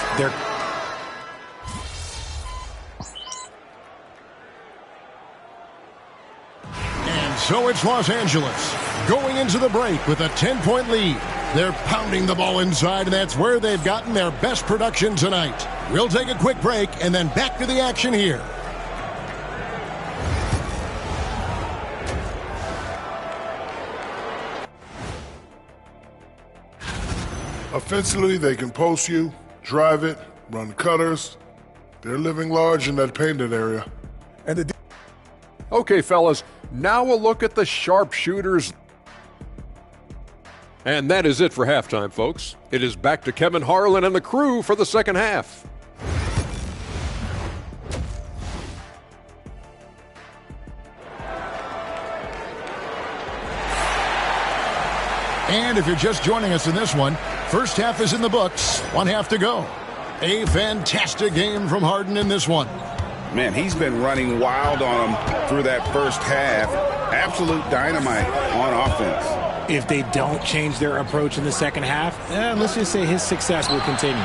And so it's Los Angeles going into the break with a 10-point lead. They're pounding the ball inside, and that's where they've gotten their best production tonight. We'll take a quick break and then back to the action here. Offensively, they can post you, drive it, run cutters. They're living large in that painted area. Okay, fellas, now we'll look at the sharpshooters. And that is it for halftime, folks. It is back to Kevin Harlan and the crew for the second half. And if you're just joining us in this one, first half is in the books. 1 half to go. A fantastic game from Harden in this one. Man, he's been running wild on them through that first half. Absolute dynamite on offense. If they don't change their approach in the second half, let's just say his success will continue.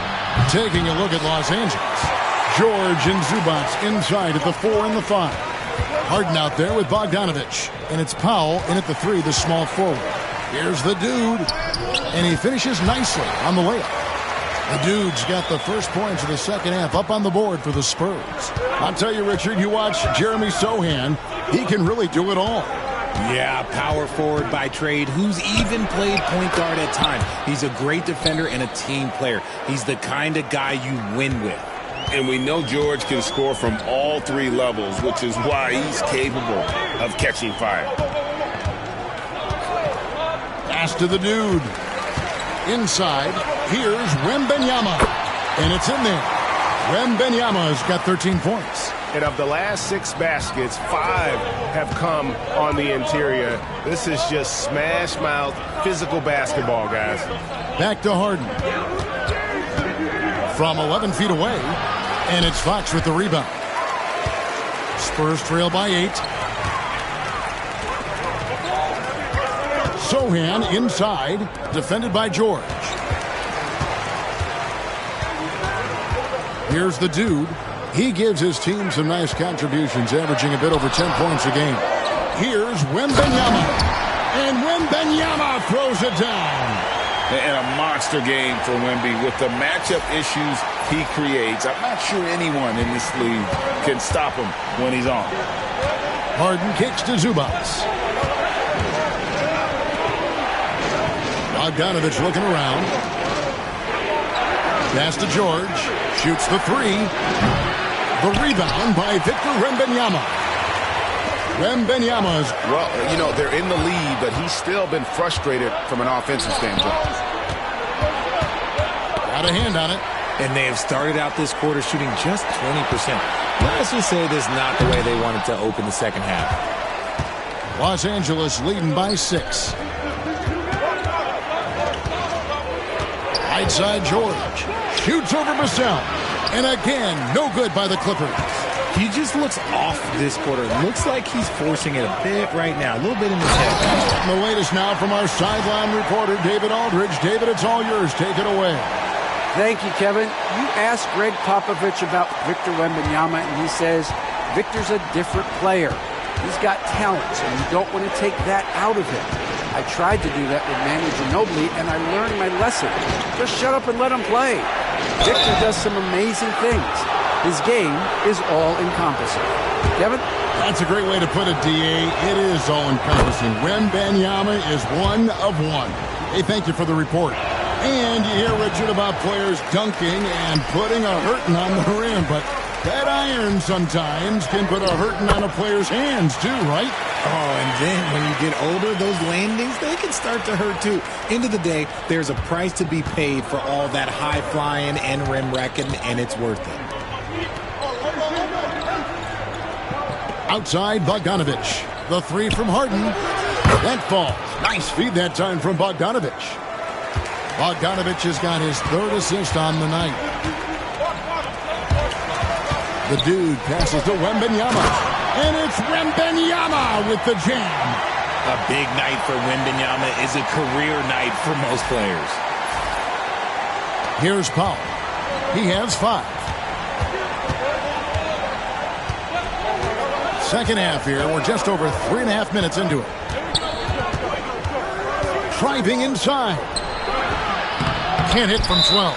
Taking a look at Los Angeles. George and Zubats inside at the 4 and the 5. Harden out there with Bogdanovich. And it's Powell in at the 3, the small forward. Here's the dude. And he finishes nicely on the layup. The dude's got the first points of the second half up on the board for the Spurs. I'll tell you, Richard, you watch Jeremy Sohan. He can really do it all. Yeah, power forward by trade, who's even played point guard at times. He's a great defender and a team player. He's the kind of guy you win with. And we know George can score from all 3 levels, which is why he's capable of catching fire. Pass to the dude. Inside, here's Wembanyama. And it's in there. Wembanyama's got 13 points. And of the last 6 baskets, 5 have come on the interior. This is just smash-mouth, physical basketball, guys. Back to Harden. From 11 feet away, and it's Fox with the rebound. Spurs trail by 8. Sohan inside, defended by George. Here's the dude. He gives his team some nice contributions, averaging a bit over 10 points a game. Here's Wembanyama. And Wembanyama throws it down. And a monster game for Wemby with the matchup issues he creates. I'm not sure anyone in this league can stop him when he's on. Harden kicks to Zubats. Bogdanovich looking around. Pass to George. Shoots the 3. The rebound by Victor Wembanyama. Wembanyama's... Well, you know, they're in the lead, but he's still been frustrated from an offensive standpoint. Got a hand on it. And they have started out this quarter shooting just 20%. Let's just say this is not the way they wanted to open the second half. Los Angeles leading by 6. Right side George. Shoots over Vassell. And again, no good by the Clippers. He just looks off this quarter. Looks like he's forcing it a bit right now. A little bit in his head. The latest now from our sideline reporter, David Aldridge. David, it's all yours. Take it away. Thank you, Kevin. You asked Greg Popovich about Victor Wembanyama, and he says Victor's a different player. He's got talent, so you don't want to take that out of him. I tried to do that with Manu Ginobili, and I learned my lesson. Just shut up and let him play. Victor does some amazing things. His game is all-encompassing. Kevin? That's a great way to put it, D.A. It is all-encompassing. Wembanyama is one of one. Hey, thank you for the report. And you hear, Richard, about players dunking and putting a hurting on the rim, but that iron sometimes can put a hurting on a player's hands, too, right? Oh, and then when you get older, those landings, they can start to hurt, too. End of the day, there's a price to be paid for all that high-flying and rim wrecking, and it's worth it. Outside, Bogdanovich. The three from Harden. That falls. Nice feed that time from Bogdanovich. Bogdanovich has got his third assist on the night. The dude passes to Wembanyama. And it's Wembanyama with the jam. A big night for Wembanyama is a career night for most players. Here's Powell. He has 5. Second half here. We're just over 3.5 minutes into it. Driving inside. Can't hit from 12.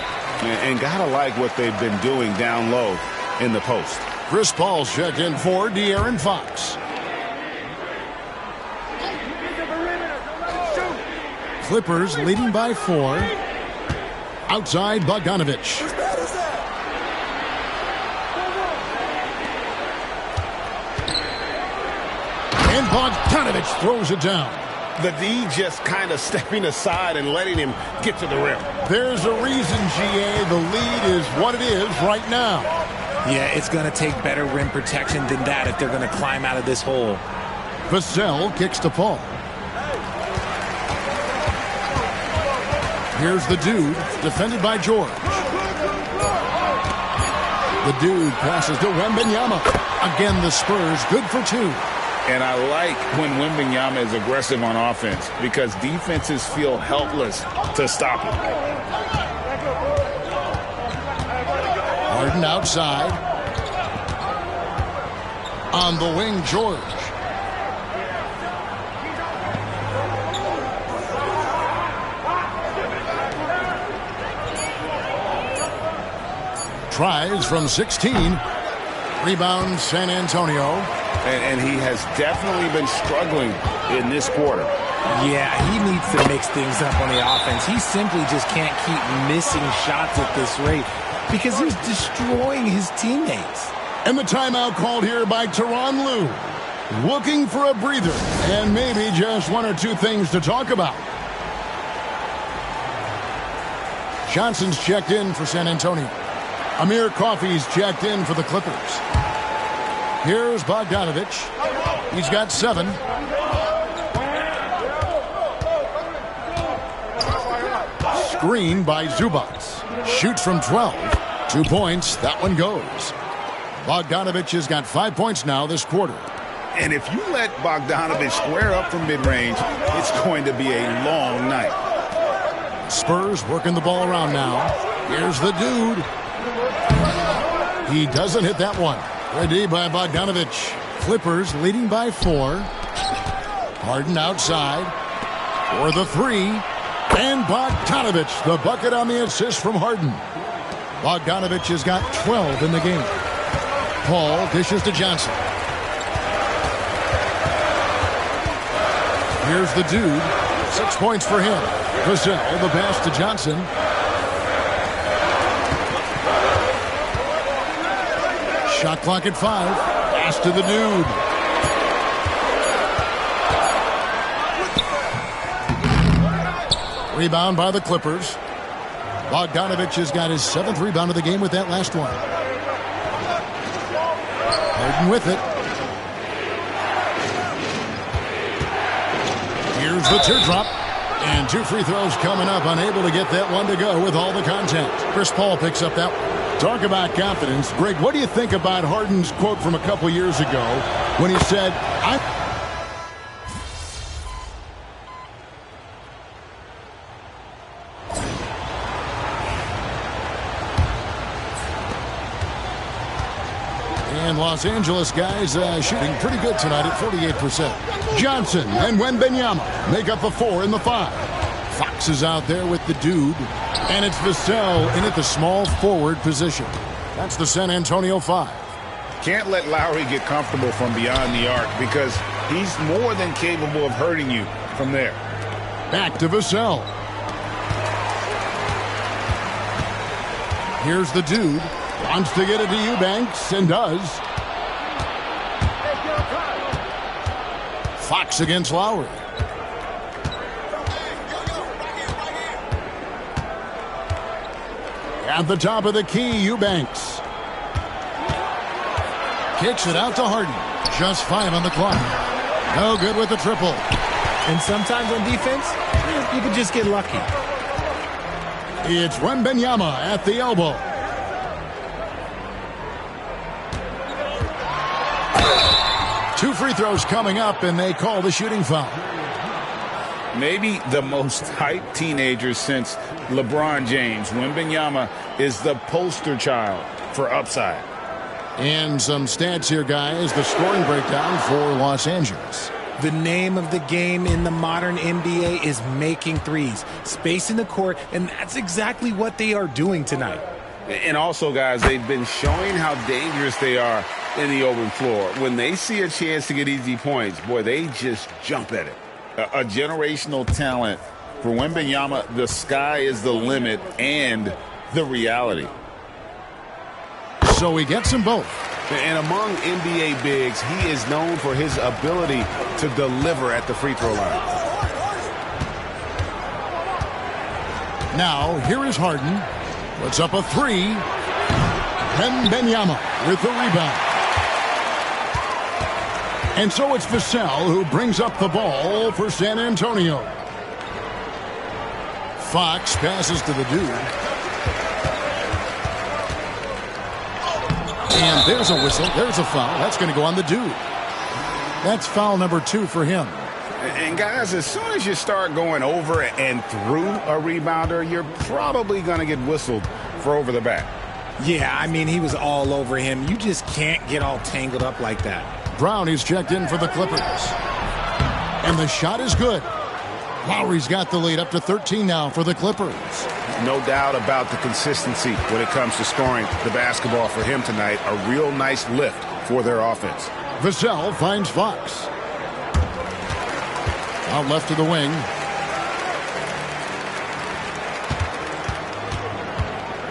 And gotta like what they've been doing down low in the post. Chris Paul's checked in for De'Aaron Fox. Clippers leading by 4. Outside, Bogdanovich. And Bogdanovich throws it down. The D just kind of stepping aside and letting him get to the rim. There's a reason, GA. The lead is what it is right now. Yeah, it's going to take better rim protection than that if they're going to climb out of this hole. Vassell kicks to Paul. Here's the dude, defended by George. The dude passes to Wembanyama. Again, the Spurs good for 2. And I like when Wembanyama is aggressive on offense because defenses feel helpless to stop him. Harden outside. On the wing, George. Tries from 16. Rebound, San Antonio. And he has definitely been struggling in this quarter. Yeah, he needs to mix things up on the offense. He simply just can't keep missing shots at this rate because he's destroying his teammates. And the timeout called here by Tyronn Lue. Looking for a breather and maybe just 1 or 2 things to talk about. Johnson's checked in for San Antonio. Amir Coffey's checked in for the Clippers. Here's Bogdanovich. He's got 7. Screen by Zubats. Shoots from 12. 2 points. That one goes. Bogdanovich has got 5 points now this quarter. And if you let Bogdanovich square up from mid-range, it's going to be a long night. Spurs working the ball around now. Here's the dude. He doesn't hit that one. Ready by Bogdanovich. Clippers leading by 4. Harden outside for the 3. And Bogdanovich, the bucket on the assist from Harden. Bogdanovich has got 12 in the game. Paul dishes to Johnson. Here's the dude. 6 points for him. Vassell, the pass to Johnson. Shot clock at 5. Pass to the dude. Rebound by the Clippers. Bogdanovich has got his 7th rebound of the game with that last one. Harden with it. Here's the teardrop. And 2 free throws coming up, unable to get that one to go with all the contact. Chris Paul picks up that one. Talk about confidence. Greg, what do you think about Harden's quote from a couple years ago when he said, And Los Angeles guys shooting pretty good tonight at 48%. Johnson and Wembanyama make up the 4 and the 5. Fox is out there with the dude. And it's Vassell in at the small forward position. That's the San Antonio 5. Can't let Lowry get comfortable from beyond the arc because he's more than capable of hurting you from there. Back to Vassell. Here's the dude. Wants to get it to Eubanks and does. Fox against Lowry. At the top of the key, Eubanks. Kicks it out to Harden. Just 5 on the clock. No good with the triple. And sometimes on defense, you can just get lucky. It's Wembanyama at the elbow. Two free throws coming up, and they call the shooting foul. Maybe the most hyped teenager since LeBron James. Wembanyama is the poster child for upside. And some stats here, guys. The scoring breakdown for Los Angeles. The name of the game in the modern NBA is making threes, spacing the court, and that's exactly what they are doing tonight. And also, guys, they've been showing how dangerous they are in the open floor. When they see a chance to get easy points, boy, they just jump at it. A generational talent for Wembanyama. The sky is the limit and the reality. So he gets them both. And among NBA bigs, he is known for his ability to deliver at the free throw line. Now, here is Harden. Puts up a 3. Wembanyama with the rebound. And so it's Vassell who brings up the ball for San Antonio. Fox passes to the dude. And there's a whistle. There's a foul. That's going to go on the dude. That's foul number 2 for him. And guys, as soon as you start going over and through a rebounder, you're probably going to get whistled for over the back. Yeah, I mean, he was all over him. You just can't get all tangled up like that. Brown is checked in for the Clippers. And the shot is good. Lowry's got the lead up to 13 now for the Clippers. No doubt about the consistency when it comes to scoring the basketball for him tonight. A real nice lift for their offense. Vassell finds Fox. Out left to the wing.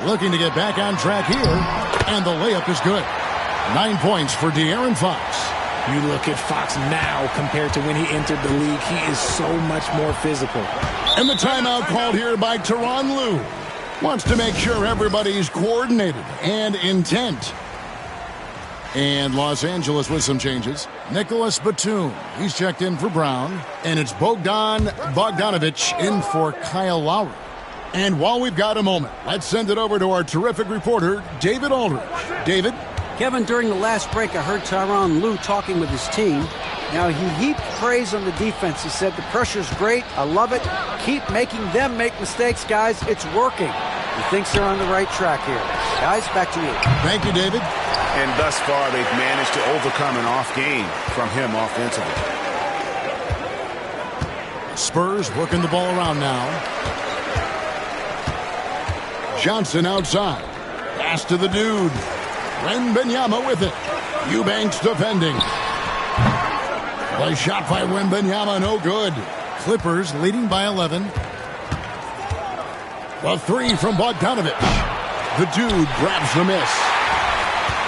Looking to get back on track here. And the layup is good. 9 points for De'Aaron Fox. You look at Fox now compared to when he entered the league. He is so much more physical. And the timeout called here by Tyronn Lue. Wants to make sure everybody's coordinated and intent. And Los Angeles with some changes. Nicholas Batum. He's checked in for Brown. And it's Bogdan Bogdanović in for Kyle Lowry. And while we've got a moment, let's send it over to our terrific reporter, David Aldridge. David? Kevin, during the last break, I heard Tyronn Lue talking with his team. Now, he heaped praise on the defense. He said, the pressure's great. I love it. Keep making them make mistakes, guys. It's working. He thinks they're on the right track here. Guys, back to you. Thank you, David. And thus far, they've managed to overcome an off game from him offensively. Spurs working the ball around now. Johnson outside. Pass to the dude. Wembanyama with it. Eubanks defending. Play shot by Wembanyama, no good. Clippers leading by 11. The 3 from Bogdanović. The dude grabs the miss.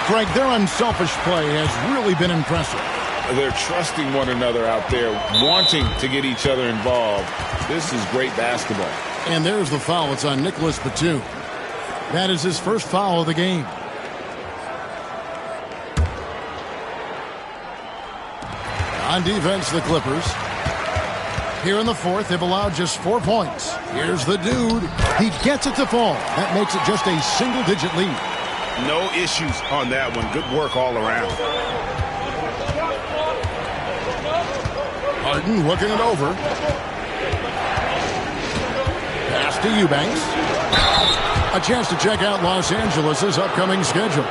Greg, their unselfish play has really been impressive. They're trusting one another out there, wanting to get each other involved. This is great basketball. And there's the foul. It's on Nicholas Batum. That is his first foul of the game. On defense, the Clippers. Here in the fourth, they've allowed just 4 points. Here's the dude. He gets it to fall. That makes it just a single-digit lead. No issues on that one. Good work all around. Harden looking it over. Pass to Eubanks. A chance to check out Los Angeles' upcoming schedule.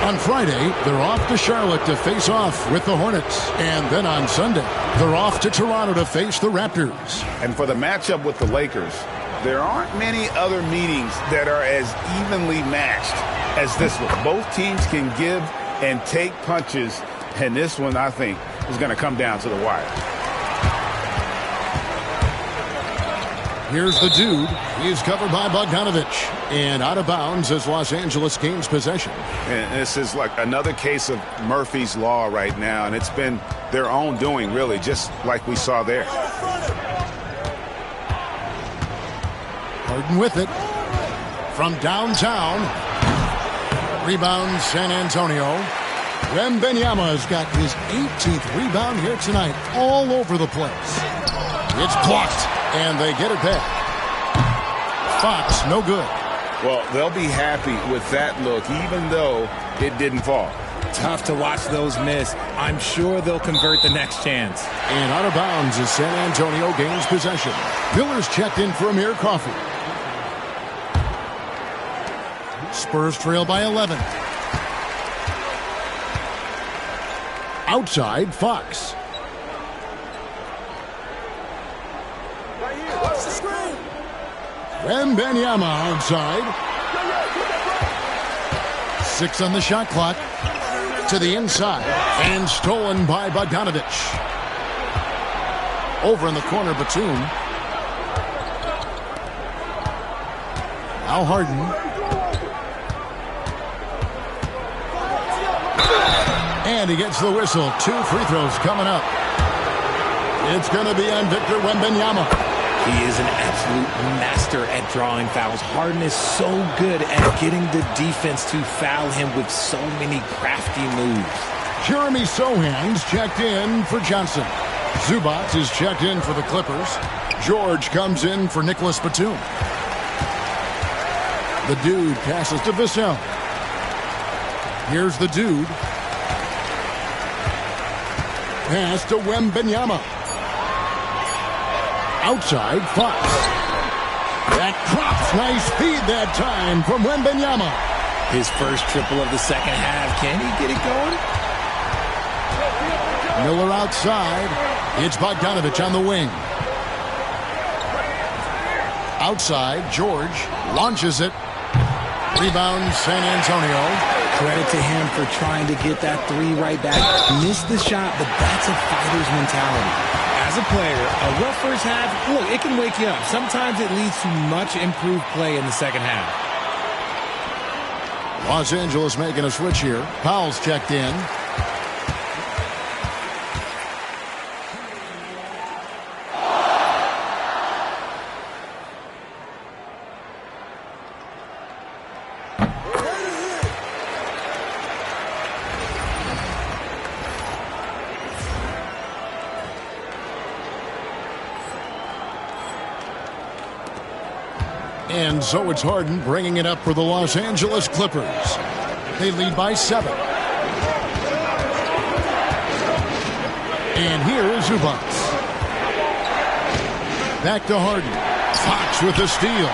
On Friday, they're off to Charlotte to face off with the Hornets. And then on Sunday, they're off to Toronto to face the Raptors. And for the matchup with the Lakers, there aren't many other meetings that are as evenly matched as this one. Both teams can give and take punches, and this one, I think, is going to come down to the wire. Here's the dude. He's covered by Bogdanovich. And out of bounds as Los Angeles gains possession. And this is like another case of Murphy's Law right now, and it's been their own doing, really, just like we saw there. Harden with it. From downtown. Rebound, San Antonio. Wembanyama's got his 18th rebound here tonight. All over the place. It's blocked. And they get it back. Fox, no good. Well, they'll be happy with that look, even though it didn't fall. Tough to watch those miss. I'm sure they'll convert the next chance. And out of bounds as San Antonio gains possession. Miller's checked in for Amir Coffey. Spurs trail by 11. Outside, Fox. Wembanyama outside. 6 on the shot clock. To the inside. And stolen by Bogdanovich. Over in the corner, Batum. Now Harden. And he gets the whistle. 2 free throws coming up. It's going to be on Victor Wembanyama. He is an absolute master at drawing fouls. Harden is so good at getting the defense to foul him with so many crafty moves. Jeremy Sohan's checked in for Johnson. Zubac is checked in for the Clippers. George comes in for Nicholas Batum. The dude passes to Vassell. Here's the dude. Pass to Wembanyama. Outside, Fox. That drops. Nice speed that time from Wembanyama. His first triple of the second half. Can he get it going? Miller outside. It's Bogdanovich on the wing. Outside, George launches it. Rebound, San Antonio. Credit to him for trying to get that 3 right back. Missed the shot, but that's a fighter's mentality. As a player, a rough first half, look, it can wake you up. Sometimes it leads to much improved play in the second half. Los Angeles making a switch here. Powell's checked in. And so it's Harden bringing it up for the Los Angeles Clippers. They lead by 7. And here is Zubac. Back to Harden. Fox with the steal.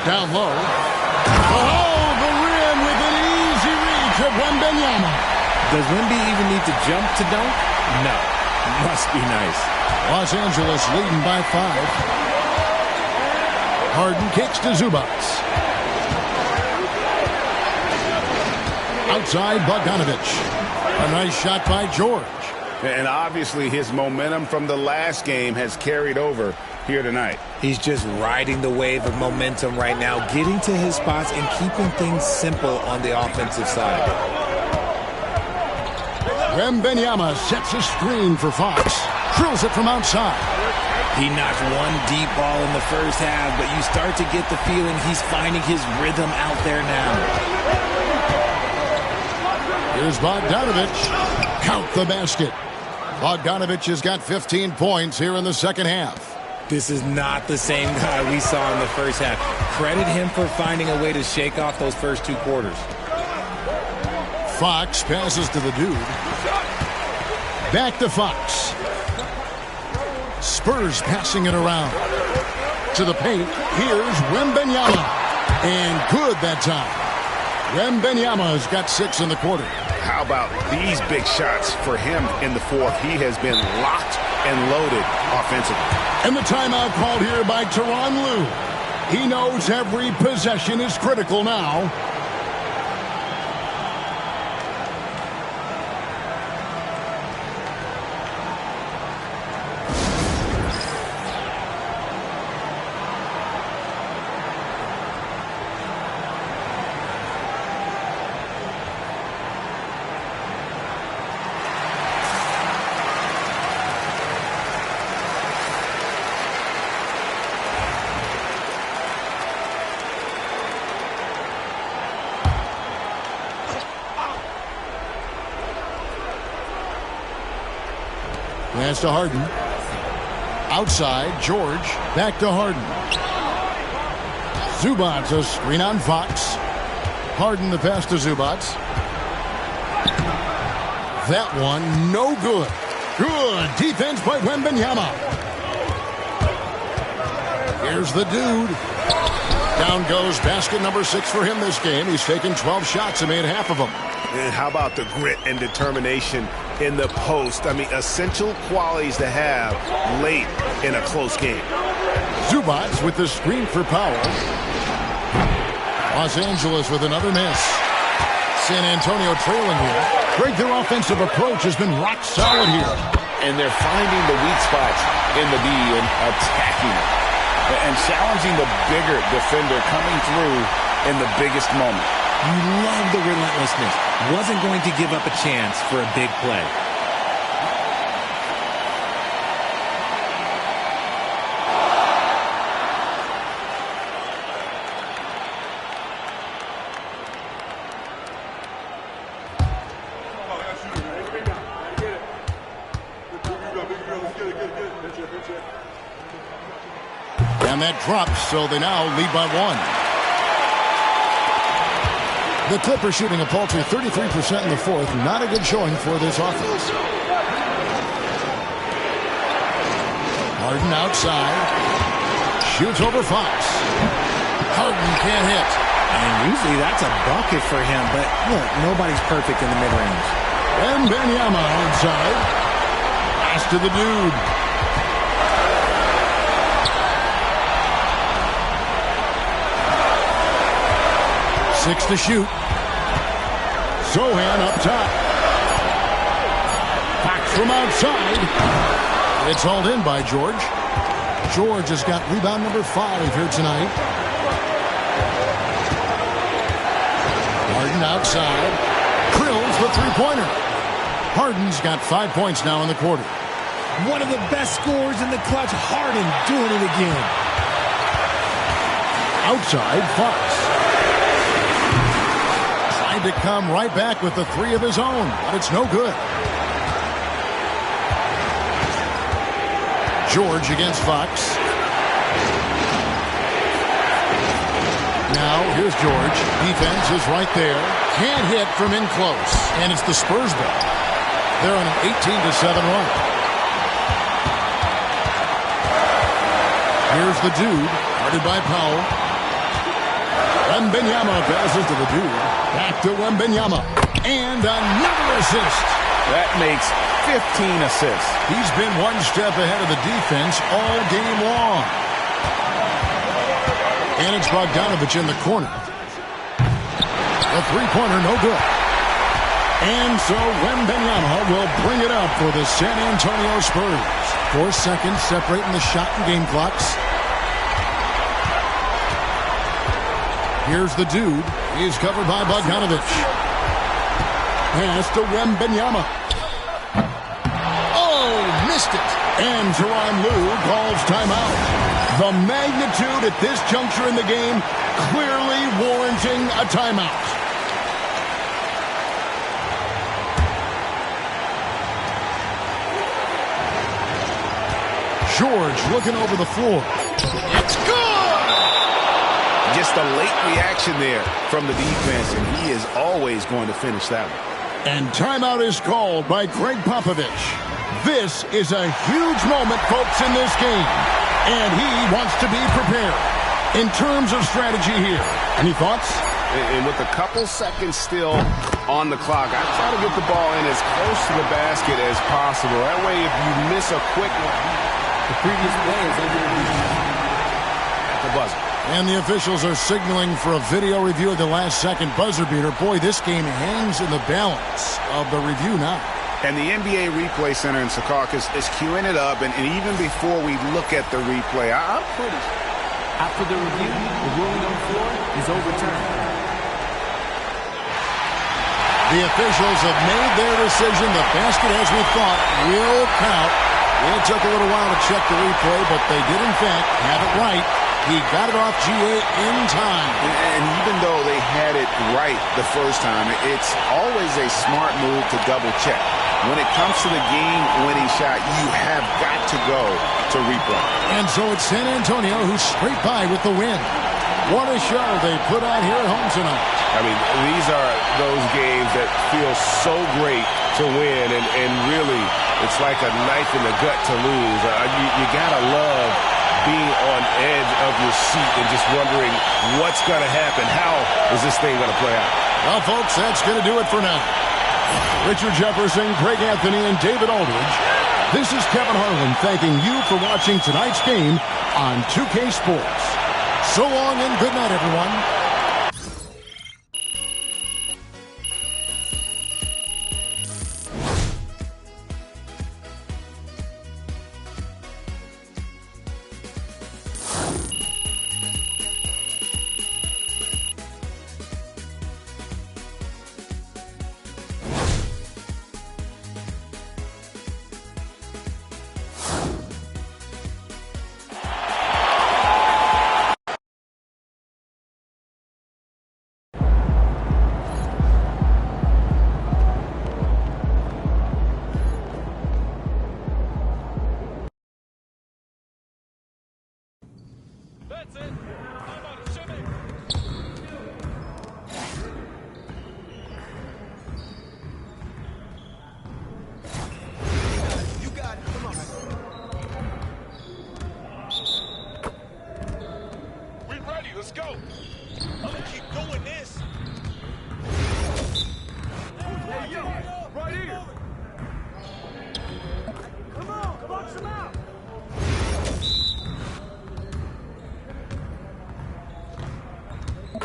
Down low. Oh, the rim with an easy reach of Wembanyama. Does Wemby even need to jump to dunk? No. Must be nice. Los Angeles leading by 5. Harden kicks to Zubac. Outside, Bogdanovich. A nice shot by George. And obviously his momentum from the last game has carried over here tonight. He's just riding the wave of momentum right now, getting to his spots and keeping things simple on the offensive side. Wembanyama sets a screen for Fox. Drills it from outside. He knocked one deep ball in the first half, but you start to get the feeling he's finding his rhythm out there now. Here's Bogdanovich. Count the basket. Bogdanovich has got 15 points here in the second half. This is not the same guy we saw in the first half. Credit him for finding a way to shake off those first 2 quarters. Fox passes to the dude. Back to Fox. Spurs passing it around. To the paint. Here's Wembanyama. And good that time. Wembanyama's got 6 in the quarter. How about these big shots for him in the fourth? He has been locked and loaded offensively. And the timeout called here by Tyronn Lue. He knows every possession is critical now. Pass to Harden. Outside, George. Back to Harden. Zubac, a screen on Fox. Harden the pass to Zubac. That one, no good. Good defense by Wembanyama. Here's the dude. Down goes basket number 6 for him this game. He's taken 12 shots and made half of them. And how about the grit and determination in the post? I mean, essential qualities to have late in a close game. Zubac with the screen for Powell. Los Angeles with another miss. San Antonio trailing here. Greg, their offensive approach has been rock solid here. And they're finding the weak spots in the D and attacking and challenging the bigger defender coming through in the biggest moment. You love the relentlessness. Wasn't going to give up a chance for a big play. And that drops, so they now lead by 1. The Clippers shooting a paltry 33% in the fourth. Not a good showing for this offense. Harden outside. Shoots over Fox. Harden can't hit. And usually that's a bucket for him, but look, nobody's perfect in the mid-range. And Wembanyama outside. Pass to the dude. Six to shoot. Zohan up top. Fox from outside. It's hauled in by George. George has got rebound number 5 here tonight. Harden outside. Drills the three-pointer. Harden's got 5 points now in the quarter. One of the best scorers in the clutch. Harden doing it again. Outside, Fox. To come right back with the 3 of his own, but it's no good. George against Fox. Now here's George. Defense is right there. Can't hit from in close, and it's the Spurs ball. They're on an 18-7 run. Here's the dude, guarded by Powell. Wembanyama passes to the dude. Back to Wembanyama. And another assist. That makes 15 assists. He's been one step ahead of the defense all game long. And it's Bogdanovich in the corner. A three-pointer, no good. And so Wembanyama will bring it up for the San Antonio Spurs. 4 seconds separating the shot and game clocks. Here's the dude. He's covered by Bogdanovich. Pass to Wembanyama. Oh, missed it. And Tyronn Lue calls timeout. The magnitude at this juncture in the game clearly warranting a timeout. George looking over the floor. It's good! Just a late reaction there from the defense, and he is always going to finish that one. And timeout is called by Greg Popovich. This is a huge moment, folks, in this game. And he wants to be prepared. In terms of strategy here, any thoughts? And with a couple seconds still on the clock, I try to get the ball in as close to the basket as possible. That way, if you miss a quick one, the previous play is under at the buzzer. And the officials are signaling for a video review of the last-second buzzer beater. Boy, this game hangs in the balance of the review now. And the NBA Replay Center in Secaucus is queuing it up. And even before we look at the replay, I'm pretty sure. After the review, the ruling on the floor is overturned. The officials have made their decision. The basket, as we thought, will count. It took a little while to check the replay, but they did, in fact, have it right. He got it off GA in time. And even though they had it right the first time, it's always a smart move to double-check. When it comes to the game-winning shot, you have got to go to replay. And so it's San Antonio who's straight by with the win. What a show they put on here at home tonight. I mean, these are those games that feel so great to win, and really, it's like a knife in the gut to lose. You gotta love being on edge of your seat and just wondering what's going to happen. How is this thing going to play out? Well, folks, that's going to do it for now. Richard Jefferson, Greg Anthony, and David Aldridge. This is Kevin Harlan thanking you for watching tonight's game on 2K Sports. So long and good night, everyone. That's it. How about a shimmy? You got it. Come on. We ready. Let's go. I'm going to keep doing this. Hey, yo. Right here. Come on. Box him out.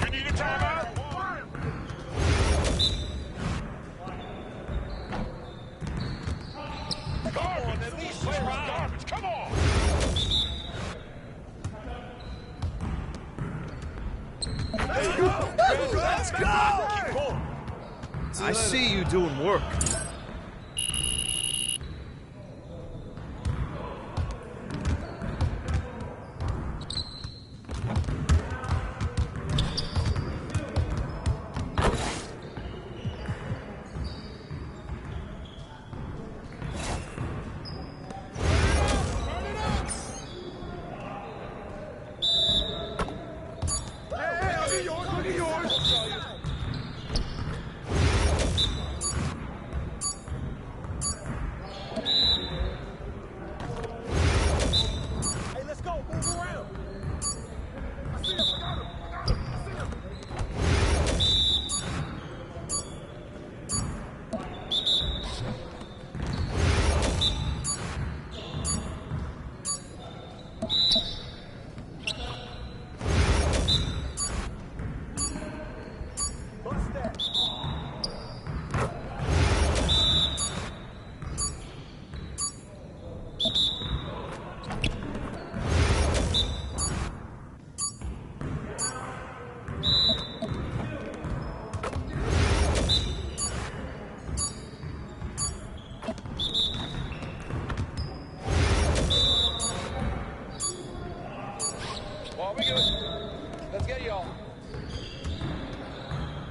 You need a timeout? Garbage. At least try. Garbage. Come on. Let's go. Let's go. Keep going. I see you doing work.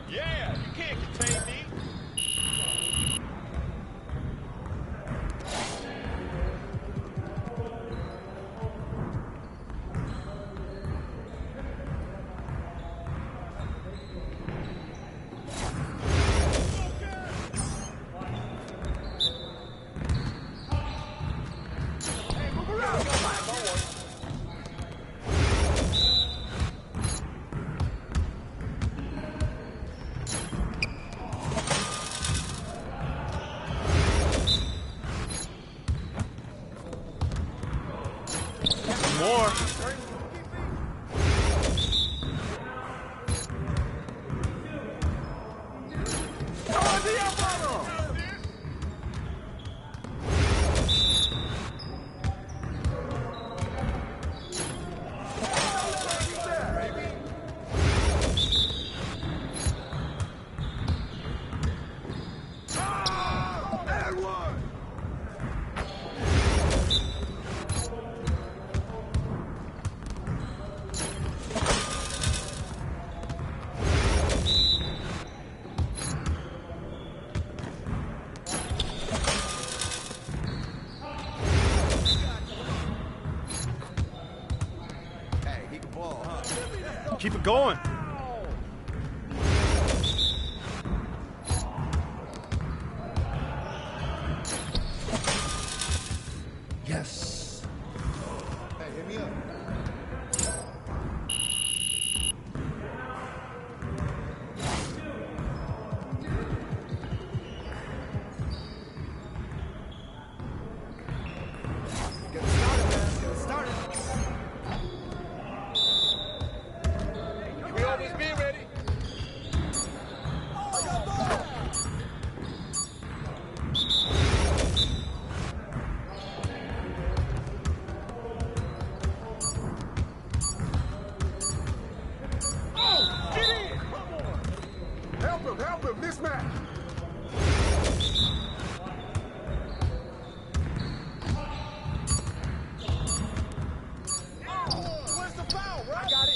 Yeah, you can't contain me. Keep it going. Yes. Hey, hit me up. Get it started, man. Get it started. We always be ready. Oh, get in! Come on. Help him, mismatch. Where's the foul, bro? I got it.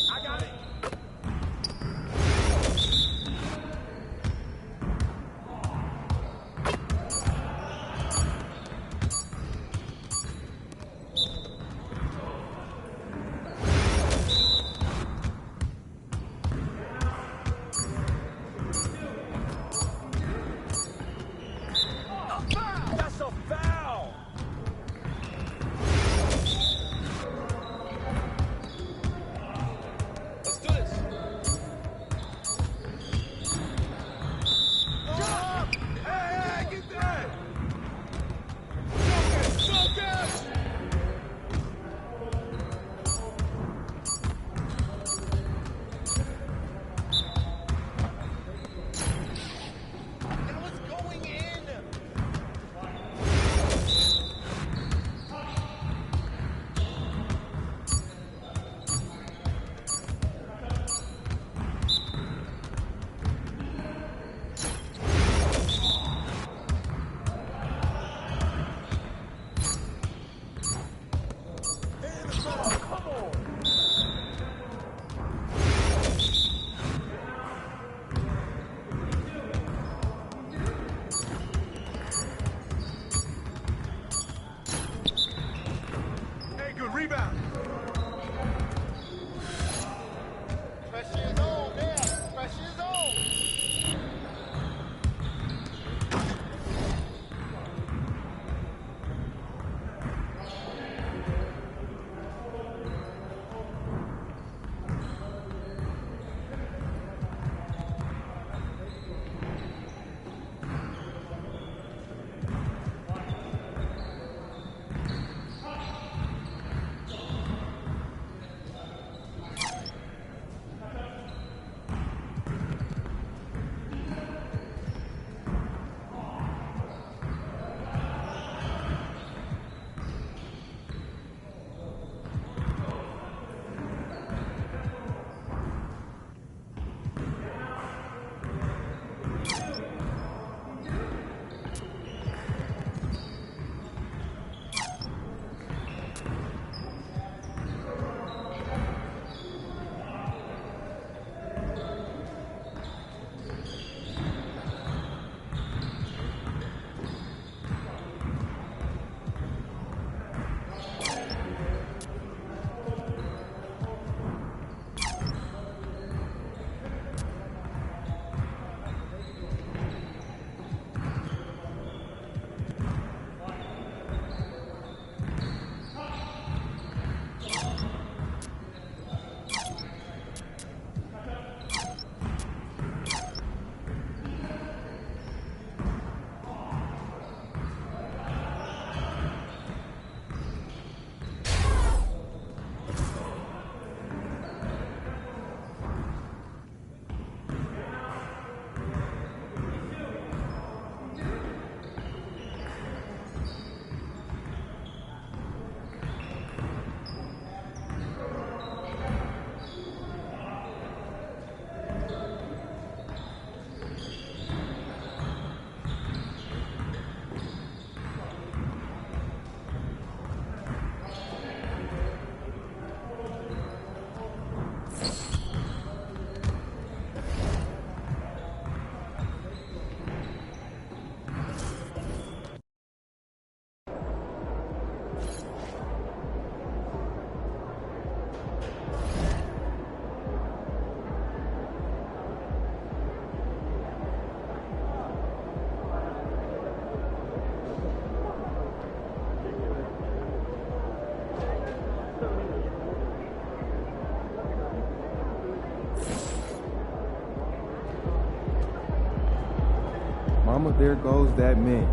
Mama, there goes that man.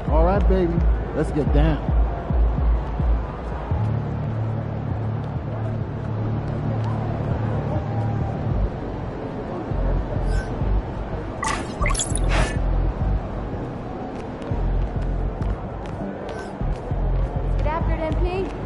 All right, baby, let's get down. Get after it, MP.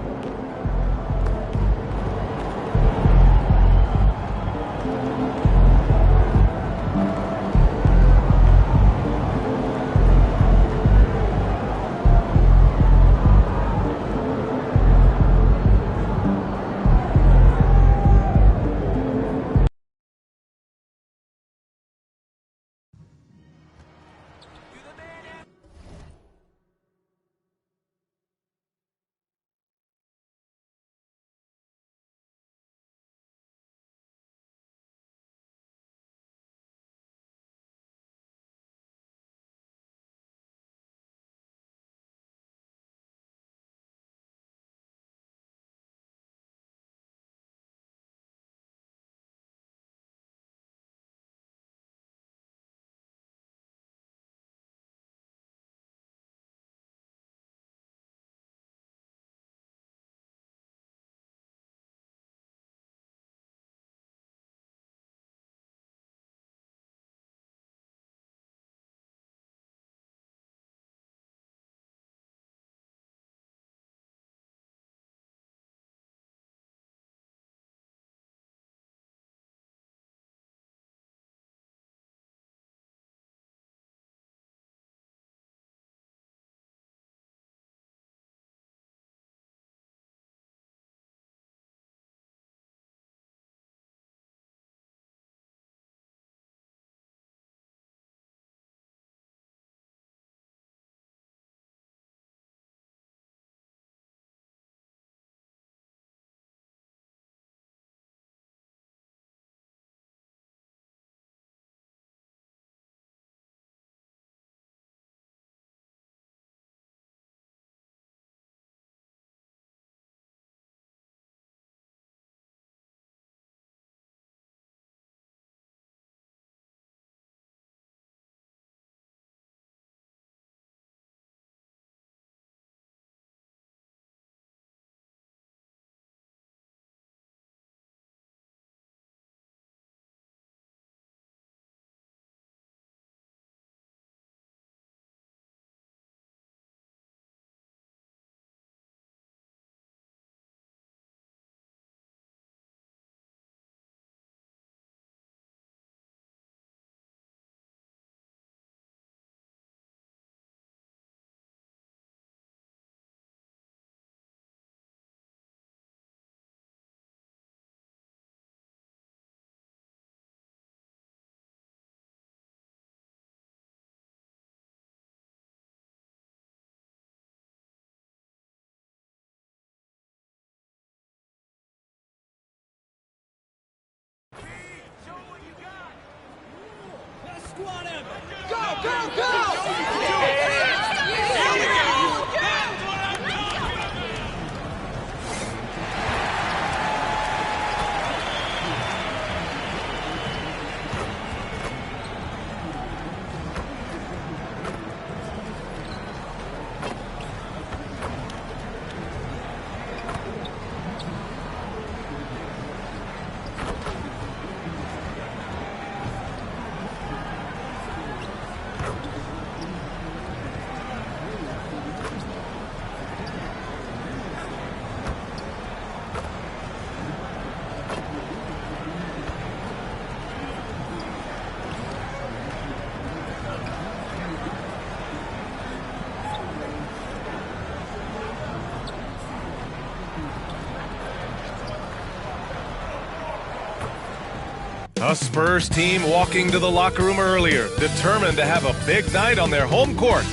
A Spurs team walking to the locker room earlier, determined to have a big night on their home court.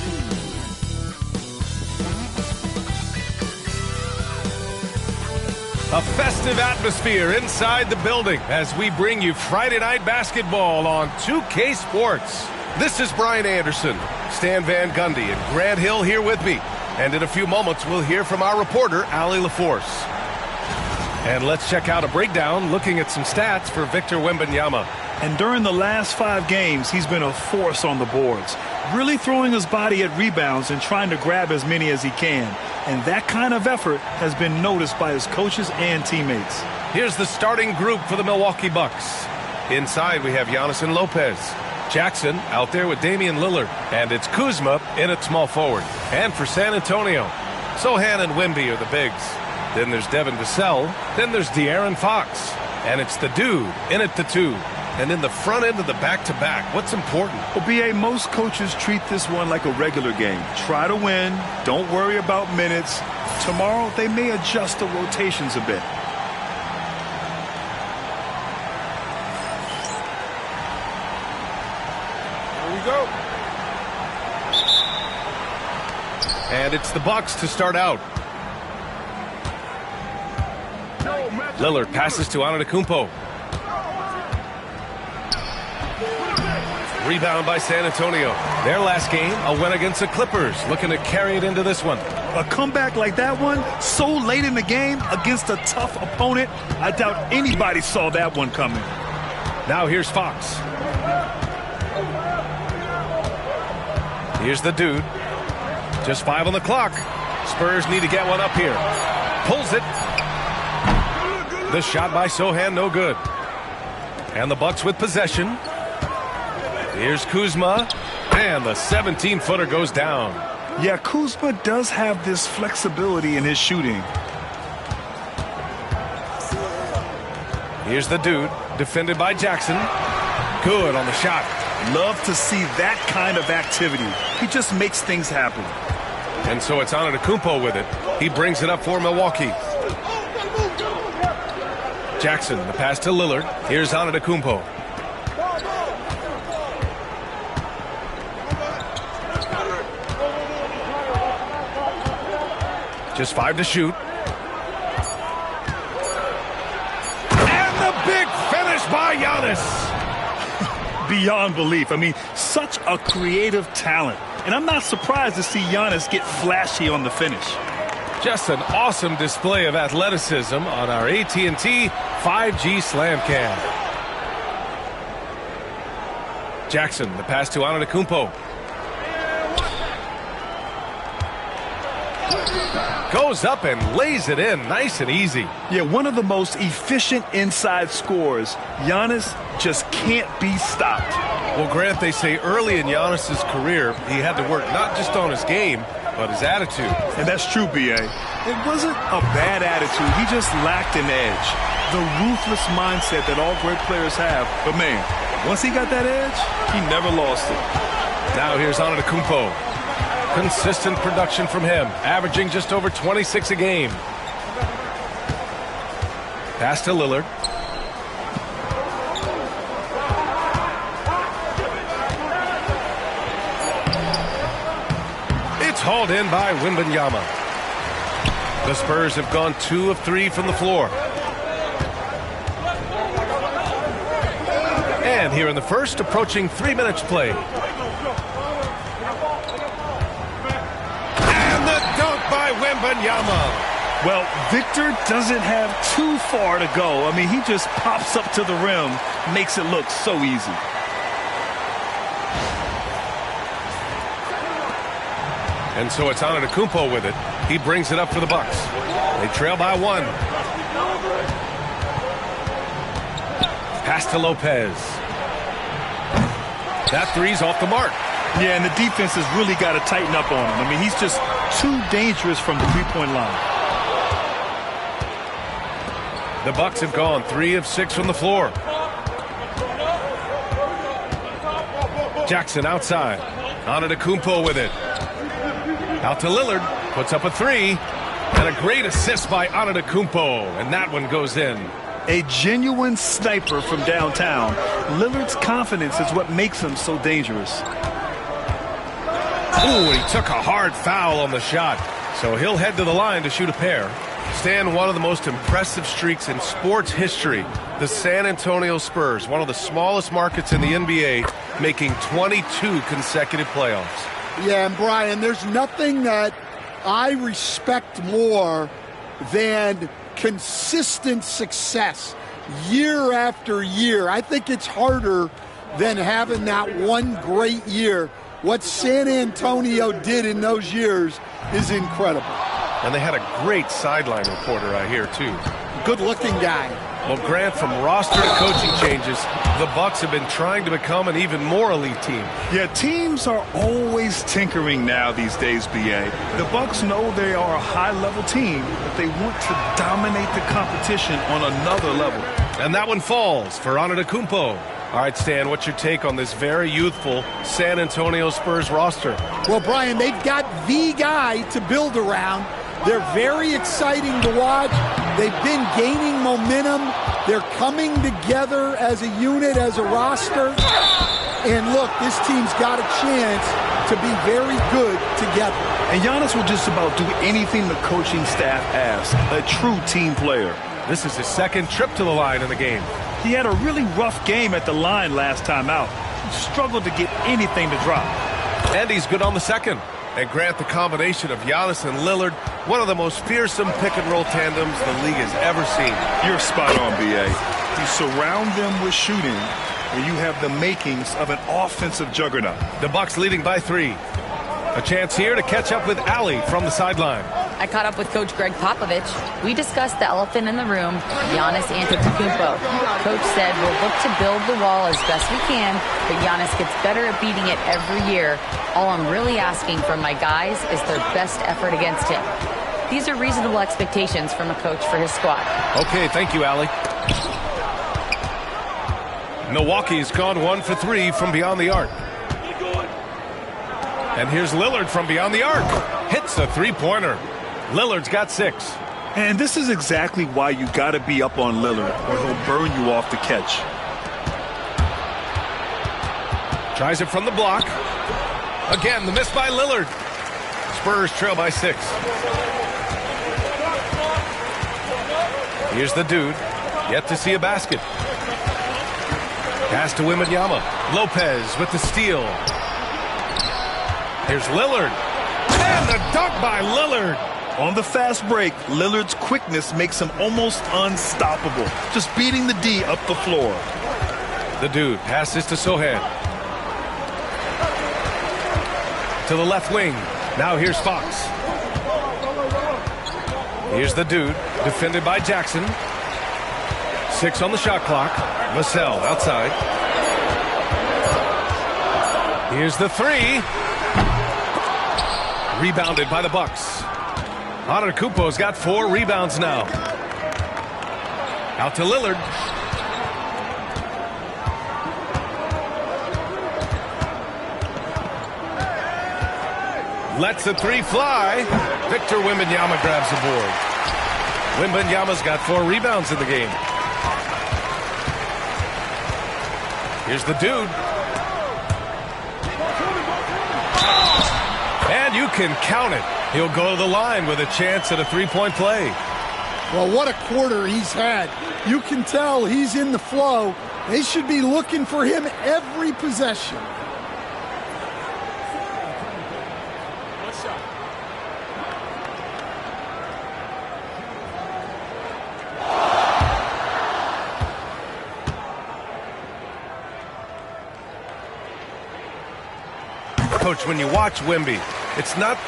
A festive atmosphere inside the building as we bring you Friday Night Basketball on 2K Sports. This is Brian Anderson, Stan Van Gundy, and Grant Hill here with me. And in a few moments, we'll hear from our reporter, Allie LaForce. And let's check out a breakdown looking at some stats for Victor Wembanyama. And during the last 5 games, he's been a force on the boards, really throwing his body at rebounds and trying to grab as many as he can. And that kind of effort has been noticed by his coaches and teammates. Here's the starting group for the Milwaukee Bucks. Inside, we have Giannis and Lopez. Jackson out there with Damian Lillard. And it's Kuzma in at small forward. And for San Antonio, Sohan and Wemby are the bigs. Then there's Devin Vassell. Then there's De'Aaron Fox. And it's the dude in at the 2. And in the front end of the back-to-back, what's important? Well, B.A., most coaches treat this one like a regular game. Try to win. Don't worry about minutes. Tomorrow, they may adjust the rotations a bit. Here we go. And it's the Bucks to start out. Lillard passes to Antetokounmpo. Rebound by San Antonio. Their last game, a win against the Clippers. Looking to carry it into this one. A comeback like that one, so late in the game against a tough opponent, I doubt anybody saw that one coming. Now here's Fox. Here's the dude. Just 5 on the clock. Spurs need to get one up here. Pulls it. The shot by Sohan, no good. And the Bucks with possession. Here's Kuzma, and the 17-footer goes down. Yeah, Kuzma does have this flexibility in his shooting. Here's the dude, defended by Jackson. Good on the shot. Love to see that kind of activity. He just makes things happen. And so it's Antetokounmpo with it. He brings it up for Milwaukee. Jackson, the pass to Lillard. Here's Antetokounmpo. Just 5 to shoot. And the big finish by Giannis. Beyond belief. I mean, such a creative talent. And I'm not surprised to see Giannis get flashy on the finish. Just an awesome display of athleticism on our AT&T 5G Slam Cam. Jackson, the pass to Antetokounmpo. Goes up and lays it in nice and easy. Yeah, one of the most efficient inside scorers. Giannis just can't be stopped. Well, Grant, they say early in Giannis's career, he had to work not just on his game, but his attitude. And that's true, B.A. It wasn't a bad attitude. He just lacked an edge. The ruthless mindset that all great players have. But, man, once he got that edge, he never lost it. Now here's Antetokounmpo. Consistent production from him, averaging just over 26 a game. Pass to Lillard. It's hauled in by Wembanyama. The Spurs have gone 2 of 3 from the floor. And here in the first, approaching 3 minutes play. By Wembanyama. Well, Victor doesn't have too far to go. I mean, he just pops up to the rim, makes it look so easy. And so it's Antetokounmpo with it. He brings it up for the Bucks. They trail by 1. Pass to Lopez. That three's off the mark. Yeah, and the defense has really got to tighten up on him. I mean, he's just too dangerous from the three-point line. The Bucks have gone 3 of 6 from the floor. Jackson outside. Antetokounmpo with it. Out to Lillard. Puts up a 3. And a great assist by Antetokounmpo. And that one goes in. A genuine sniper from downtown. Lillard's confidence is what makes him so dangerous. Ooh, he took a hard foul on the shot. So he'll head to the line to shoot a pair. Stan, one of the most impressive streaks in sports history. The San Antonio Spurs, one of the smallest markets in the NBA, making 22 consecutive playoffs. Yeah, and Brian, there's nothing that I respect more than consistent success. year after year. I think it's harder than having that one great year. What San Antonio did in those years is incredible. And they had a great sideline reporter right here, too. Good-looking guy. Well, Grant, from roster to coaching changes, the Bucks have been trying to become an even more elite team. Yeah, teams are always tinkering now these days, B.A. The Bucks know they are a high-level team, but they want to dominate the competition on another level. And that one falls for Antetokounmpo. All right, Stan, what's your take on this very youthful San Antonio Spurs roster? Well, Brian, they've got the guy to build around. They're very exciting to watch. They've been gaining momentum. They're coming together as a unit, as a roster. And look, this team's got a chance to be very good together. And Giannis will just about do anything the coaching staff asks. A true team player. This is his second trip to the line in the game. He had a really rough game at the line last time out. He struggled to get anything to drop. And he's good on the second. And Grant, the combination of Giannis and Lillard, one of the most fearsome pick-and-roll tandems the league has ever seen. You're spot on, B.A. You surround them with shooting, and you have the makings of an offensive juggernaut. The Bucks leading by 3. A chance here to catch up with Allie from the sideline. I caught up with Coach Greg Popovich. We discussed the elephant in the room, Giannis Antetokounmpo. Coach said we'll look to build the wall as best we can, but Giannis gets better at beating it every year. All I'm really asking from my guys is their best effort against him. These are reasonable expectations from a coach for his squad. Okay, thank you, Allie. Milwaukee's gone 1 for 3 from beyond the arc. And here's Lillard from beyond the arc. Hits a three-pointer. Lillard's got 6. And this is exactly why you got to be up on Lillard, or he'll burn you off the catch. Tries it from the block. Again, the miss by Lillard. Spurs trail by 6. Here's the dude. Yet to see a basket. Pass to Wembanyama. Lopez with the steal. Here's Lillard. And the dunk by Lillard. On the fast break, Lillard's quickness makes him almost unstoppable. Just beating the D up the floor. The dude passes to Sohan. To the left wing. Now here's Fox. Here's the dude. Defended by Jackson. 6 on the shot clock. Vassell outside. Here's the 3. Rebounded by the Bucks. Antetokounmpo's got 4 rebounds now. Out to Lillard. Lets the 3 fly. Victor Wembanyama grabs the board. Wembanyama's got 4 rebounds in the game. Here's the dude. And you can count it. He'll go to the line with a chance at a 3-point play. Well, what a quarter he's had. You can tell he's in the flow. They should be looking for him every possession. Coach, when you watch Wemby, it's not...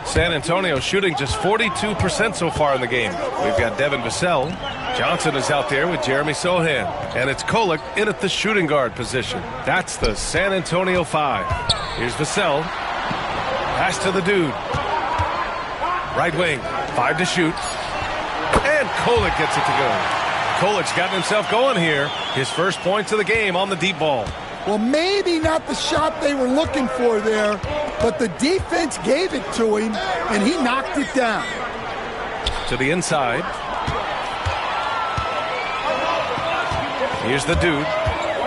San Antonio shooting just 42% so far in the game. We've got Devin Vassell. Johnson is out there with Jeremy Sohan. And it's Kolek in at the shooting guard position. That's the San Antonio 5. Here's Vassell. Pass to the dude. Right wing. 5 to shoot. And Kolek gets it to go. Kolek's gotten himself going here. His first points of the game on the deep ball. Well, maybe not the shot they were looking for there, but the defense gave it to him, and he knocked it down. To the inside. Here's the dude.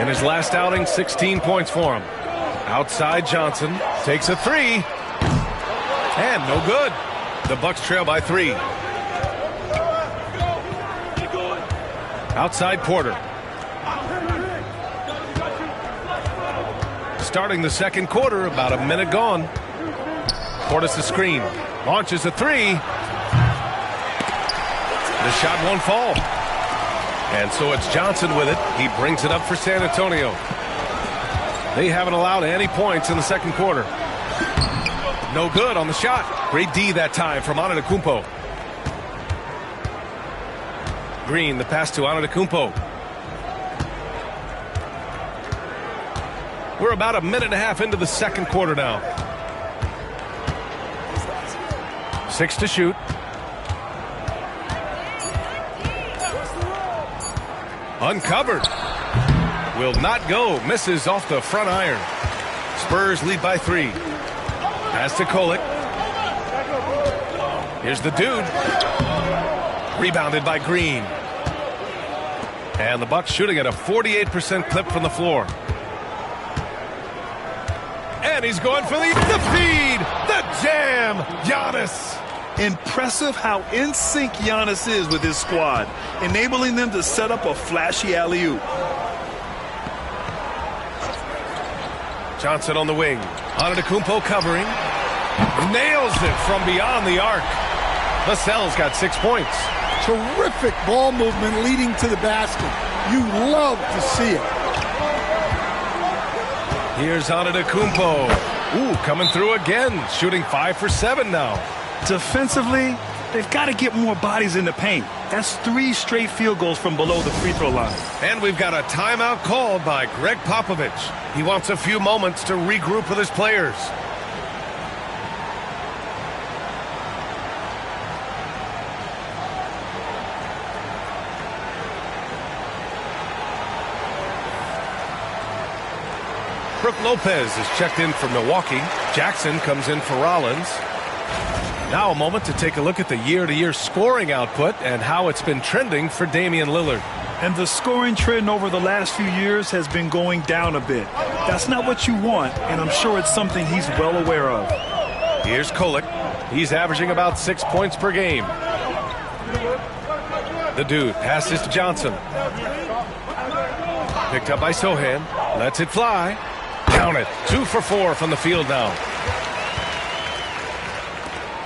In his last outing, 16 points for him. Outside Johnson. Takes a 3. And no good. The Bucks trail by 3. Outside Porter. Starting the second quarter, about a minute gone. Portis the screen. Launches a 3. The shot won't fall. And so it's Johnson with it. He brings it up for San Antonio. They haven't allowed any points in the second quarter. No good on the shot. Great D that time from Antetokounmpo. Green, the pass to Antetokounmpo. We're about a minute and a half into the second quarter now. 6 to shoot. Uncovered. Will not go. Misses off the front iron. Spurs lead by 3. Pass to Kolek. Here's the dude. Rebounded by Green. And the Bucks shooting at a 48% clip from the floor. And he's going for the feed. The jam. Giannis. Impressive how in sync Giannis is with his squad, enabling them to set up a flashy alley-oop. Johnson on the wing. Antetokounmpo covering. Nails it from beyond the arc. Vassell's got 6 points. Terrific ball movement leading to the basket. You love to see it. Here's Antetokounmpo. Ooh, coming through again. Shooting 5 for 7 now. Defensively, they've got to get more bodies in the paint. That's 3 straight field goals from below the free throw line. And we've got a timeout called by Greg Popovich. He wants a few moments to regroup with his players. Brook Lopez is checked in for Milwaukee. Jackson comes in for Rollins. Now a moment to take a look at the year-to-year scoring output and how it's been trending for Damian Lillard. And the scoring trend over the last few years has been going down a bit. That's not what you want, and I'm sure it's something he's well aware of. Here's Kolek. He's averaging about 6 points per game. The dude passes to Johnson. Picked up by Sohan. Lets it fly. Count it. 2 for 4 from the field now.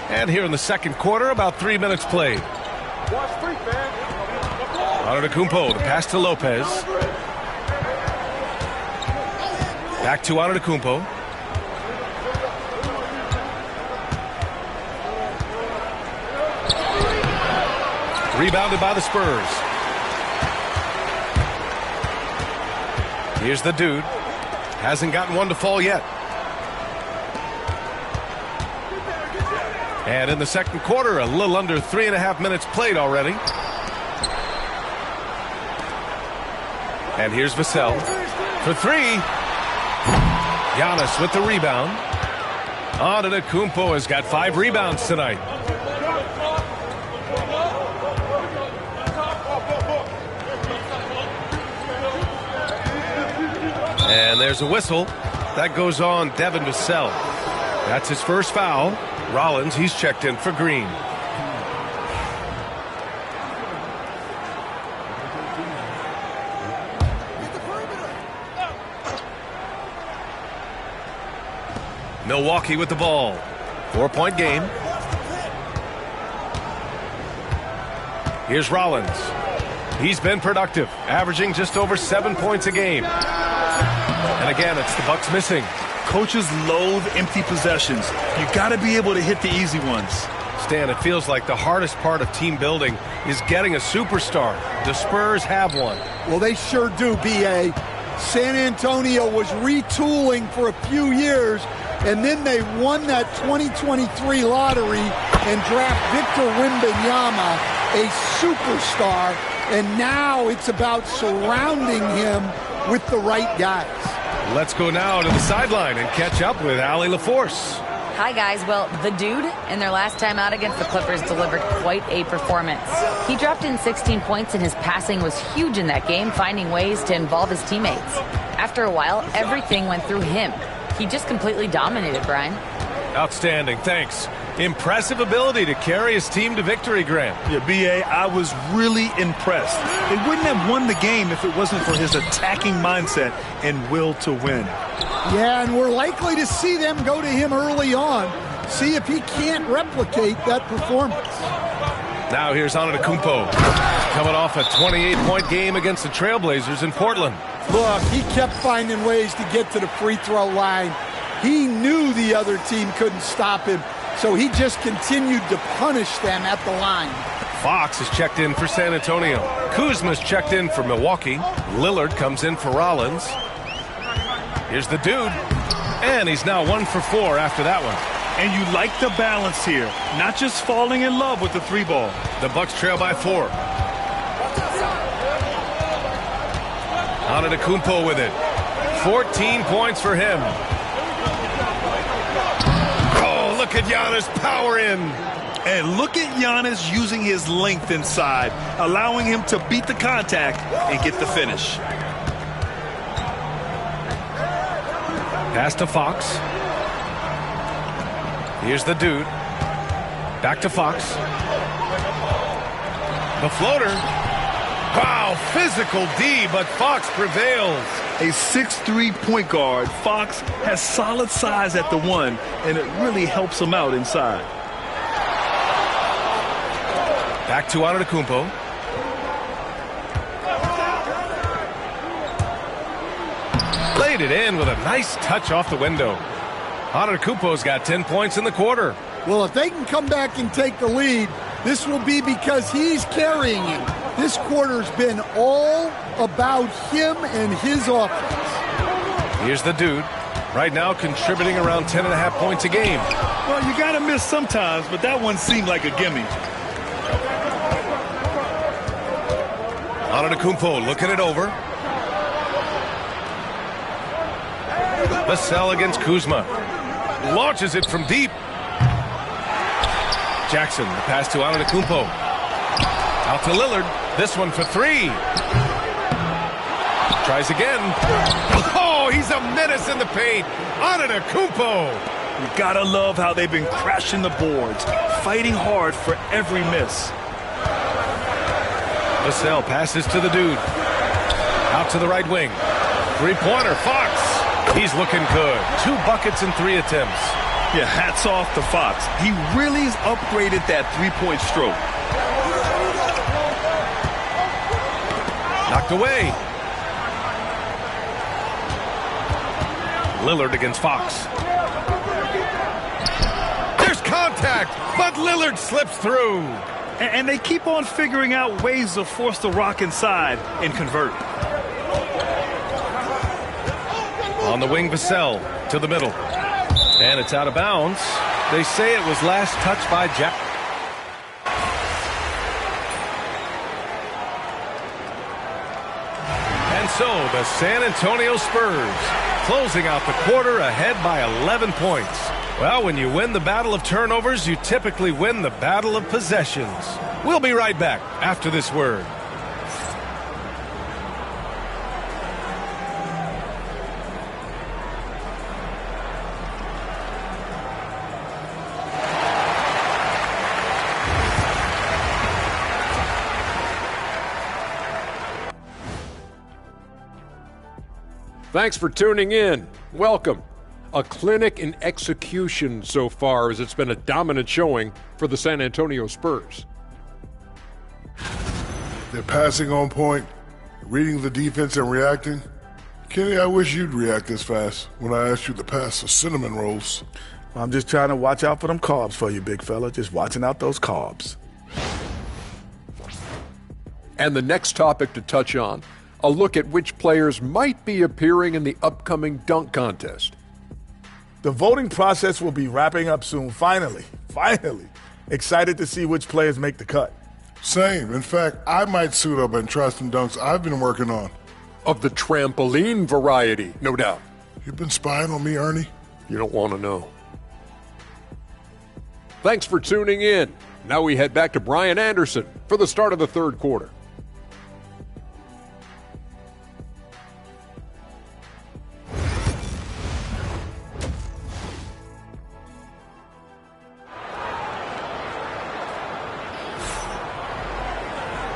And here in the second quarter, about 3 minutes played. Antetokounmpo, the pass to Lopez. Back to Antetokounmpo. Rebounded by the Spurs. Here's the dude. Hasn't gotten one to fall yet. And in the second quarter, a little under 3.5 minutes played already. And here's Vassell for 3. Giannis with the rebound. Antetokounmpo has got 5 rebounds tonight. And there's a whistle. That goes on Devin Vassell. That's his first foul. Rollins, he's checked in for Green. Milwaukee with the ball. 4-point game. Here's Rollins. He's been productive, averaging just over 7 points a game. And again, it's the Bucks missing. Coaches loathe empty possessions. You got to be able to hit the easy ones. Stan, it feels like the hardest part of team building is getting a superstar. The Spurs have one. Well, they sure do, B.A. San Antonio was retooling for a few years, and then they won that 2023 lottery and draft Victor Wembanyama, a superstar, and now it's about surrounding him with the right guys. Let's go now to the sideline and catch up with Allie LaForce. Hi, guys. Well, the dude, in their last time out against the Clippers, delivered quite a performance. He dropped in 16 points, and his passing was huge in that game, finding ways to involve his teammates. After a while, everything went through him. He just completely dominated, Brian. Outstanding. Thanks. Impressive ability to carry his team to victory, Grant. Yeah, B.A., I was really impressed. They wouldn't have won the game if it wasn't for his attacking mindset and will to win. Yeah, and we're likely to see them go to him early on, see if he can't replicate that performance. Now here's Antetokounmpo, coming off a 28-point game against the Trailblazers in Portland. Look, he kept finding ways to get to the free throw line. He knew the other team couldn't stop him, so he just continued to punish them at the line. Fox is checked in for San Antonio. Kuzma's checked in for Milwaukee. Lillard comes in for Rollins. Here's the dude. And he's now 1 for 4 after that one. And you like the balance here, not just falling in love with the 3-ball. The Bucks trail by 4. Antetokounmpo with it. 14 points for him. Oh, look at Giannis power in. And look at Giannis using his length inside, allowing him to beat the contact and get the finish. Pass to Fox. Here's the dude. Back to Fox. The floater. Wow, physical D, but Fox prevails. A 6'3" point guard, Fox has solid size at the 1, and it really helps him out inside. Back to Antetokounmpo. Laid it in with a nice touch off the window. Antetokounmpo's got 10 points in the quarter. Well, if they can come back and take the lead, this will be because he's carrying him. This quarter's been all about him and his offense. Here's the dude. Right now contributing around 10.5 points a game. Well, you got to miss sometimes, but that one seemed like a gimme. Antetokounmpo looking it over. Vassell against Kuzma. Launches it from deep. Jackson, the pass to Antetokounmpo. Out to Lillard. This one for 3. Tries again. Oh, he's a menace in the paint. Antetokounmpo. You gotta love how they've been crashing the boards, fighting hard for every miss. Vassell passes to the dude. Out to the right wing. 3-pointer, Fox. He's looking good. 2 buckets in 3 attempts. Yeah, hats off to Fox. He really has upgraded that 3-point stroke. Knocked away. Lillard against Fox. There's contact, but Lillard slips through. And they keep on figuring out ways to force the rock inside and convert. On the wing, Vassell to the middle. And it's out of bounds. They say it was last touched by Jack. And so the San Antonio Spurs closing out the quarter ahead by 11 points. Well, when you win the battle of turnovers, you typically win the battle of possessions. We'll be right back after this word. Thanks for tuning in. Welcome. A clinic in execution so far, as it's been a dominant showing for the San Antonio Spurs. They're passing on point, reading the defense and reacting. Kenny, I wish you'd react this fast when I asked you to pass the cinnamon rolls. I'm just trying to watch out for them carbs for you, big fella. Just watching out those carbs. And the next topic to touch on, a look at which players might be appearing in the upcoming dunk contest. The voting process will be wrapping up soon. Finally. Excited to see which players make the cut. Same. In fact, I might suit up and try some dunks I've been working on. Of the trampoline variety, no doubt. You've been spying on me, Ernie? You don't want to know. Thanks for tuning in. Now we head back to Brian Anderson for the start of the third quarter.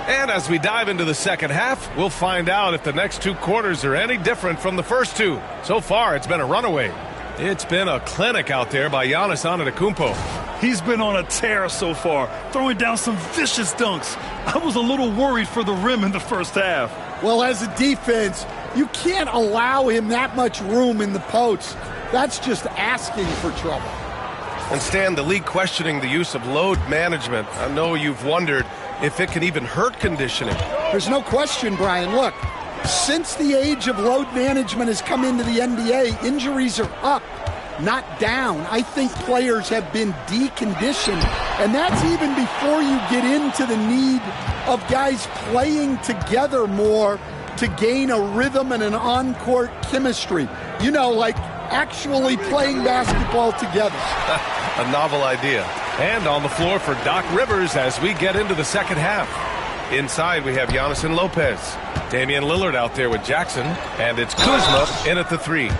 And as we dive into the second half, we'll find out if the next 2 quarters are any different from the first 2. So far, it's been a runaway. It's been a clinic out there by Giannis Antetokounmpo. He's been on a tear so far, throwing down some vicious dunks. I was a little worried for the rim in the first half. Well, as a defense, you can't allow him that much room in the post. That's just asking for trouble. And Stan, the league questioning the use of load management. I know you've wondered if it can even hurt conditioning. There's no question, Brian. Look, since the age of load management has come into the NBA, injuries are up, not down. I think players have been deconditioned, and that's even before you get into the need of guys playing together more to gain a rhythm and an on-court chemistry. You know, like actually playing basketball together. A novel idea. And on the floor for Doc Rivers as we get into the second half. Inside, we have Giannis and Lopez. Damian Lillard out there with Jackson. And it's Kuzma in at the 3.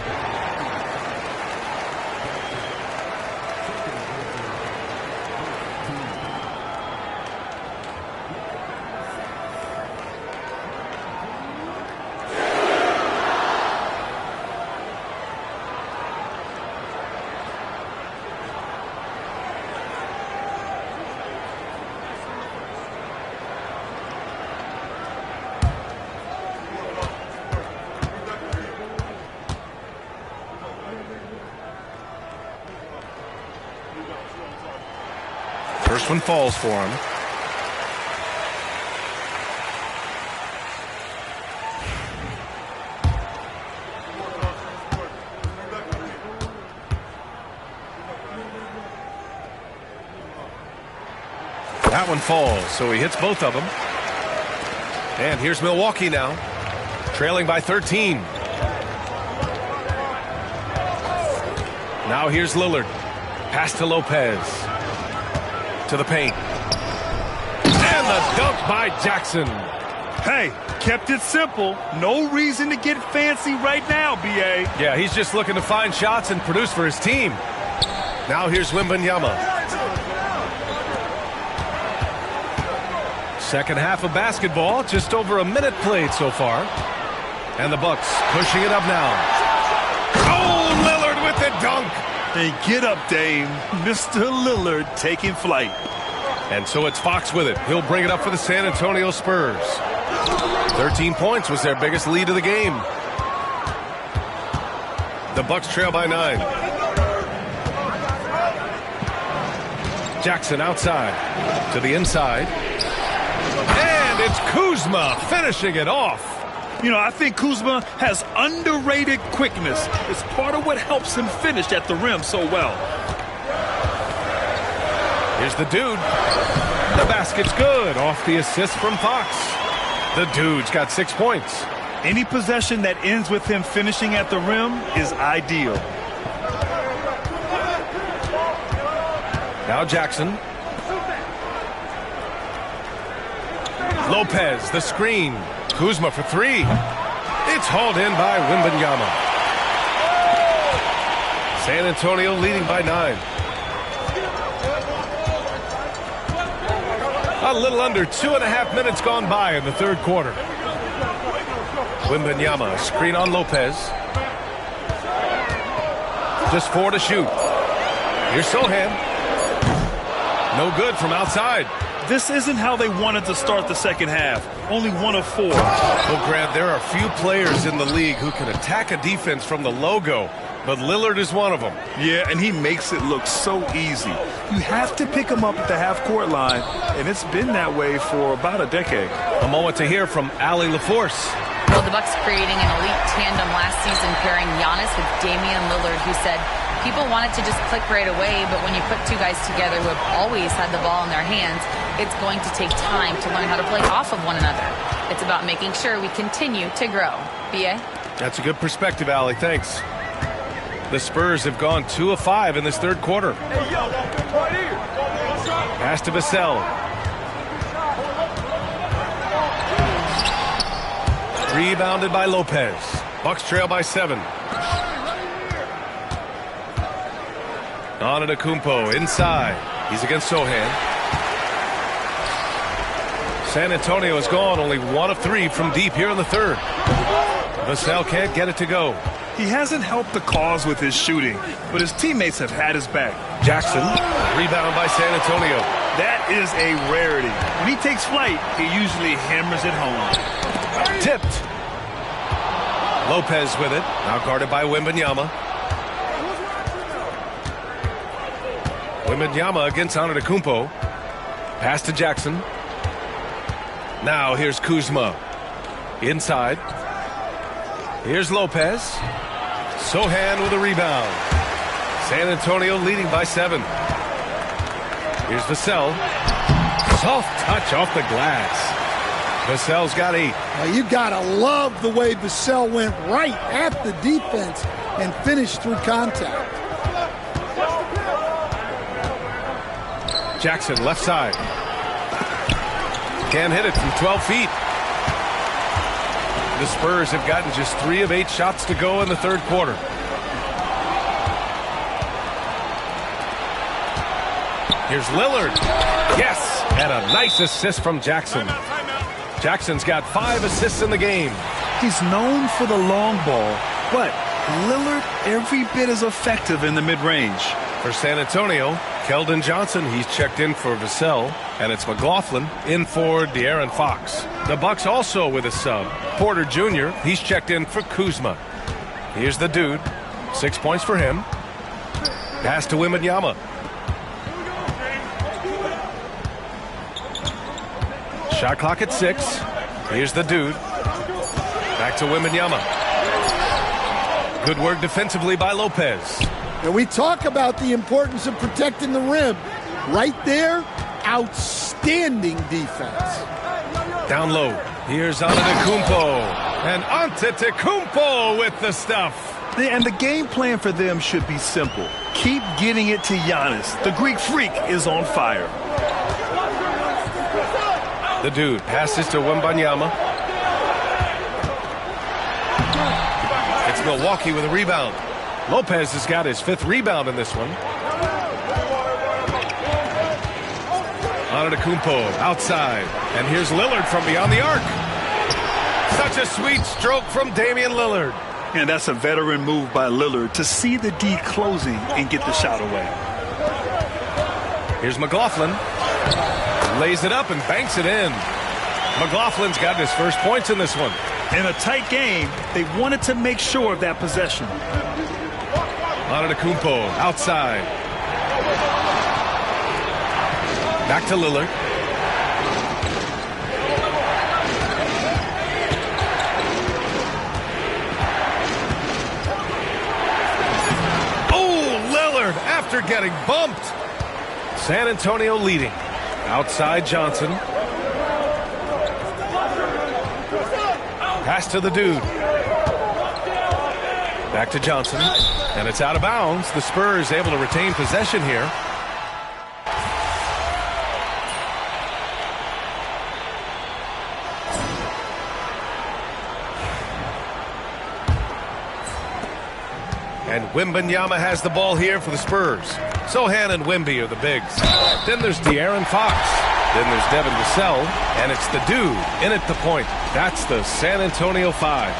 First one falls for him. That one falls, so he hits both of them. And here's Milwaukee now, trailing by 13. Now here's Lillard. Pass to Lopez. To the paint. And the dunk by Jackson. Hey, kept it simple. No reason to get fancy right now, B.A. Yeah, he's just looking to find shots and produce for his team. Now here's Wembanyama. Second half of basketball, just over a minute played so far. And the Bucks pushing it up now. Oh, Lillard with the dunk. Hey, get up, Dame. Mr. Lillard taking flight. And so it's Fox with it. He'll bring it up for the San Antonio Spurs. 13 points was their biggest lead of the game. The Bucks trail by 9. Jackson outside to the inside. And it's Kuzma finishing it off. You know, I think Kuzma has underrated quickness. It's part of what helps him finish at the rim so well. Here's the dude. The basket's good off the assist from Fox. The dude's got 6 points. Any possession that ends with him finishing at the rim is ideal. Now Jackson. Lopez, the screen. Kuzma for 3. It's hauled in by Wembanyama. San Antonio leading by 9. A little under 2.5 minutes gone by in the third quarter. Wembanyama, screen on Lopez. Just 4 to shoot. Here's Sohan. No good from outside. This isn't how they wanted to start the second half. Only 1 of 4. Well, Grant, there are few players in the league who can attack a defense from the logo, but Lillard is one of them. Yeah, and he makes it look so easy. You have to pick him up at the half-court line, and it's been that way for about a decade. A moment to hear from Allie LaForce. Well, the Bucks creating an elite tandem last season, pairing Giannis with Damian Lillard, who said people wanted to just click right away, but when you put 2 guys together who have always had the ball in their hands, it's going to take time to learn how to play off of one another. It's about making sure we continue to grow. B.A.? That's a good perspective, Allie. Thanks. The Spurs have gone 2 of 5 in this third quarter. Pass to Vassell. Rebounded by Lopez. Bucks trail by 7. Antetokounmpo inside. He's against Sohan. San Antonio has gone only 1 of 3 from deep here in the third. Vassell can't get it to go. He hasn't helped the cause with his shooting, but his teammates have had his back. Jackson, rebound by San Antonio. That is a rarity. When he takes flight, he usually hammers it home. Tipped. Lopez with it, now guarded by Wembanyama. Wembanyama against Antetokounmpo. Pass to Jackson. Now here's Kuzma. Inside. Here's Lopez. Sohan with a rebound. San Antonio leading by 7. Here's Vassell. Soft touch off the glass. Vassell's got 8. Now you gotta love the way Vassell went right at the defense and finished through contact. Jackson left side. Can't hit it from 12 feet. The Spurs have gotten just 3 of 8 shots to go in the third quarter. Here's Lillard. Yes, and a nice assist from Jackson. Jackson's got 5 assists in the game. He's known for the long ball, but Lillard every bit as effective in the mid-range. For San Antonio, Keldon Johnson, he's checked in for Vassell, and it's McLaughlin in for De'Aaron Fox. The Bucks also with a sub. Porter Jr., he's checked in for Kuzma. Here's the dude. 6 points for him. Pass to Wembanyama. Shot clock at 6. Here's the dude. Back to Wembanyama. Good work defensively by Lopez. And we talk about the importance of protecting the rim. Right there, outstanding defense. Down low. Here's Antetokounmpo. And Antetokounmpo with the stuff. And the game plan for them should be simple. Keep getting it to Giannis. The Greek freak is on fire. The dude passes to Wembanyama. It's Milwaukee with a rebound. Lopez has got his 5th rebound in this one. Antetokounmpo outside. And here's Lillard from beyond the arc. Such a sweet stroke from Damian Lillard. And that's a veteran move by Lillard to see the D closing and get the shot away. Here's McLaughlin. Lays it up and banks it in. McLaughlin's got his first points in this one. In a tight game, they wanted to make sure of that possession. Antetokounmpo outside. Back to Lillard. Oh, Lillard after getting bumped. San Antonio leading. Outside Johnson. Pass to the dude. Back to Johnson. And it's out of bounds. The Spurs able to retain possession here. And Wembanyama has the ball here for the Spurs. Sohan and Wemby are the bigs. Then there's De'Aaron Fox. Then there's Devin Vassell. And it's the dude in at the point. That's the San Antonio 5.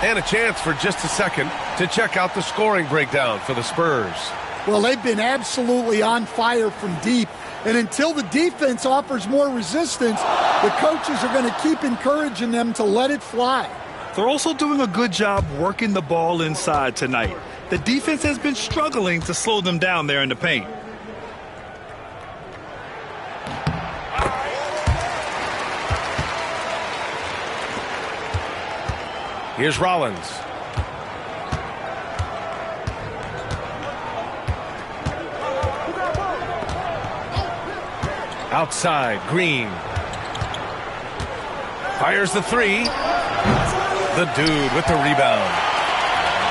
And a chance for just a second to check out the scoring breakdown for the Spurs. Well, they've been absolutely on fire from deep. And until the defense offers more resistance, the coaches are going to keep encouraging them to let it fly. They're also doing a good job working the ball inside tonight. The defense has been struggling to slow them down there in the paint. Here's Rollins. Outside, Green. Fires the 3. The dude with the rebound.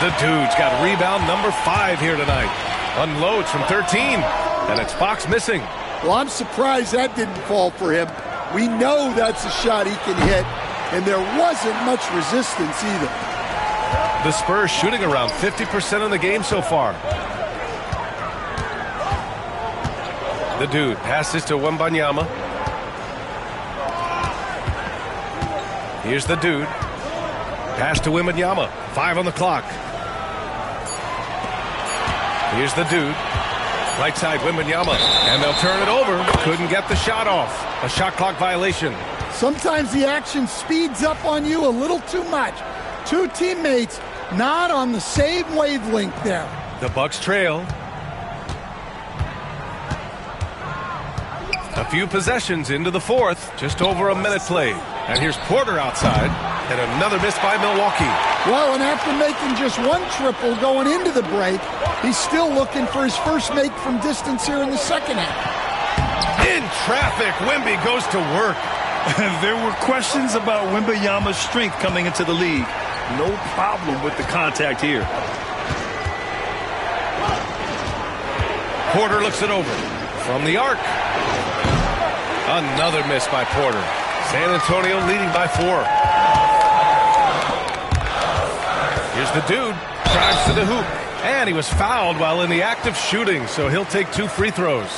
The dude's got rebound number 5 here tonight. Unloads from 13. And it's Fox missing. Well, I'm surprised that didn't fall for him. We know that's a shot he can hit. And there wasn't much resistance either. The Spurs shooting around 50% of the game so far. The dude passes to Wembanyama. Here's the dude. Pass to Wembanyama. 5 on the clock. Here's the dude. Right side, Wembanyama. And they'll turn it over. Couldn't get the shot off. A shot clock violation. Sometimes the action speeds up on you a little too much. Two teammates not on the same wavelength there. The Bucks trail. A few possessions into the fourth. Just over a minute played. And here's Porter outside. And another miss by Milwaukee. Well, and after making just one triple going into the break, he's still looking for his first make from distance here in the second half. In traffic, Wemby goes to work. There were questions about Wembanyama's strength coming into the league. No problem with the contact here. Porter looks it over. From the arc. Another miss by Porter. San Antonio leading by 4. Here's the dude. Drives to the hoop. And he was fouled while in the act of shooting, so he'll take 2 free throws.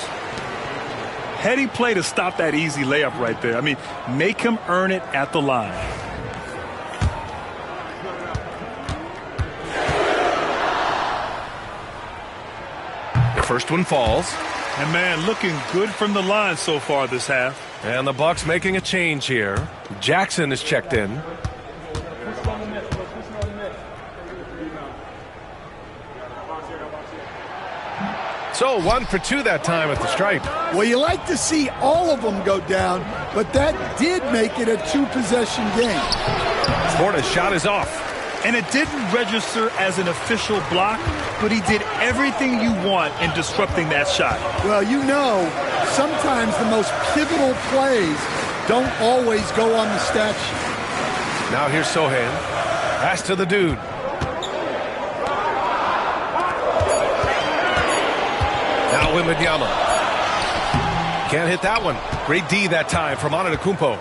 Heady play to stop that easy layup right there. I mean, make him earn it at the line. The first one falls. And, man, looking good from the line so far this half. And the Bucks making a change here. Jackson is checked in. So 1 for 2 that time at the stripe. Well, you like to see all of them go down, but that did make it a 2-possession game. Porter's shot is off. And it didn't register as an official block, but he did everything you want in disrupting that shot. Well, you know, sometimes the most pivotal plays don't always go on the stat sheet. Now here's Sohan. Pass to the dude. Now Wembanyama. Can't hit that one. Great D that time from Antetokounmpo.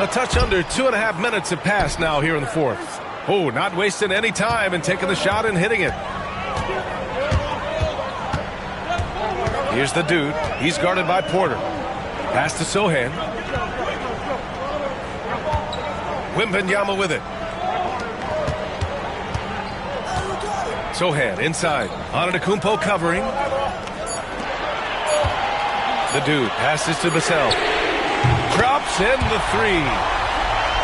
A touch under 2.5 minutes have passed now here in the fourth. Oh, not wasting any time and taking the shot and hitting it. Here's the dude. He's guarded by Porter. Pass to Sohan. Wembanyama with it. Sohan inside. Antetokounmpo covering. The dude passes to Vassell. Drops in the 3.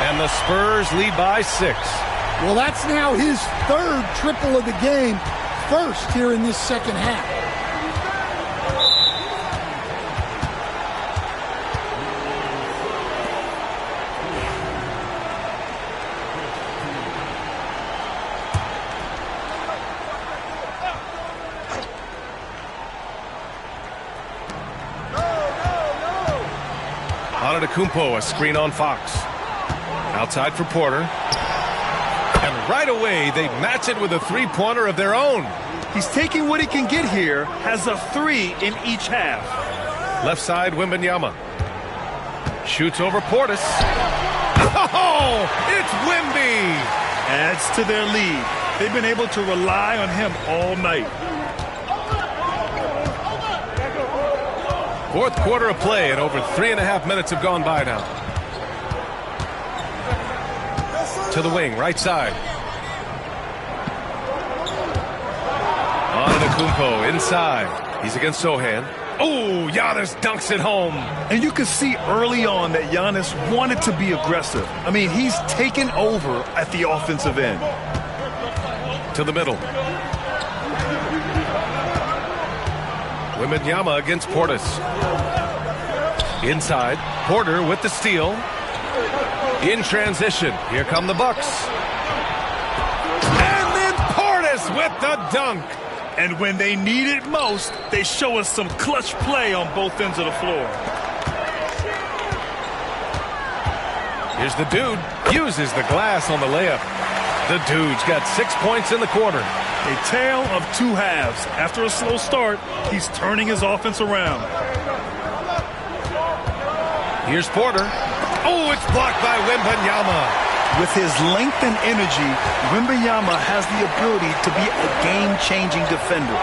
And the Spurs lead by 6. Well, that's now his 3rd triple of the game. First here in this second half. Antetokounmpo, a screen on Fox. Outside for Porter. And right away, they match it with a 3-pointer of their own. He's taking what he can get here, has a 3 in each half. Left side, Wembanyama. Shoots over Portis. Oh, it's Wemby! Adds to their lead. They've been able to rely on him all night. Fourth quarter of play, and over 3.5 minutes have gone by now. To the wing, right side. Antetokounmpo inside. He's against Sohan. Oh, Giannis dunks it home. And you could see early on that Giannis wanted to be aggressive. I mean, he's taken over at the offensive end. To the middle. Wembanyama against Portis. Inside. Porter with the steal. In transition. Here come the Bucks. And then Portis with the dunk. And when they need it most, they show us some clutch play on both ends of the floor. Here's the dude. Uses the glass on the layup. The dude's got 6 points in the quarter. A tale of 2 halves. After a slow start, he's turning his offense around. Here's Porter. Oh, it's blocked by Wembanyama. With his length and energy, Wembanyama has the ability to be a game-changing defender.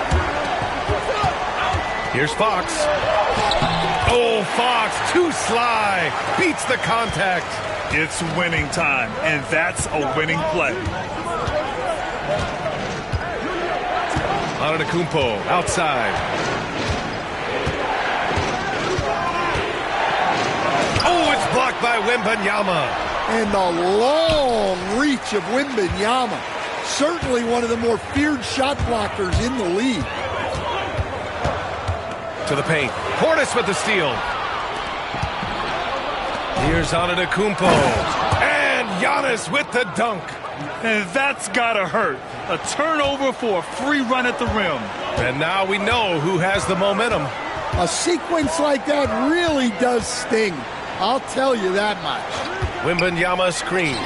Here's Fox. Oh, Fox, too sly. Beats the contact. It's winning time, and that's a winning play. Antetokounmpo outside. Oh, it's blocked by Wembanyama. And the long reach of Wembanyama. Certainly one of the more feared shot blockers in the league. To the paint. Portis with the steal. Here's Antetokounmpo. And Giannis with the dunk. And that's gotta hurt. A turnover for a free run at the rim. And now we know who has the momentum. A sequence like that really does sting. I'll tell you that much. Wembanyama screen.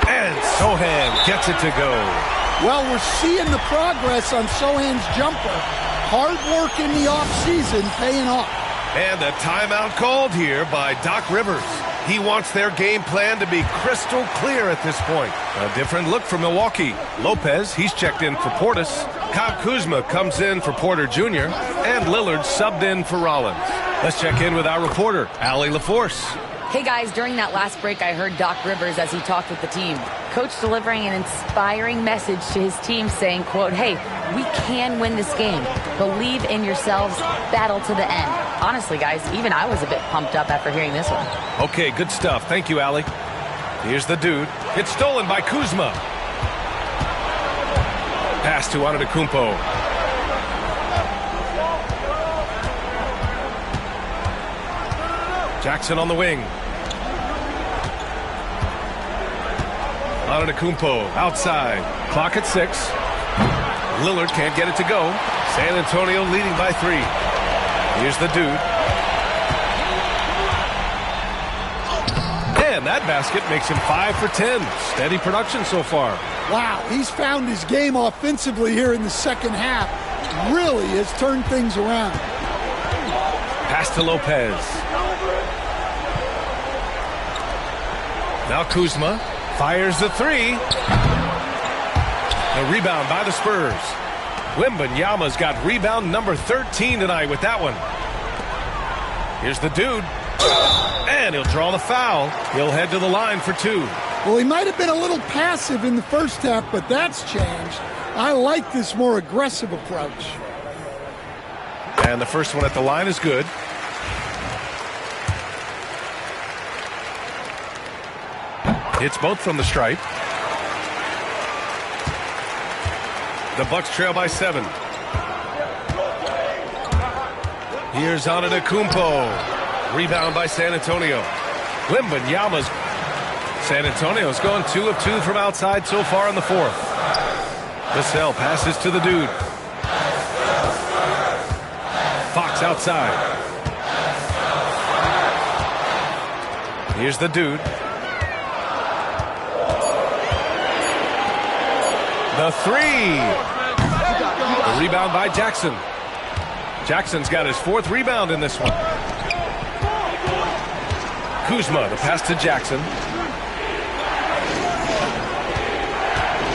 And Sohan gets it to go. Well, we're seeing the progress on Sohan's jumper. Hard work in the offseason paying off. And a timeout called here by Doc Rivers. He wants their game plan to be crystal clear at this point. A different look for Milwaukee. Lopez, he's checked in for Portis. Kyle Kuzma comes in for Porter Jr. And Lillard subbed in for Rollins. Let's check in with our reporter, Allie LaForce. Hey guys, during that last break, I heard Doc Rivers as he talked with the team. Coach delivering an inspiring message to his team saying, quote, hey, we can win this game. Believe in yourselves. Battle to the end. Honestly, guys, even I was a bit pumped up after hearing this one. Okay, good stuff. Thank you, Allie. Here's the dude. It's stolen by Kuzma. Pass to Antetokounmpo. Jackson on the wing. Antetokounmpo outside. Clock at 6. Lillard can't get it to go. San Antonio leading by 3. Here's the dude. And that basket makes him 5 for 10. Steady production so far. Wow, he's found his game offensively here in the second half. Really has turned things around. Pass to Lopez. Now Kuzma fires the 3. A rebound by the Spurs. Wembanyama's got rebound number 13 tonight with that one. Here's the dude. And he'll draw the foul. He'll head to the line for 2. Well, he might have been a little passive in the first half, but that's changed. I like this more aggressive approach. And the first one at the line is good. Hits both from the stripe. The Bucks trail by 7. Here's Antetokounmpo. Rebound by San Antonio. Wembanyama's. San Antonio's gone 2 of 2 from outside so far in the fourth. Vassell passes to the dude. Fox outside. Here's the dude. The 3. The rebound by Jackson. Jackson's got his 4th rebound in this one. Kuzma, the pass to Jackson.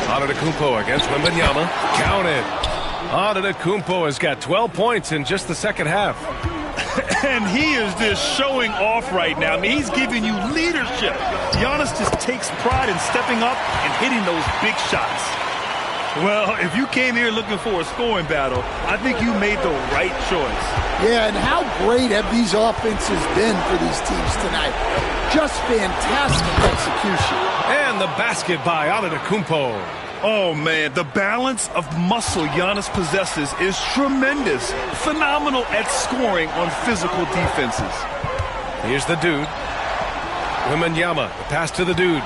Antetokounmpo against Wembanyama. Counted. Antetokounmpo has got 12 points in just the second half. And he is just showing off right now. I mean, he's giving you leadership. Giannis just takes pride in stepping up and hitting those big shots. Well, if you came here looking for a scoring battle, I think you made the right choice. Yeah, and how great have these offenses been for these teams tonight? Just fantastic execution. And the basket by Antetokounmpo. Oh, man, the balance of muscle Giannis possesses is tremendous. Phenomenal at scoring on physical defenses. Here's the dude. Wembanyama, the pass to the dude.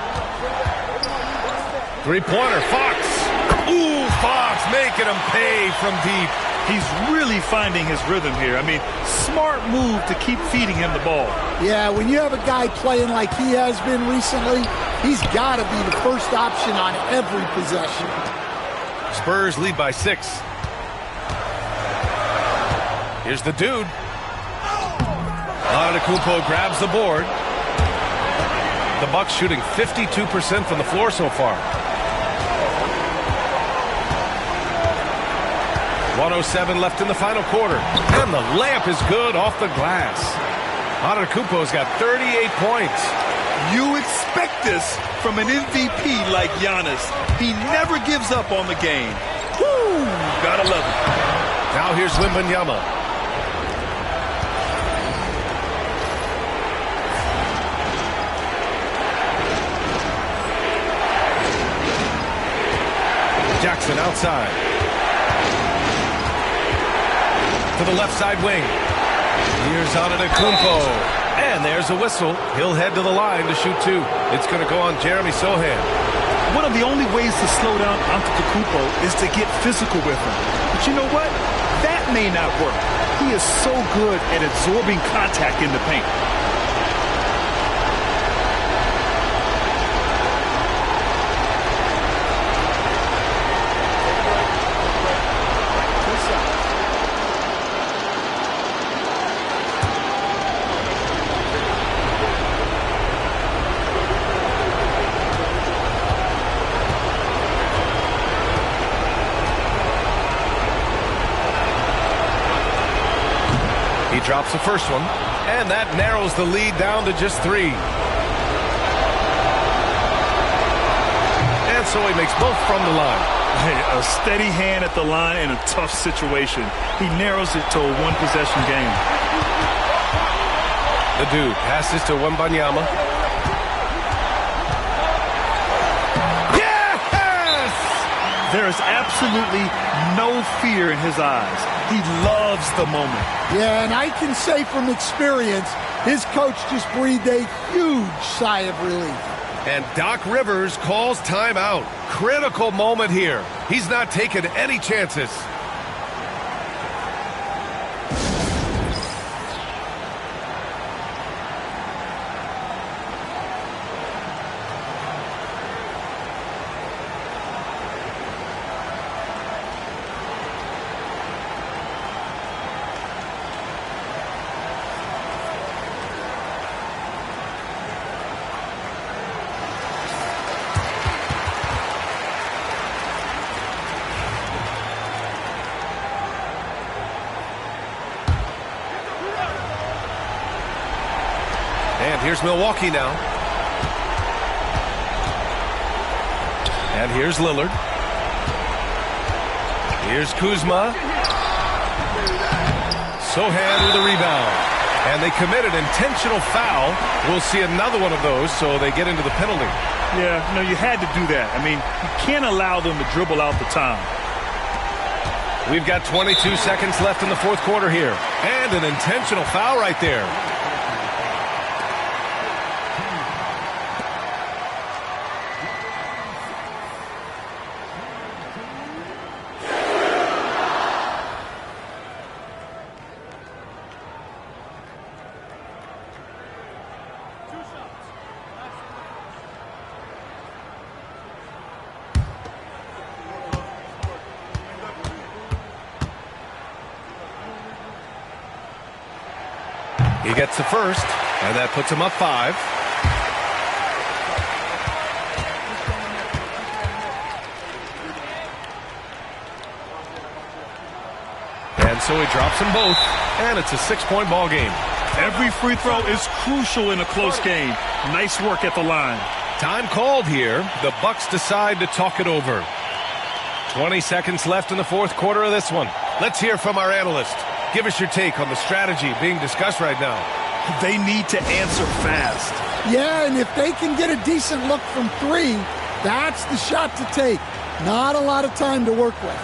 3-pointer, Fox. Ooh, Fox making him pay from deep. He's really finding his rhythm here. I mean, smart move to keep feeding him the ball. Yeah, when you have a guy playing like he has been recently, he's got to be the first option on every possession. Spurs lead by 6. Here's the dude. Antetokounmpo grabs the board. The Bucks shooting 52% from the floor so far. 1:07 left in the final quarter. And the layup is good off the glass. Antetokounmpo's got 38 points. You expect this from an MVP like Giannis. He never gives up on the game. Woo! Gotta love it. Now here's Wembanyama. Jackson outside. To the left side wing. Here's Antetokounmpo. And there's a whistle. He'll head to the line to shoot two. It's going to go on Jeremy Sohan. One of the only ways to slow down Antetokounmpo is to get physical with him. But you know what? That may not work. He is so good at absorbing contact in the paint. Drops the first one, and that narrows the lead down to just 3. And so he makes both from the line. Hey, a steady hand at the line in a tough situation. He narrows it to a one-possession game. The dude passes to Wembanyama. Yes! There is absolutely no fear in his eyes. He loves the moment. Yeah, and I can say from experience, his coach just breathed a huge sigh of relief. And Doc Rivers calls timeout. Critical moment here. He's not taking any chances. Here's Milwaukee now. And here's Lillard. Here's Kuzma. Sohan with a rebound. And they committed intentional foul. We'll see another one of those, so they get into the penalty. Yeah, no, you had to do that. I mean, you can't allow them to dribble out the time. We've got 22 seconds left in the fourth quarter here. And an intentional foul right there. He gets the first, and that puts him up 5. And so he drops them both, and it's a 6-point ball game. Every free throw is crucial in a close game. Nice work at the line. Time called here. The Bucks decide to talk it over. 20 seconds left in the fourth quarter of this one. Let's hear from our analyst. Give us your take on the strategy being discussed right now. They need to answer fast. Yeah, and if they can get a decent look from 3, that's the shot to take. Not a lot of time to work with.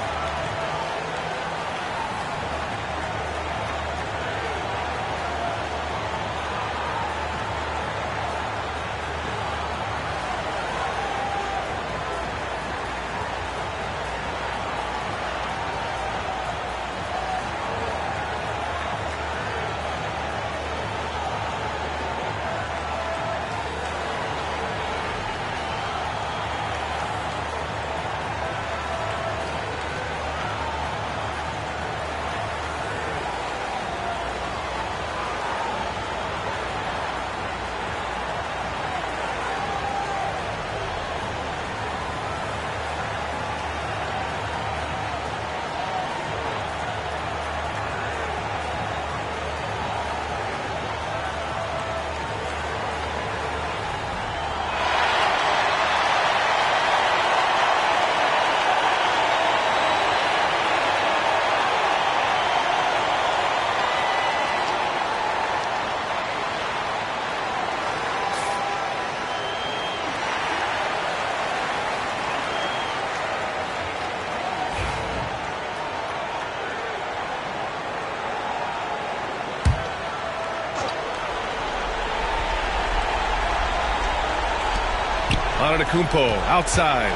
Antetokounmpo outside.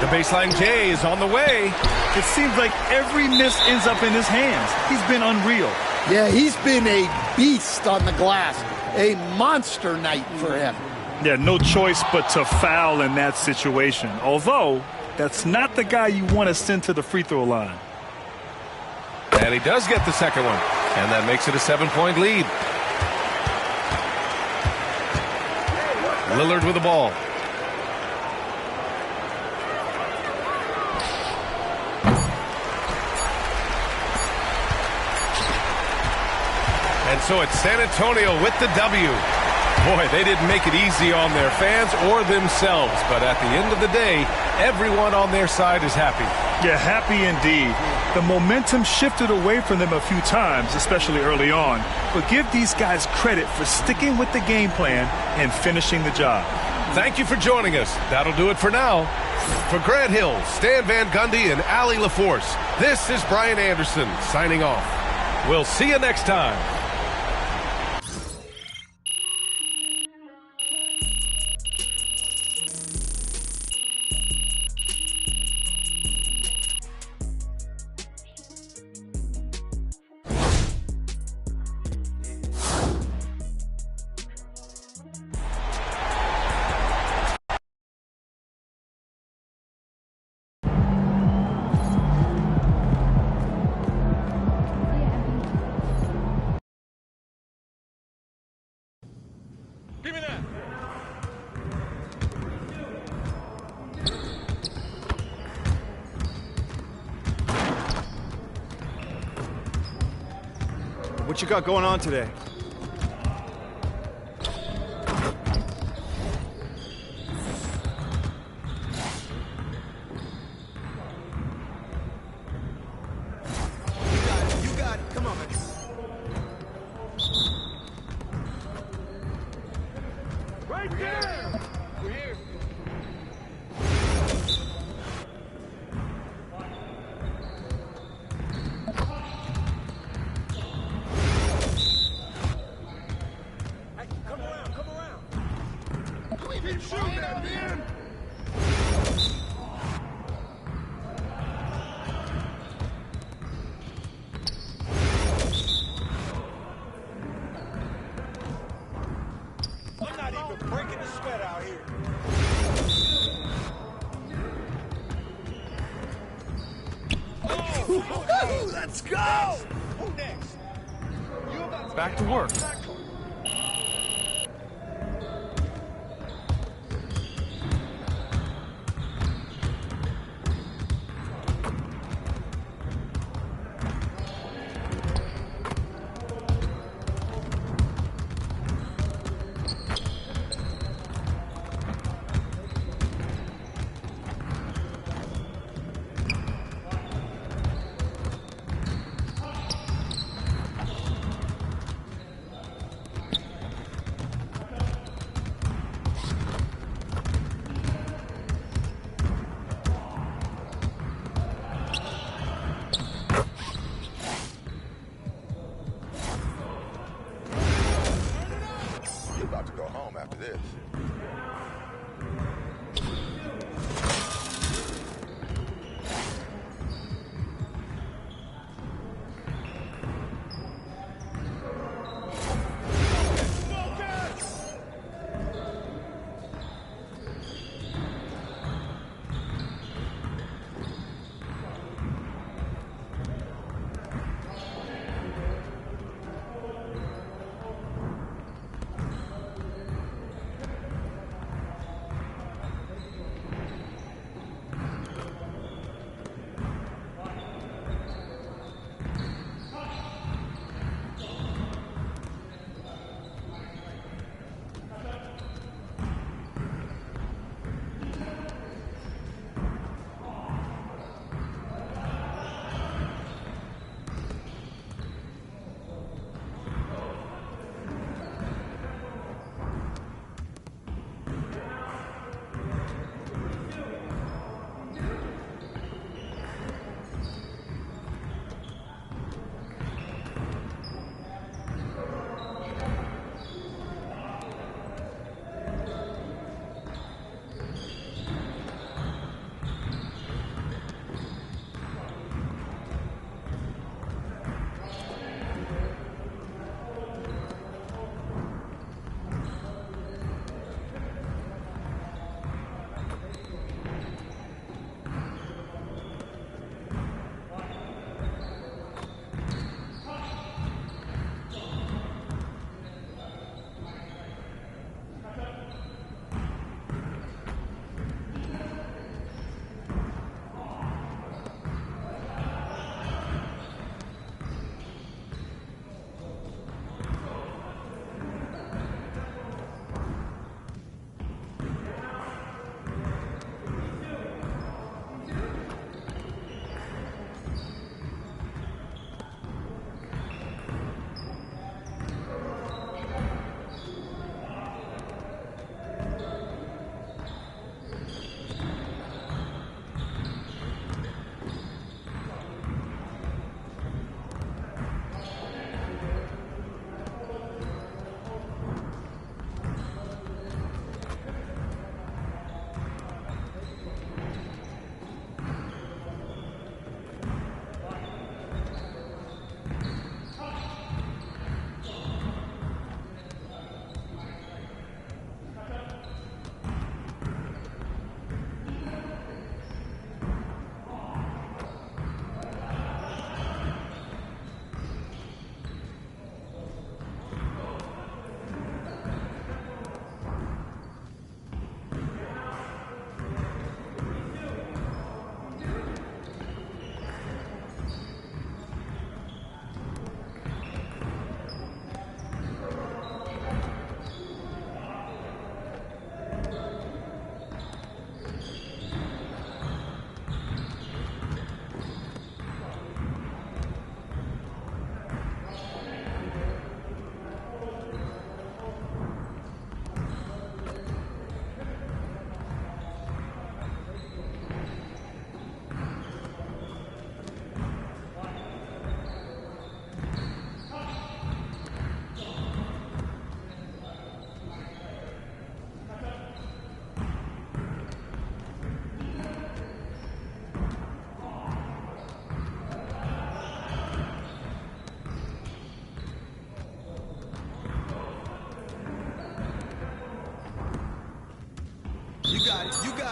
The baseline J is on the way. It seems like every miss ends up in his hands. He's been unreal. Yeah, he's been a beast on the glass. A monster night for him. Yeah, no choice but to foul in that situation. Although, that's not the guy you want to send to the free throw line. And he does get the second one. And that makes it a 7-point lead. Lillard with the ball. And so it's San Antonio with the W. Boy, they didn't make it easy on their fans or themselves. But at the end of the day, everyone on their side is happy. Yeah, happy indeed. The momentum shifted away from them a few times, especially early on. But give these guys credit for sticking with the game plan and finishing the job. Thank you for joining us. That'll do it for now. For Grant Hill, Stan Van Gundy, and Allie LaForce, this is Brian Anderson signing off. We'll see you next time. What you got going on today? You got it. Come on, man. Right there! We're here. I'm not even breaking a sweat out here. Oh, let's go! Who next? You about to Back to work.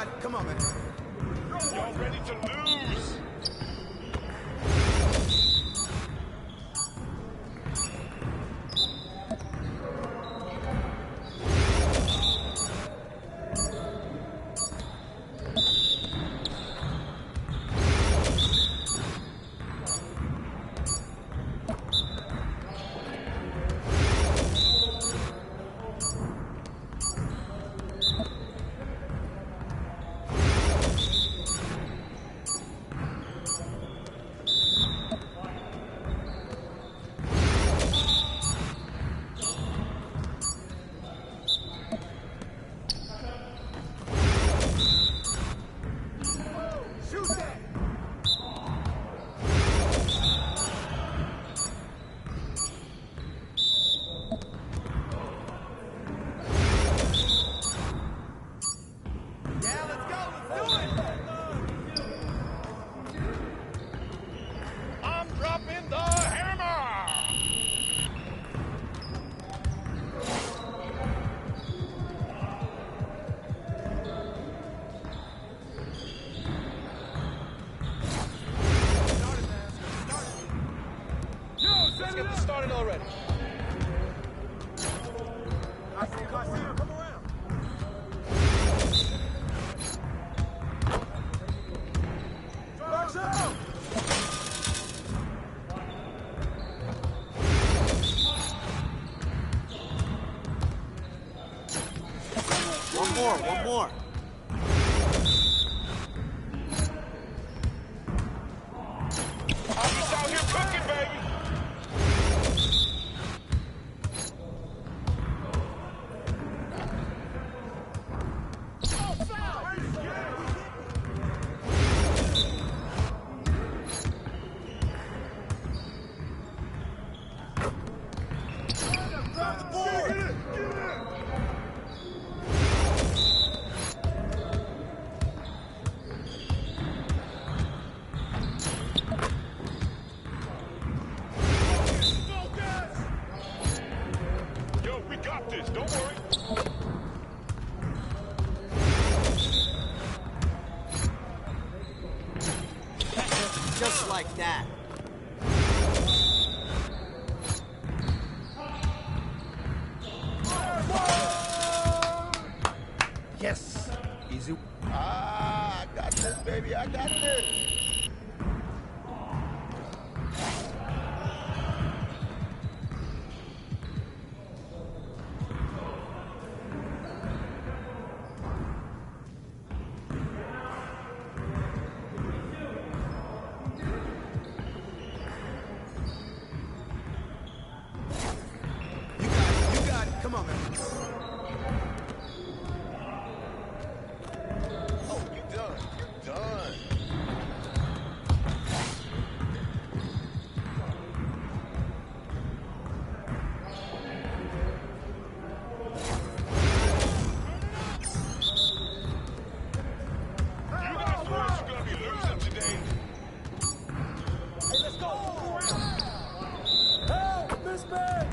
got it. Come on, man. Y'all ready to lose? I'm dropping the hammer! Let's get this started already. I see him. Come around. Box out! One more. I'm just out here cooking, baby. Grab the board. Get in. Yo, we got this. Don't worry. Just like that. Yes. Easy. I got this, baby. I got this. You got it. Come on, man. Oh, you done. You're done. You guys boys are gonna be losing today. Hey, let's go. Help, Miss Man.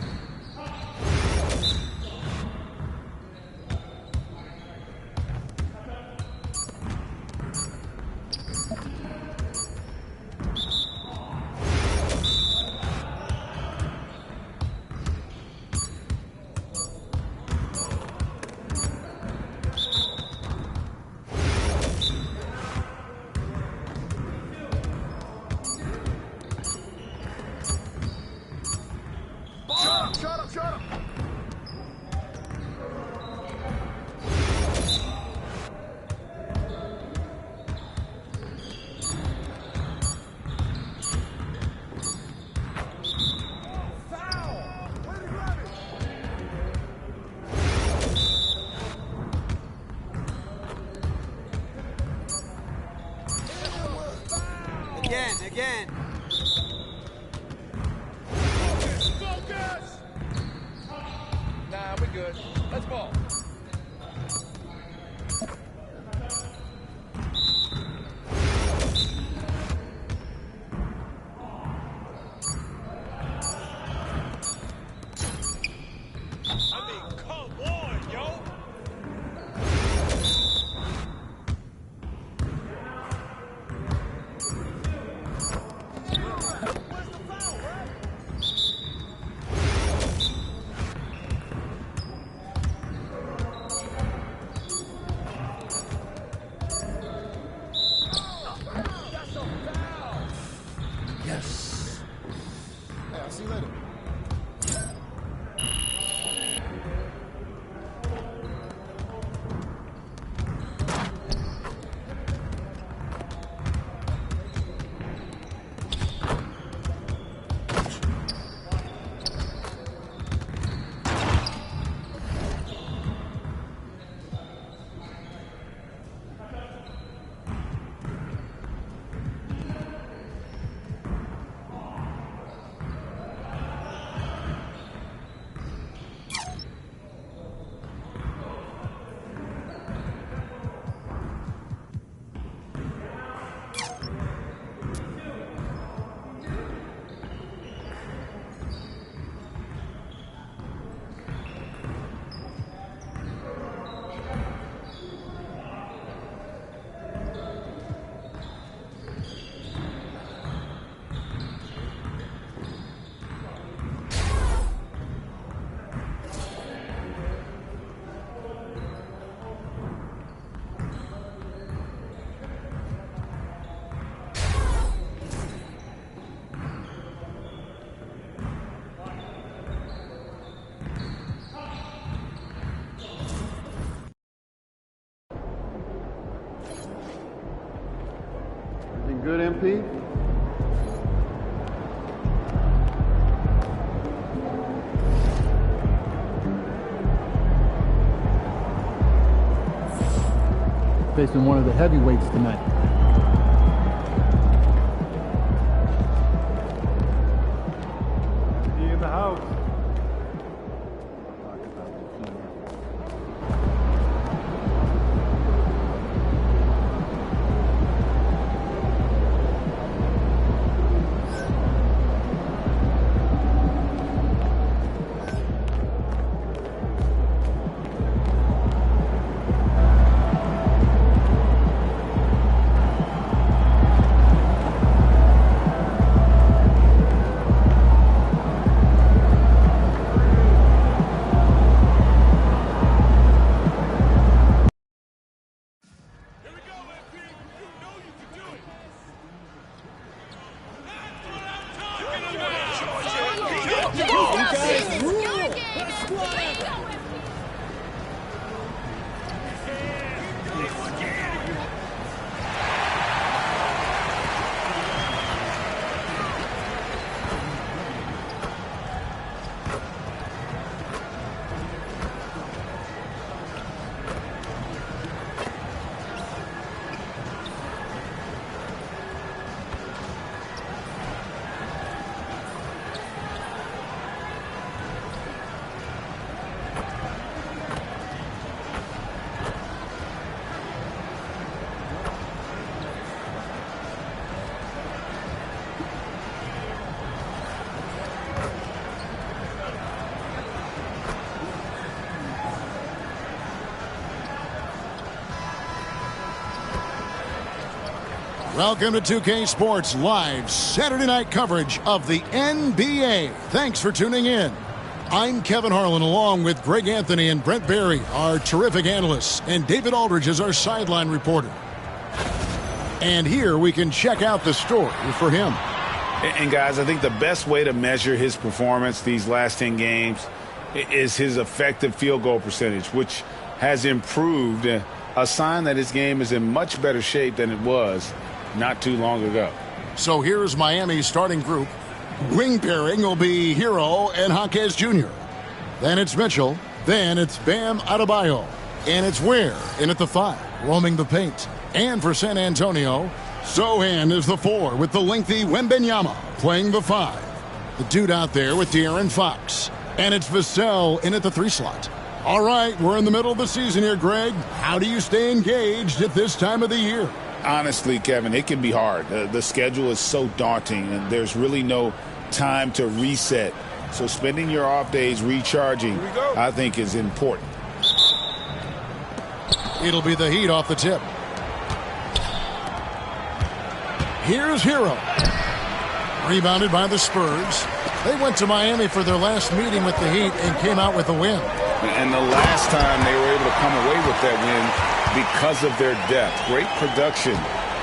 Shut him. Again. Focus! Nah, we're good. Let's ball. I mean, come on, yo! Yes. Hey, I'll see you later. Everything good, MP? Facing one of the heavyweights tonight. Be in the house. Welcome to 2K Sports Live Saturday night coverage of the NBA. Thanks for tuning in. I'm Kevin Harlan along with Greg Anthony and Brent Barry, our terrific analysts, and David Aldridge is our sideline reporter. And here we can check out the story for him. And guys, I think the best way to measure his performance these last 10 games is his effective field goal percentage, which has improved, a sign that his game is in much better shape than it was not too long ago. So here's Miami's starting group. Wing pairing will be Hero and Jaquez Jr. Then it's Mitchell. Then it's Bam Adebayo. And it's Ware in at the 5, roaming the paint. And for San Antonio, Sohan is the 4 with the lengthy Wembanyama playing the 5. The dude out there with De'Aaron Fox. And it's Vassell in at the 3 slot. All right, we're in the middle of the season here, Greg. How do you stay engaged at this time of the year? Honestly, Kevin, it can be hard. The schedule is so daunting, and there's really no time to reset. So spending your off days recharging, I think, is important. It'll be the Heat off the tip. Here's Hero. Rebounded by the Spurs. They went to Miami for their last meeting with the Heat and came out with a win. And the last time they were able to come away with that win because of their depth. Great production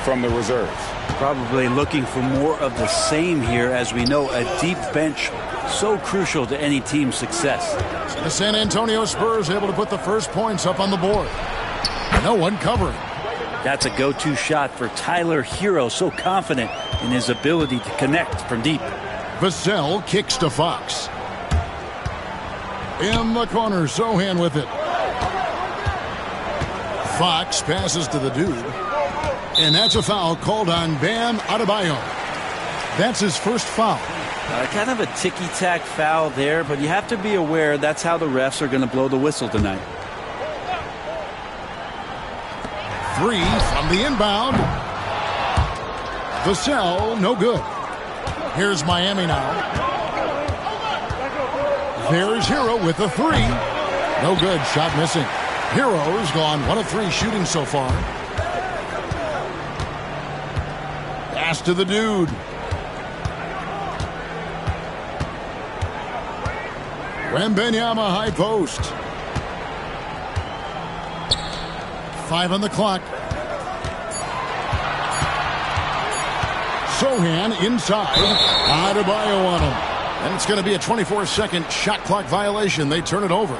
from the reserves. Probably looking for more of the same here, as we know a deep bench so crucial to any team's success. The San Antonio Spurs able to put the first points up on the board. No one covering. That's a go-to shot for Tyler Hero, so confident in his ability to connect from deep. Vassell kicks to Fox. In the corner, Sohan with it. Fox passes to the dude. And that's a foul called on Bam Adebayo. That's his first foul. Kind of a ticky-tack foul there, but you have to be aware that's how the refs are going to blow the whistle tonight. 3 from the inbound. Vassell, no good. Here's Miami now. There's Hero with a 3. No good, shot missing. Hero's gone 1 of 3 shooting so far. Pass to the dude. Wembanyama high post. 5 on the clock. Sohan inside. Adebayo on him. And it's going to be a 24-second shot clock violation. They turn it over.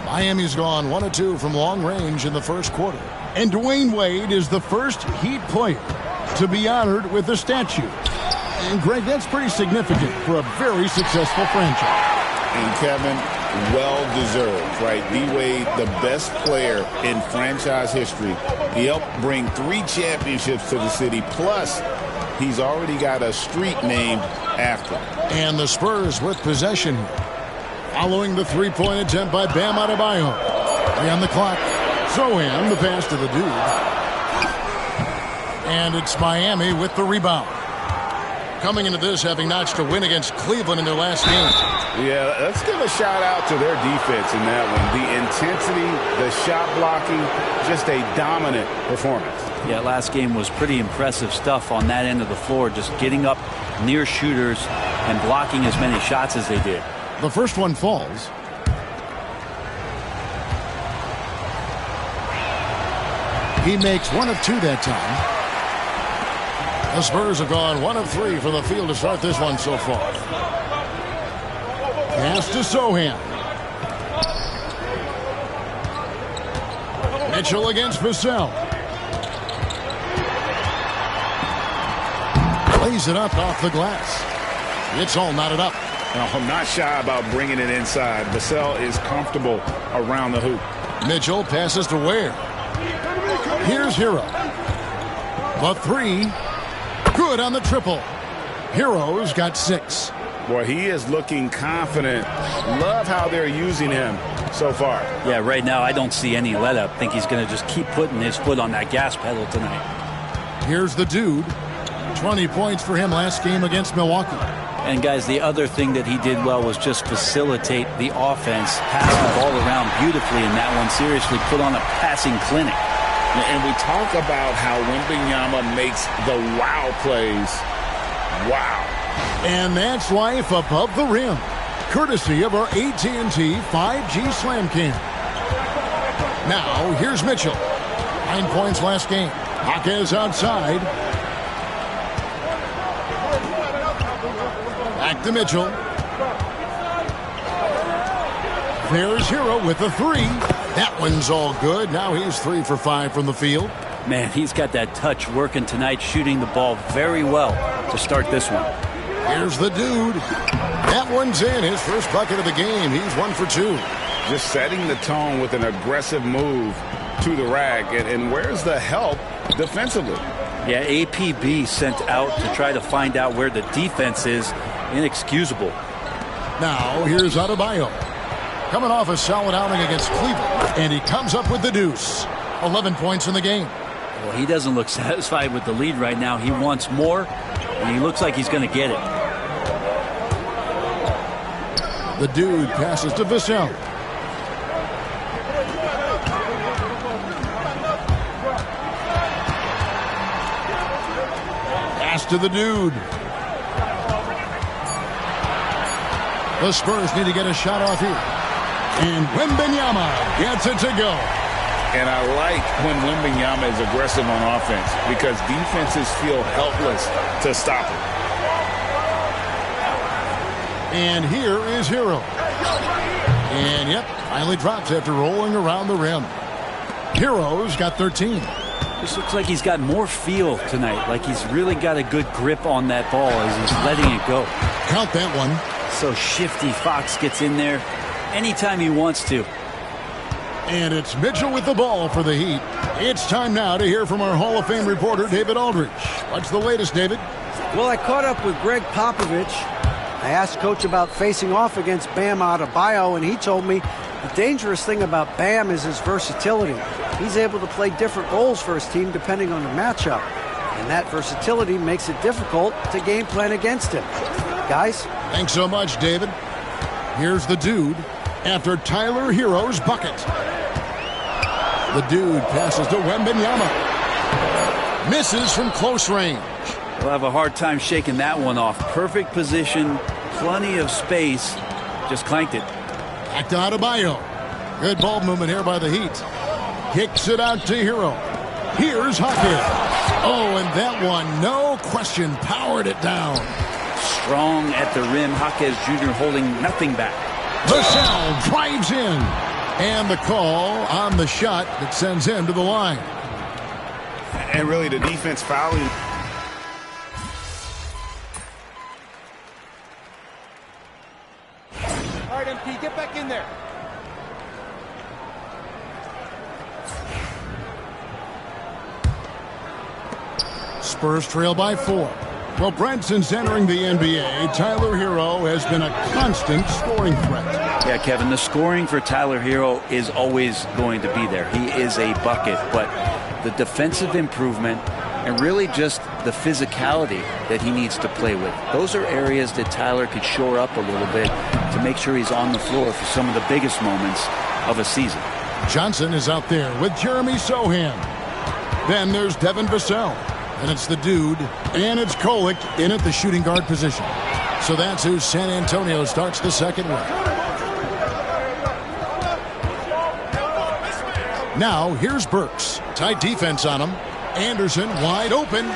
Miami's gone 1 of 2 from long range in the first quarter. And Dwayne Wade is the first Heat player to be honored with a statue. And Greg, that's pretty significant for a very successful franchise. And Kevin, well-deserved, right? D-Wade, the best player in franchise history. He helped bring 3 championships to the city. Plus, he's already got a street named after him. And the Spurs with possession here. Following the three-point attempt by Bam Adebayo. 3 on the clock. Sohan, the pass to the dude. And it's Miami with the rebound. Coming into this, having notched a win against Cleveland in their last game. Yeah, let's give a shout-out to their defense in that one. The intensity, the shot blocking, just a dominant performance. Yeah, last game was pretty impressive stuff on that end of the floor, just getting up near shooters and blocking as many shots as they did. The first one falls. He makes 1 of 2 that time. The Spurs have gone 1 of 3 from the field to start this one so far. Pass to Sohan. Mitchell against Vassell. Lays it up off the glass. It's all knotted up. I'm not shy about bringing it inside. Vassell is comfortable around the hoop. Mitchell passes to Ware. Here's Hero. The 3. Good on the triple. Hero's got 6. Boy, he is looking confident. Love how they're using him so far. Yeah, right now I don't see any let up. Think he's going to just keep putting his foot on that gas pedal tonight. Here's the dude. 20 points for him last game against Milwaukee. And guys, the other thing that he did well was just facilitate the offense, pass the ball around beautifully in that one. Seriously, put on a passing clinic. And we talk about how Wembanyama makes the wow plays. Wow. And that's life above the rim, courtesy of our AT&T 5G Slam Cam. Now, here's Mitchell. 9 points last game. Jaquez outside. Back to Mitchell. There's Hero with the 3. That one's all good. Now he's 3 for 5 from the field. Man, he's got that touch working tonight, shooting the ball very well to start this one. Here's the dude. That one's in. His first bucket of the game. He's 1 for 2. Just setting the tone with an aggressive move to the rack. And where's the help defensively? Yeah, APB sent out to try to find out where the defense is. Inexcusable. Now, here's Adebayo. Coming off a solid outing against Cleveland. And he comes up with the deuce. 11 points in the game. Well, he doesn't look satisfied with the lead right now. He wants more, and he looks like he's going to get it. The dude passes to Vassell. Pass to the dude. The Spurs need to get a shot off here. And Wembanyama gets it to go. And I like when Wembanyama is aggressive on offense because defenses feel helpless to stop him. And here is Hero. And, yep, finally drops after rolling around the rim. Hero's got 13. This looks like he's got more feel tonight, like he's really got a good grip on that ball as he's letting it go. Count that one. So shifty. Fox gets in there anytime he wants to. And it's Mitchell with the ball for the Heat. It's time now to hear from our Hall of Fame reporter, David Aldridge. What's the latest, David? Well, I caught up with Greg Popovich. I asked Coach about facing off against Bam Adebayo, and he told me the dangerous thing about Bam is his versatility. He's able to play different roles for his team depending on the matchup. And that versatility makes it difficult to game plan against him. Guys? Thanks so much, David. Here's the dude after Tyler Hero's bucket. The dude passes to Wembanyama. Misses from close range. We'll have a hard time shaking that one off. Perfect position, plenty of space. Just clanked it. Back to Adebayo. Good ball movement here by the Heat. Kicks it out to Hero. Here's Hawkins. Oh, and that one, no question, powered it down. Strong at the rim. Hawkins Jr. holding nothing back. Vassell drives in. And the call on the shot that sends him to the line. And really the defense fouling. All right, MP, get back in there. Spurs trail by 4. Well, Brent, since entering the NBA, Tyler Hero has been a constant scoring threat. Yeah, Kevin, the scoring for Tyler Hero is always going to be there. He is a bucket, but the defensive improvement and really just the physicality that he needs to play with. Those are areas that Tyler could shore up a little bit to make sure he's on the floor for some of the biggest moments of a season. Johnson is out there with Jeremy Sohan. Then there's Devin Vassell. And it's the dude, and it's Kolek in at the shooting guard position. So that's who San Antonio starts the second with. Now, here's Burks. Tight defense on him. Anderson wide open.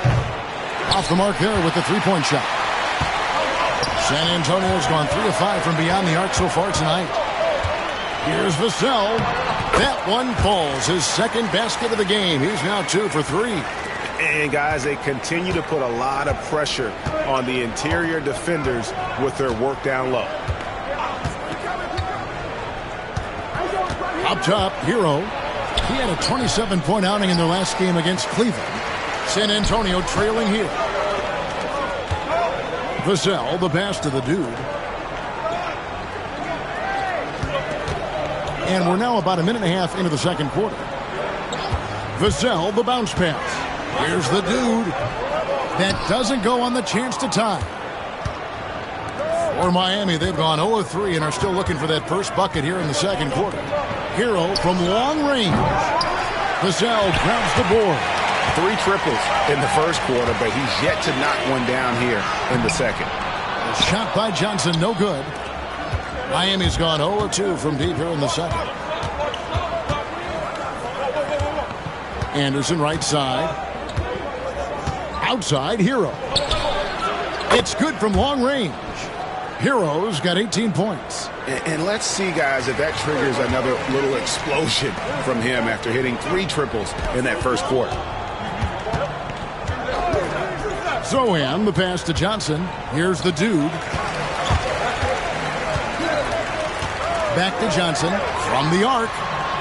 Off the mark there with the three-point shot. San Antonio's gone 3 of 5 from beyond the arc so far tonight. Here's Vassell. That one falls. His second basket of the game. He's now 2 for 3. And, guys, they continue to put a lot of pressure on the interior defenders with their work down low. Up top, Hero. He had a 27-point outing in their last game against Cleveland. San Antonio trailing here. Vassell, the pass to the dude. And we're now about a minute and a half into the second quarter. Vassell, the bounce pass. Here's the dude. That doesn't go on the chance to tie. For Miami, they've gone 0-3 and are still looking for that first bucket here in the second quarter. Hero from long range. Vassell grabs the board. 3 triples in the first quarter, but he's yet to knock one down here in the second. A shot by Johnson, no good. Miami's gone 0-2 from deep here in the second. Anderson right side. Outside, Hero. It's good from long range. Hero's got 18 points. And let's see, guys, if that triggers another little explosion from him after hitting 3 triples in that first quarter. Sohan, the pass to Johnson. Here's the dude. Back to Johnson from the arc.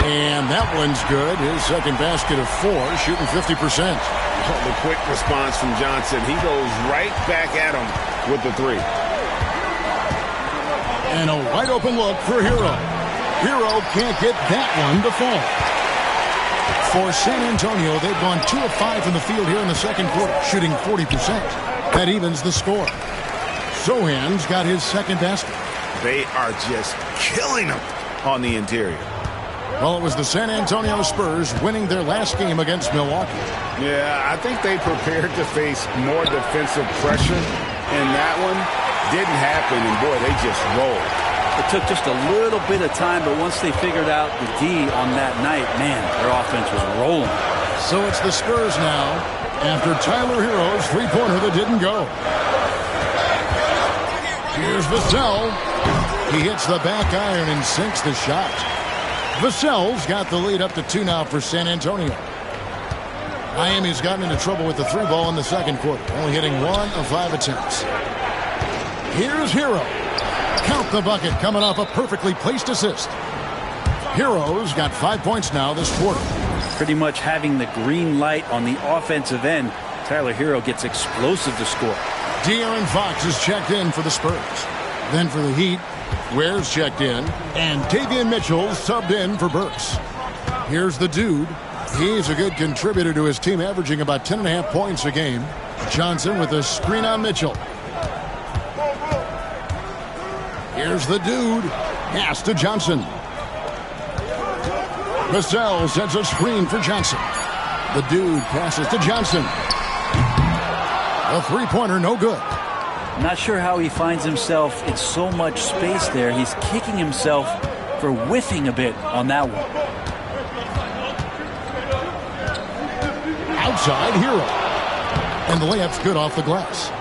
And that one's good. His second basket of 4, shooting 50%. The quick response from Johnson. He goes right back at him with the 3. And a wide open look for Hero. Hero can't get that one to fall. For San Antonio, they've gone 2 of 5 from the field here in the second quarter, shooting 40%. That evens the score. Sohan's got his second basket. They are just killing them on the interior. Well, it was the San Antonio Spurs winning their last game against Milwaukee. Yeah, I think they prepared to face more defensive pressure, and that one didn't happen, and boy, they just rolled. It took just a little bit of time, but once they figured out the D on that night, man, their offense was rolling. So it's the Spurs now after Tyler Hero's three-pointer that didn't go. Here's Vassell. He hits the back iron and sinks the shot. Vassell's got the lead up to 2 now for San Antonio. Miami's gotten into trouble with the three ball in the second quarter, only hitting 1 of 5 attempts. Here's Hero. Count the bucket coming off a perfectly placed assist. Hero's got 5 points now this quarter. Pretty much having the green light on the offensive end, Tyler Hero gets explosive to score. De'Aaron Fox is checked in for the Spurs. Then for the Heat, Ware's checked in, and Davion Mitchell subbed in for Burks. Here's the dude. He's a good contributor to his team, averaging about 10.5 points a game. Johnson with a screen on Mitchell. Here's the dude. Pass to Johnson. Vassell sends a screen for Johnson. The dude passes to Johnson. A three-pointer, no good. I'm not sure how he finds himself in so much space there. He's kicking himself for whiffing a bit on that one. Outside, Hero. And the layup's good off the glass.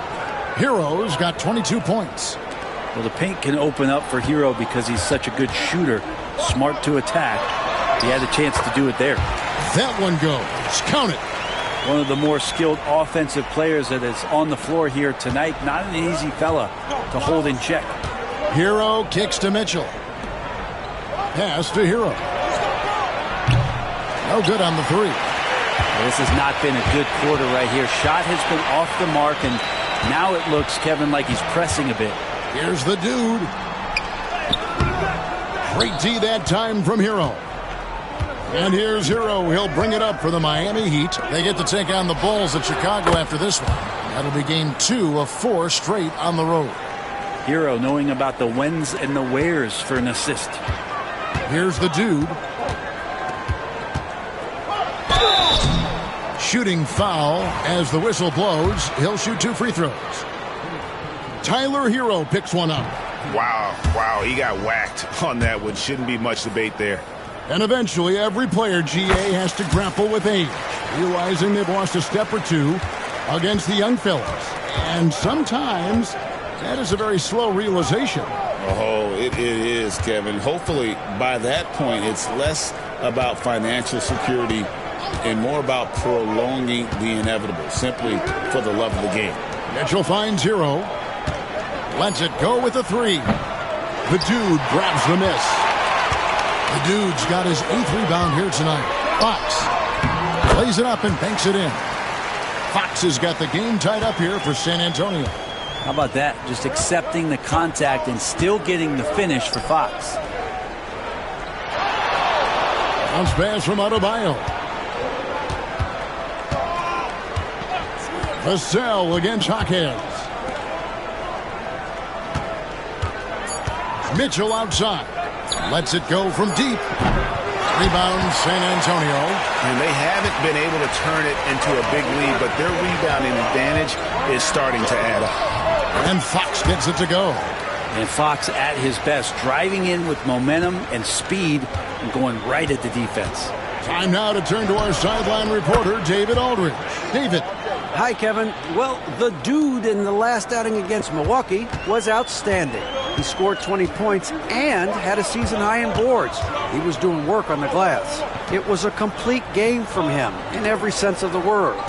Hero's got 22 points. Well, the paint can open up for Hero because he's such a good shooter. Smart to attack. He had a chance to do it there. That one goes. Count it. One of the more skilled offensive players that is on the floor here tonight. Not an easy fella to hold in check. Hero kicks to Mitchell. Pass to Hero. No good on the three. This has not been a good quarter right here. Shot has been off the mark, and now it looks, Kevin, like he's pressing a bit. Here's the dude. Great D that time from Hero. And here's Hero. He'll bring it up for the Miami Heat. They get to take on the Bulls at Chicago after this one. That'll be game 2 of 4 straight on the road. Hero knowing about the whens and the wheres for an assist. Here's the dude. Shooting foul as the whistle blows. He'll shoot 2 free throws. Tyler Hero picks one up. Wow, he got whacked on that one. Shouldn't be much debate there. And eventually, every player, GA, has to grapple with age, realizing they've lost a step or two against the young fellas. And sometimes, that is a very slow realization. Oh, it is, Kevin. Hopefully, by that point, it's less about financial security and more about prolonging the inevitable, simply for the love of the game. Mitchell finds Hero. Lets it go with a 3. The dude grabs the miss. The dude's got his 8th rebound here tonight. Fox plays it up and banks it in. Fox has got the game tied up here for San Antonio. How about that? Just accepting the contact and still getting the finish for Fox. Bounce pass from Adebayo. Vassell against Jaquez. Mitchell outside. Lets it go from deep. Rebound San Antonio. And they haven't been able to turn it into a big lead, but their rebounding advantage is starting to add up. And Fox gets it to go. And Fox at his best, driving in with momentum and speed and going right at the defense. Time now to turn to our sideline reporter, David Aldridge. David. Hi, Kevin. Well, the dude in the last outing against Milwaukee was outstanding. He scored 20 points and had a season high in boards. He was doing work on the glass. It was a complete game from him in every sense of the word.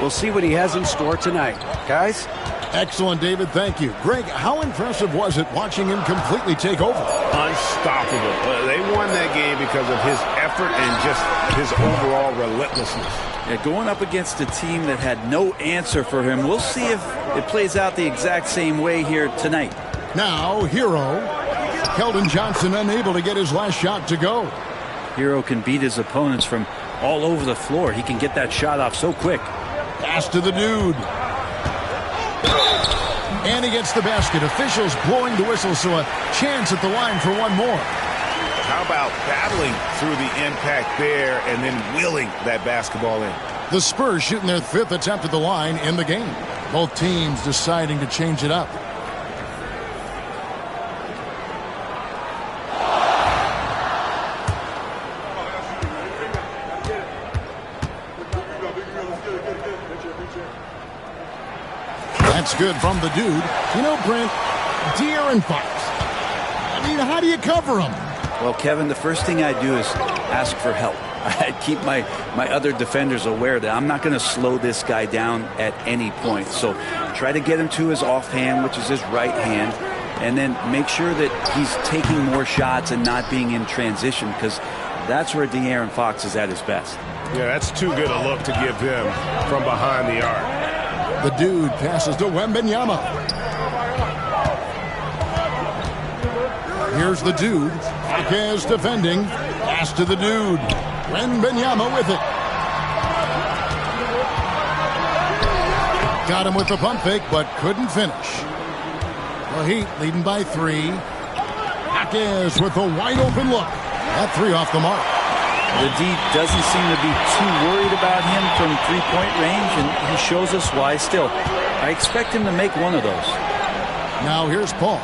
We'll see what he has in store tonight. Guys? Excellent, David. Thank you. Greg, how impressive was it watching him completely take over? Unstoppable. They won that game because of his effort and just his overall relentlessness. Yeah, going up against a team that had no answer for him. We'll see if it plays out the exact same way here tonight. Now, Hero. Keldon Johnson unable to get his last shot to go. Hero can beat his opponents from all over the floor. He can get that shot off so quick. Pass to the dude. And he gets the basket. Officials blowing the whistle, so a chance at the line for one more. How about battling through the impact there and then wheeling that basketball in? The Spurs shooting their 5th attempt at the line in the game. Both teams deciding to change it up. That's good from the dude. You know, Brent, De'Aaron Fox. I mean, how do you cover him? Well, Kevin, the first thing I do is ask for help. I keep my other defenders aware that I'm not going to slow this guy down at any point. So try to get him to his offhand, which is his right hand, and then make sure that he's taking more shots and not being in transition, because that's where De'Aaron Fox is at his best. Yeah, that's too good a look to give him from behind the arc. The dude passes to Wembanyama. Here's the dude. Hawkins defending. Pass to the dude. Wembanyama with it. Got him with the pump fake, but couldn't finish. The Heat leading by 3. Hawkins with a wide open look. That 3 off the mark. The D doesn't seem to be too worried about him from three-point range, and he shows us why still. I expect him to make one of those. Now here's Paul.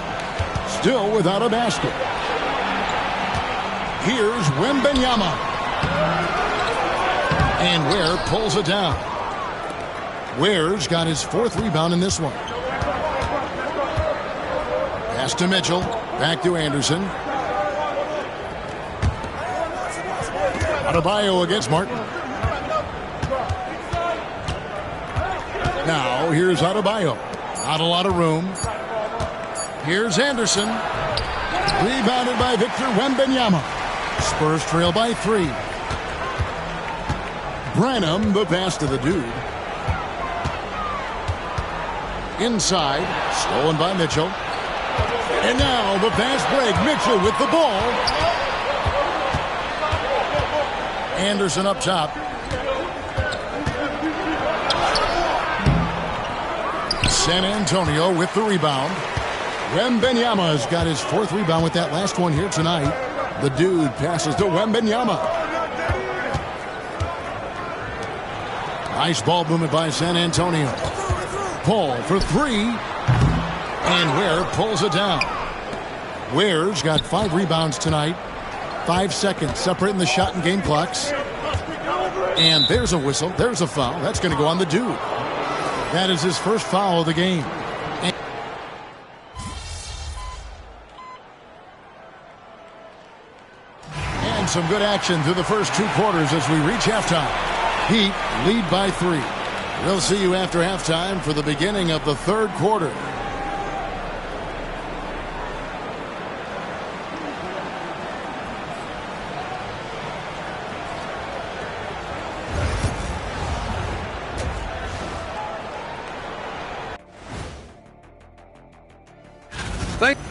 Still without a basket. Here's Wembanyama. And Ware pulls it down. Ware's got his 4th rebound in this one. Pass to Mitchell. Back to Anderson. Adebayo against Martin. Now here's Adebayo. Not a lot of room. Here's Anderson. Rebounded by Victor Wembanyama. Spurs trail by 3. Branham, the pass to the dude. Inside. Stolen by Mitchell. And now the fast break. Mitchell with the ball. Anderson up top. San Antonio with the rebound. Wembanyama's got his 4th rebound with that last one here tonight. The dude passes to Wembanyama. Nice ball movement by San Antonio. Paul for 3. And Ware pulls it down. Ware's got 5 rebounds tonight. 5 seconds separating the shot and game clocks. And there's a whistle. There's a foul. That's going to go on the dude. That is his first foul of the game. And some good action through the first 2 quarters as we reach halftime. Heat lead by 3. We'll see you after halftime for the beginning of the 3rd quarter.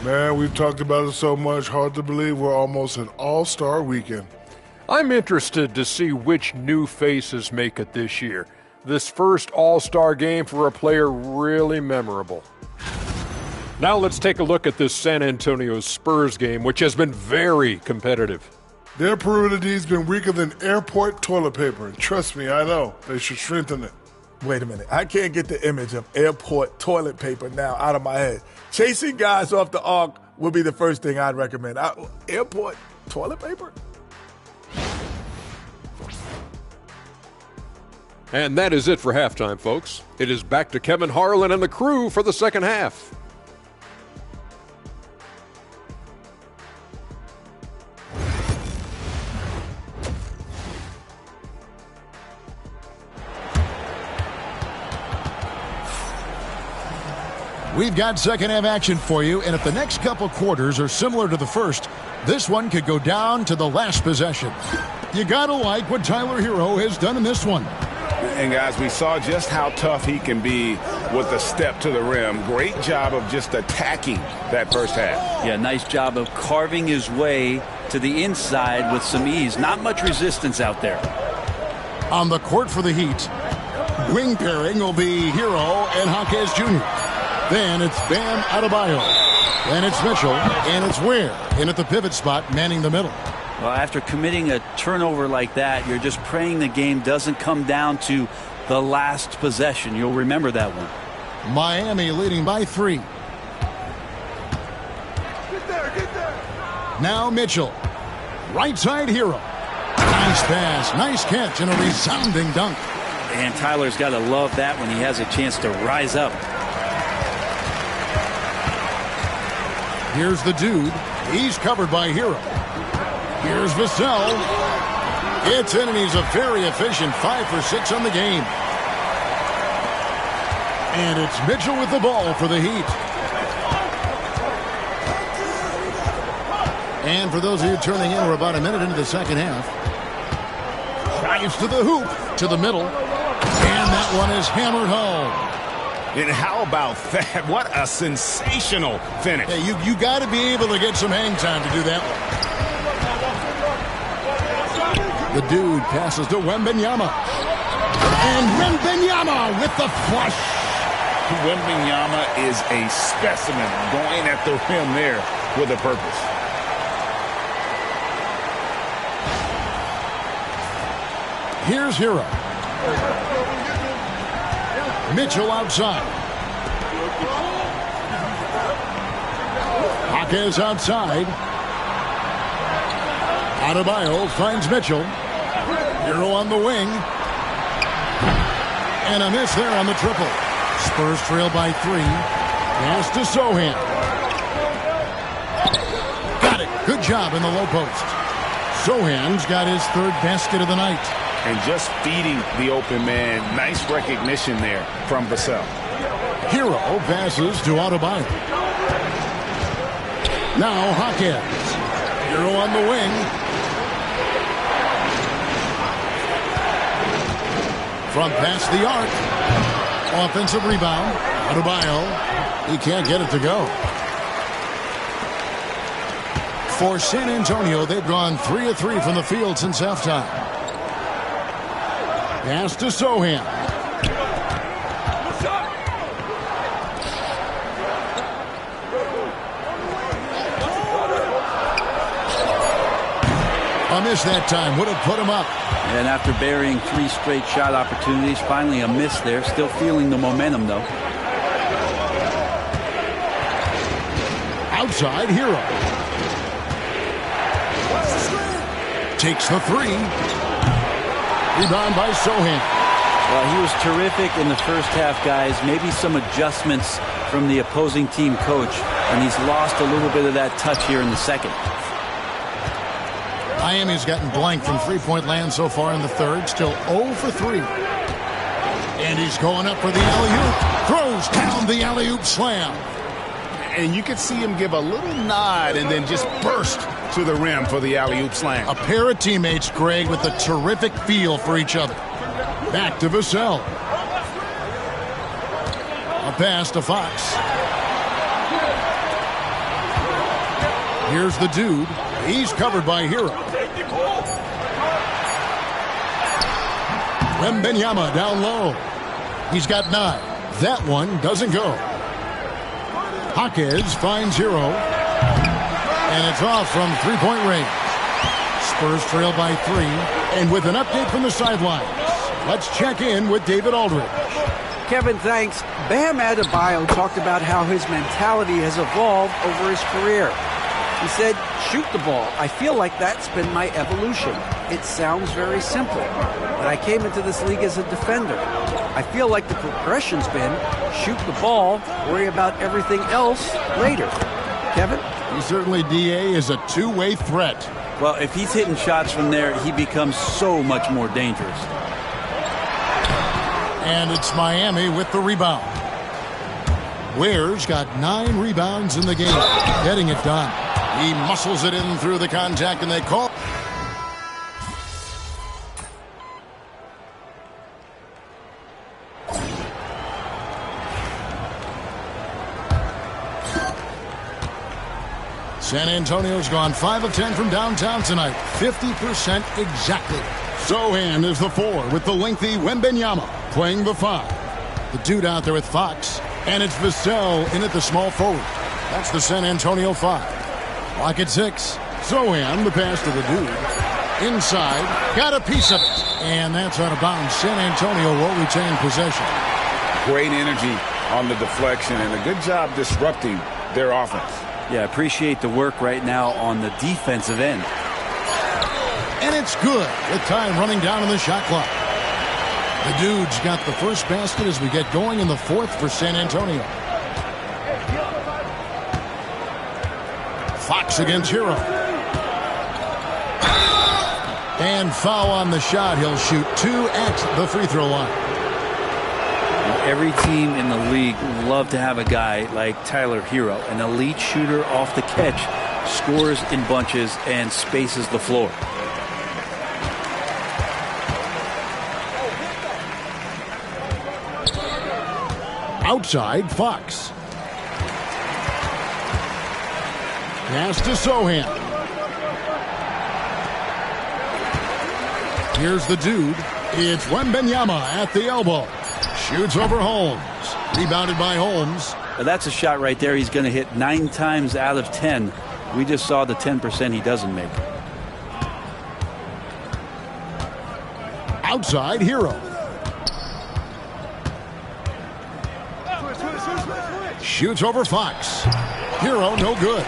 Man, we've talked about it so much. Hard to believe we're almost an all-star weekend. I'm interested to see which new faces make it this year. This first all-star game for a player really memorable. Now let's take a look at this San Antonio Spurs game, which has been very competitive. Their perimeter D's been weaker than airport toilet paper. And trust me, I know. They should strengthen it. Wait a minute. I can't get the image of airport toilet paper now out of my head. Chasing guys off the arc would be the first thing I'd recommend. Airport toilet paper? And that is it for halftime, folks. It is back to Kevin Harlan and the crew for the second half. We've got second half action for you, and if the next couple quarters are similar to the first, this one could go down to the last possession. You gotta like what Tyler Hero has done in this one. And guys, we saw just how tough he can be with a step to the rim. Great job of just attacking that first half. Yeah, nice job of carving his way to the inside with some ease. Not much resistance out there. On the court for the Heat, wing pairing will be Hero and Hawkins Jr. Then it's Bam Adebayo. Then it's Mitchell. And it's Ware in at the pivot spot, manning the middle. Well, after committing a turnover like that, you're just praying the game doesn't come down to the last possession. You'll remember that one. Miami leading by 3. Now Mitchell. Right side hero. Nice pass, nice catch, and a resounding dunk. And Tyler's got to love that when he has a chance to rise up. Here's the dude. He's covered by Hero. Here's Vassell. It's in, and he's a very efficient 5 for 6 on the game. And it's Mitchell with the ball for the Heat. And for those of you turning in, we're about a minute into the second half. Drives to the hoop, to the middle. And that one is hammered home. And how about that? What a sensational finish. Hey, you got to be able to get some hang time to do that one. The dude passes to Wembanyama. And Wembanyama with the flush. Wembanyama is a specimen going at the rim there with a purpose. Here's Hero. Mitchell outside. Hawkins outside. Adebayo finds Mitchell. Hero on the wing. And a miss there on the triple. Spurs trail by 3. Pass to Sohan. Got it. Good job in the low post. Sohan's got his 3rd basket of the night. And just feeding the open man. Nice recognition there from Vassell. Hero passes to Adebayo. Now Hawkins. Hero on the wing. Front past the arc. Offensive rebound. Adebayo. He can't get it to go. For San Antonio, they've gone 3 of 3 from the field since halftime. Pass to Sohan. A miss that time. Would have put him up. And after burying 3 straight shot opportunities, finally a miss there. Still feeling the momentum, though. Outside Hero. Takes the 3. Rebound by Sohan. Well, he was terrific in the first half, guys. Maybe some adjustments from the opposing team coach, and he's lost a little bit of that touch here in the second. Miami's gotten blank from three-point land so far in the third. Still 0 for 3. And he's going up for the alley-oop. Throws down the alley-oop slam. And you could see him give a little nod and then just burst to the rim for the alley-oop slam. A pair of teammates, Greg, with a terrific feel for each other. Back to Vassell. A pass to Fox. Here's the dude. He's covered by Hero. Wembanyama down low. He's got 9. That one doesn't go. Hawkins finds Hero. And it's off from three-point range. Spurs trail by 3. And with an update from the sidelines, let's check in with David Aldridge. Kevin, thanks. Bam Adebayo talked about how his mentality has evolved over his career. He said, shoot the ball. I feel like that's been my evolution. It sounds very simple, but I came into this league as a defender. I feel like the progression's been shoot the ball, worry about everything else later. Kevin? He certainly, DA, is a two-way threat. Well, if he's hitting shots from there, he becomes so much more dangerous. And it's Miami with the rebound. Ware's got 9 rebounds in the game, getting it done. He muscles it in through the contact, and they call. San Antonio's gone 5 of 10 from downtown tonight. 50% exactly. Sohan is the 4 with the lengthy Wembanyama playing the 5. The dude out there with Fox. And it's Vassell in at the small forward. That's the San Antonio 5. Clock at 6. Zohan, the pass to the dude. Inside, got a piece of it. And that's out of bounds. San Antonio will retain possession. Great energy on the deflection and a good job disrupting their offense. Yeah, appreciate the work right now on the defensive end. And it's good with time running down on the shot clock. The dude's got the first basket as we get going in the fourth for San Antonio. Fox against Hero. And foul on the shot. He'll shoot 2 at the free throw line. Every team in the league would love to have a guy like Tyler Hero, an elite shooter off the catch, scores in bunches and spaces the floor. Outside, Fox. Pass to Zohan. Here's the dude. It's Wembanyama at the elbow. Shoots over Holmes. Rebounded by Holmes. Now that's a shot right there he's going to hit 9 times out of 10. We just saw the 10% he doesn't make. Outside, Hero. Shoots over Fox. Hero, no good.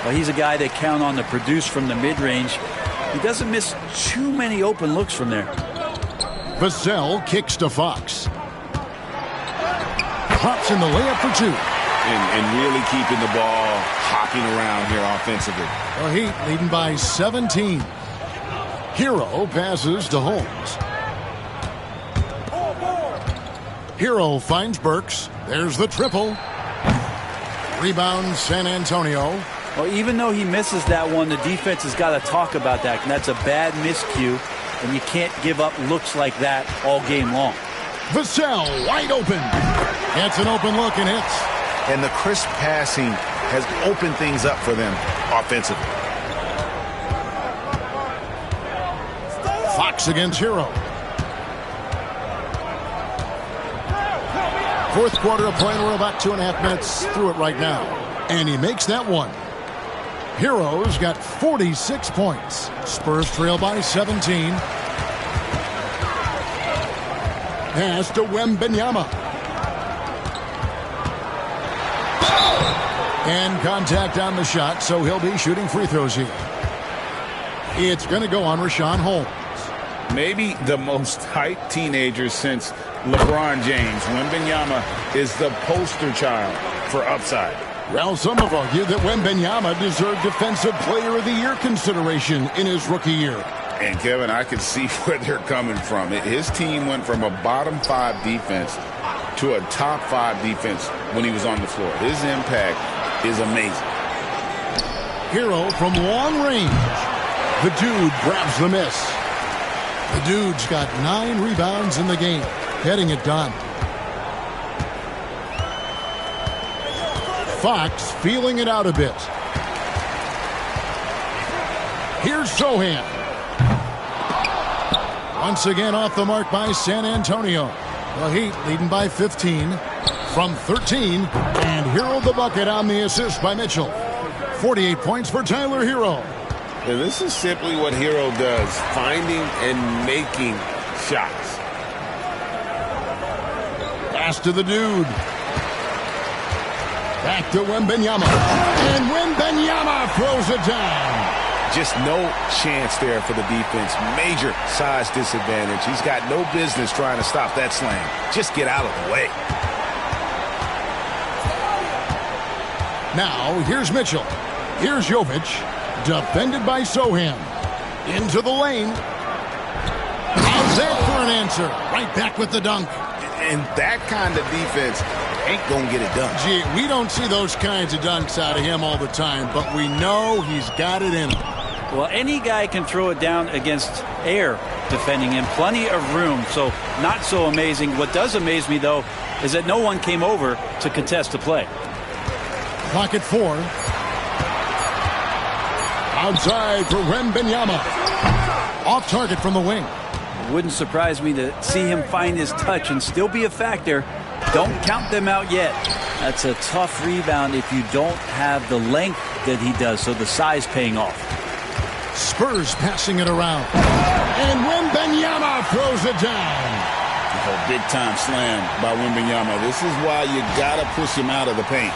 Well, he's a guy that count on to produce from the mid-range. He doesn't miss too many open looks from there. Vassell kicks to Fox. Drops in the layup for 2. And really keeping the ball hopping around here offensively. The Heat leading by 17. Hero passes to Holmes. Hero finds Burks. There's the triple. Rebound San Antonio. Well, even though he misses that one, the defense has got to talk about that. And that's a bad miscue, and you can't give up looks like that all game long. Vassell wide open. Gets an open look and hits. And the crisp passing has opened things up for them offensively. Fox against Hero. Fourth quarter of play. We're about 2.5 minutes through it right now. And he makes that one. Hero's got 46 points. Spurs trail by 17. Pass to Wembanyama. And contact on the shot, so he'll be shooting free throws here. It's going to go on Rashawn Holmes. Maybe the most hyped teenager since LeBron James. Wembanyama is the poster child for upside. Well, some have argued that Wembanyama deserved Defensive Player of the Year consideration in his rookie year. And, Kevin, I can see where they're coming from. His team went from a bottom 5 defense to a top 5 defense when he was on the floor. His impact is amazing. Hero from long range. The dude grabs the miss. The dude's got 9 rebounds in the game, getting it done. Fox feeling it out a bit. Here's Zohan. Once again off the mark by San Antonio. The Heat leading by 15 from 13. And Hero the bucket on the assist by Mitchell. 48 points for Tyler Hero. And this is simply what Hero does, finding and making shots. Pass to the dude. Back to Wembanyama. And Wembanyama throws it down. Just no chance there for the defense. Major size disadvantage. He's got no business trying to stop that slam. Just get out of the way. Now, here's Mitchell. Here's Jovic. Defended by Zohan. Into the lane. How's that for an answer? Right back with the dunk. And that kind of defense ain't going to get it done. Gee, we don't see those kinds of dunks out of him all the time, but we know he's got it in him. Well, any guy can throw it down against air defending him. Plenty of room, so not so amazing. What does amaze me, though, is that no one came over to contest the play. Clock at 4. Outside for Wembanyama. Off target from the wing. It wouldn't surprise me to see him find his touch and still be a factor. Don't count them out yet. That's a tough rebound if you don't have the length that he does, so the size paying off. Spurs passing it around. And Wembanyama throws it down. A big-time slam by Wembanyama. This is why you got to push him out of the paint.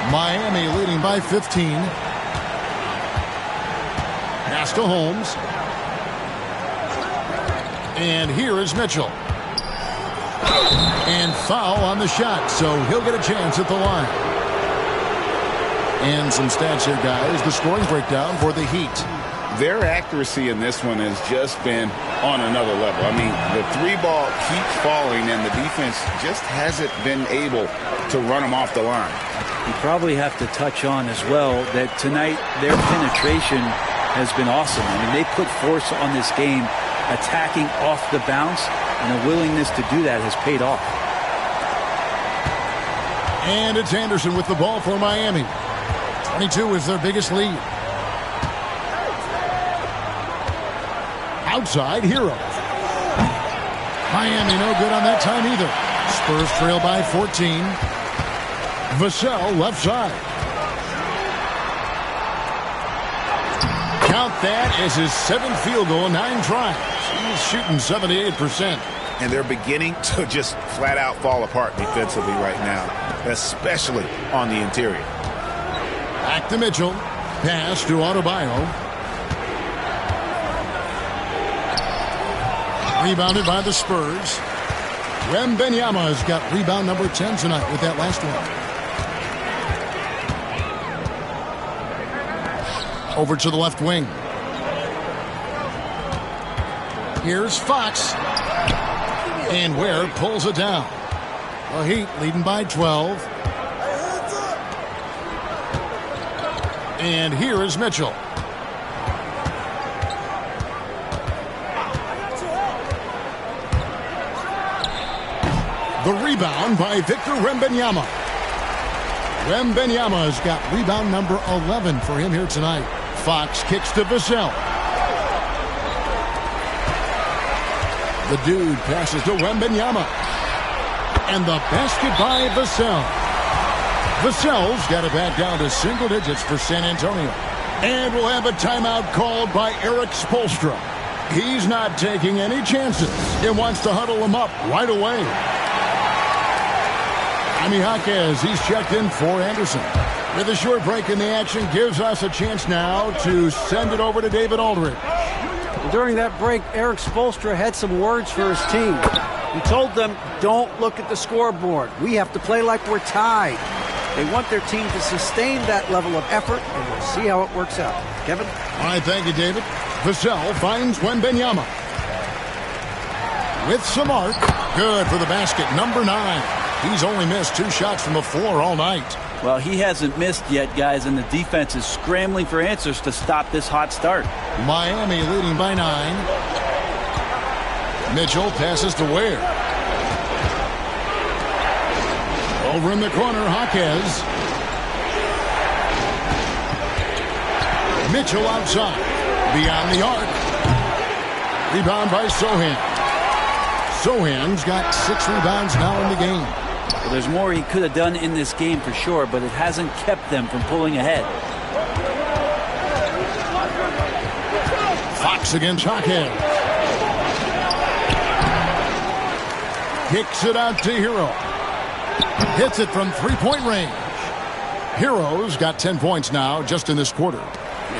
Miami leading by 15. Pass to Holmes. And here is Mitchell. And foul on the shot, so he'll get a chance at the line. And some stats here, guys. The scoring breakdown for the Heat. Their accuracy in this one has just been on another level. I mean, the three ball keeps falling, and the defense just hasn't been able to run them off the line. You probably have to touch on as well that tonight their penetration has been awesome. I mean, they put force on this game, attacking off the bounce, and a willingness to do that has paid off. And it's Anderson with the ball for Miami. 22 is their biggest lead. Outside, Hero. Miami no good on that time either. Spurs trail by 14. Vassell left side. Count that as his 7th field goal, 9 tries. He's shooting 78%. And they're beginning to just flat out fall apart defensively right now, especially on the interior. Back to Mitchell. Pass to Adebayo. Rebounded by the Spurs. Wembanyama has got rebound number 10 tonight with that last one. Over to the left wing. Here's Fox. And Ware pulls it down. The Heat leading by 12. And here is Mitchell. The rebound by Victor Wembanyama. Wembanyama has got rebound number 11 for him here tonight. Fox kicks to Vassell. The dude passes to Wembanyama. And the basket by Vassell. Vassell's got it back down to single digits for San Antonio. And we'll have a timeout called by Eric Spoelstra. He's not taking any chances and wants to huddle them up right away. Jaime Jaquez, he's checked in for Anderson. With a short break in the action, gives us a chance now to send it over to David Aldridge. During that break, Eric Spoelstra had some words for his team. He told them, don't look at the scoreboard. We have to play like we're tied. They want their team to sustain that level of effort, and we'll see how it works out. Kevin? All right, thank you, David. Vassell finds Wembanyama. With some arc. Good for the basket, number 9. He's only missed 2 shots from the floor all night. Well, he hasn't missed yet, guys, and the defense is scrambling for answers to stop this hot start. Miami leading by 9. Mitchell passes to Ware. Over in the corner, Jaquez. Mitchell outside. Beyond the arc. Rebound by Sohan. Sohan's got 6 rebounds now in the game. Well, there's more he could have done in this game for sure, but it hasn't kept them from pulling ahead. Fox against Jaquez. Kicks it out to Hero. Hits it from 3-point range. Hero's got 10 points now just in this quarter.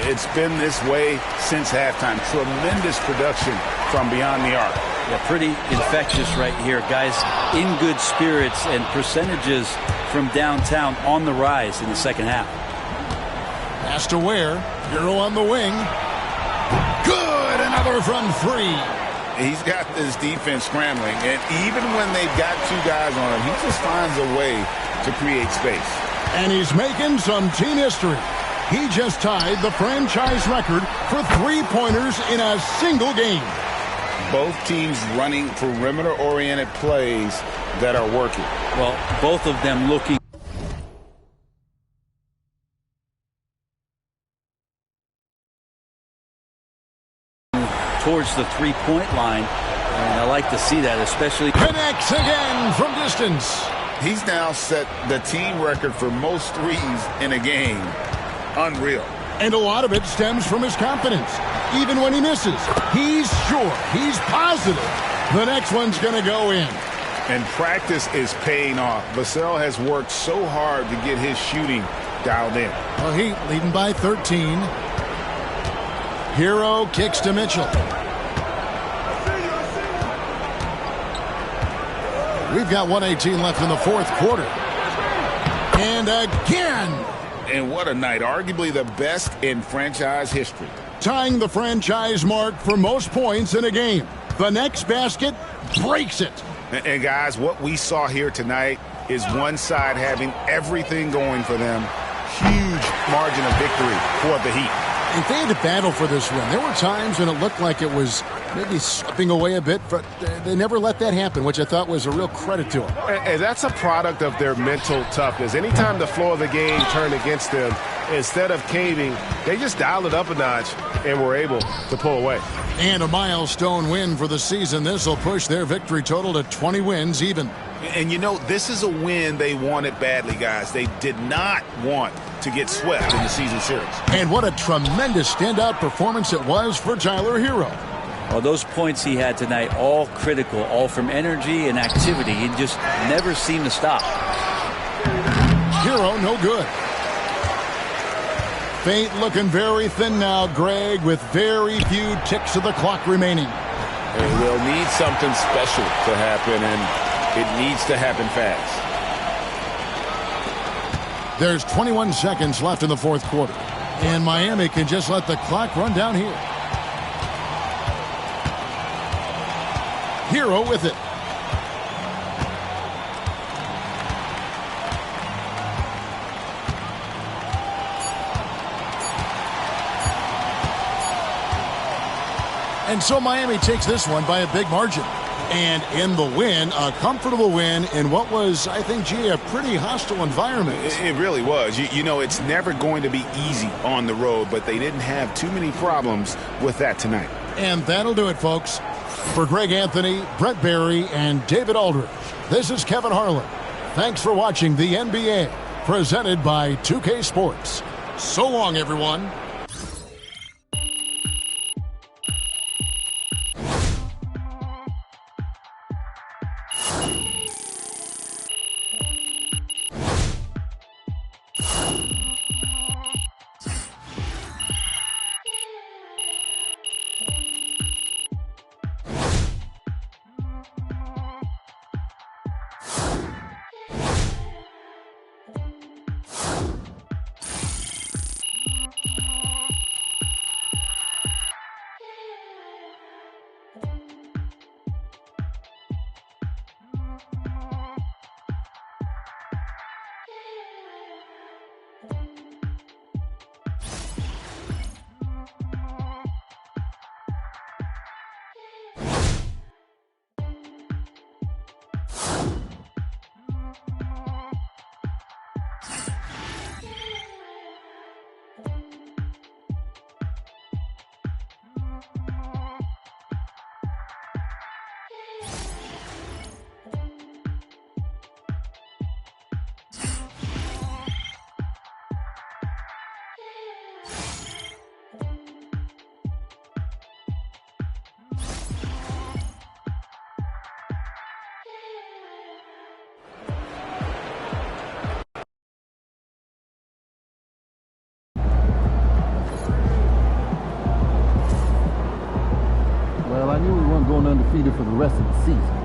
It's been this way since halftime. Tremendous production from beyond the arc. Yeah, pretty infectious right here. Guys in good spirits and percentages from downtown on the rise in the second half. Pass to Ware. Hero on the wing. Good! Another from 3. He's got this defense scrambling, and even when they've got 2 guys on him, he just finds a way to create space. And he's making some team history. He just tied the franchise record for 3-pointers in a single game. Both teams running perimeter-oriented plays that are working. Well, both of them looking towards the 3-point line. And I like to see that, especially. Connects again from distance. He's now set the team record for most threes in a game. Unreal. And a lot of it stems from his confidence. Even when he misses, he's sure, he's positive the next one's going to go in. And practice is paying off. Vassell has worked so hard to get his shooting dialed in. Well, Heat leading by 13. Hero kicks to Mitchell. We've got 1:18 left in the fourth quarter. And again. And what a night. Arguably the best in franchise history. Tying the franchise mark for most points in a game. The next basket breaks it. And guys, what we saw here tonight is one side having everything going for them. Huge margin of victory for the Heat. If they had to battle for this win, there were times when it looked like it was maybe slipping away a bit, but they never let that happen, which I thought was a real credit to them. And that's a product of their mental toughness. Anytime the flow of the game turned against them, instead of caving, they just dialed it up a notch and were able to pull away. And a milestone win for the season. This will push their victory total to 20 wins even. And you know, this is a win they wanted badly, guys. They did not want to get swept in the season series. And what a tremendous standout performance it was for Tyler Hero. Well, those points he had tonight, all critical, all from energy and activity. He just never seemed to stop. Hero, no good. Fate looking very thin now, Greg, with very few ticks of the clock remaining. And we'll need something special to happen, and it needs to happen fast. There's 21 seconds left in the fourth quarter. And Miami can just let the clock run down here. Hero with it. And so Miami takes this one by a big margin. And in the win, a comfortable win in what was, I think, a pretty hostile environment. It really was. You know, it's never going to be easy on the road, but they didn't have too many problems with that tonight. And that'll do it, folks. For Greg Anthony, Brett Barry, and David Aldridge, this is Kevin Harlan. Thanks for watching the NBA, presented by 2K Sports. So long, everyone. Well, I knew we weren't going undefeated for the rest of the season.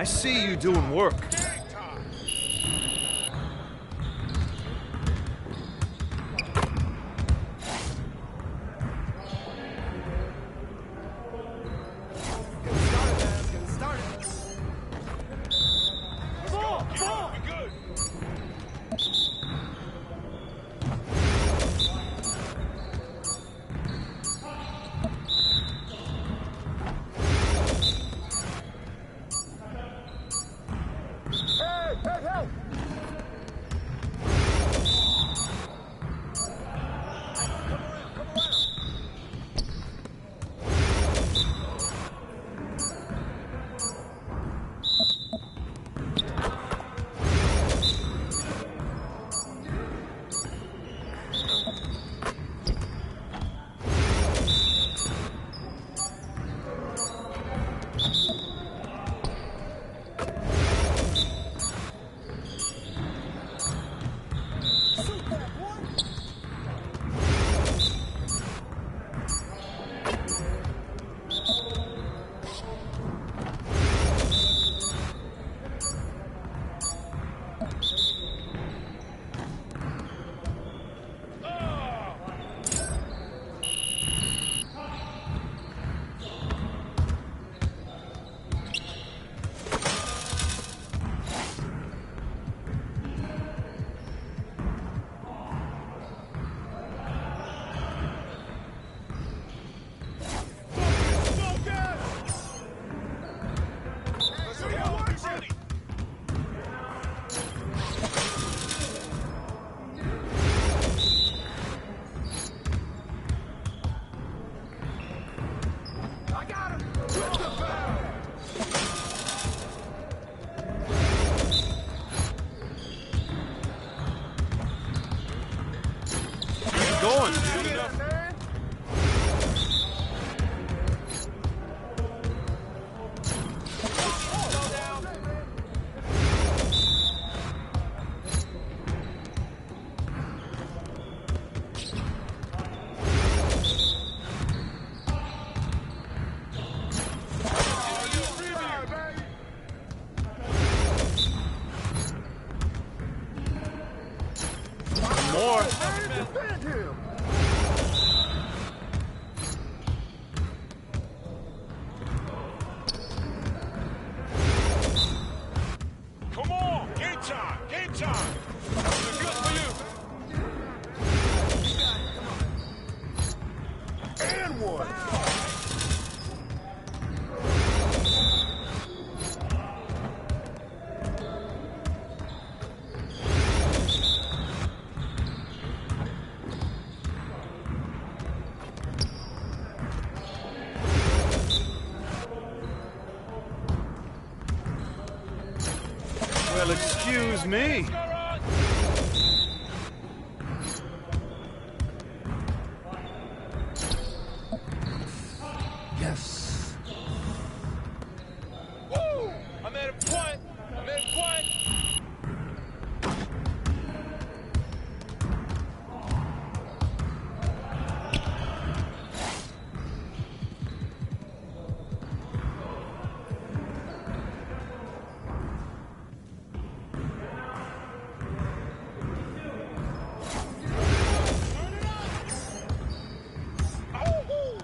I see you doing work. Going. More. Come on, game time, game time. Good for you. And one. Well, excuse me. Yes. Woo! I made a point. I made a point.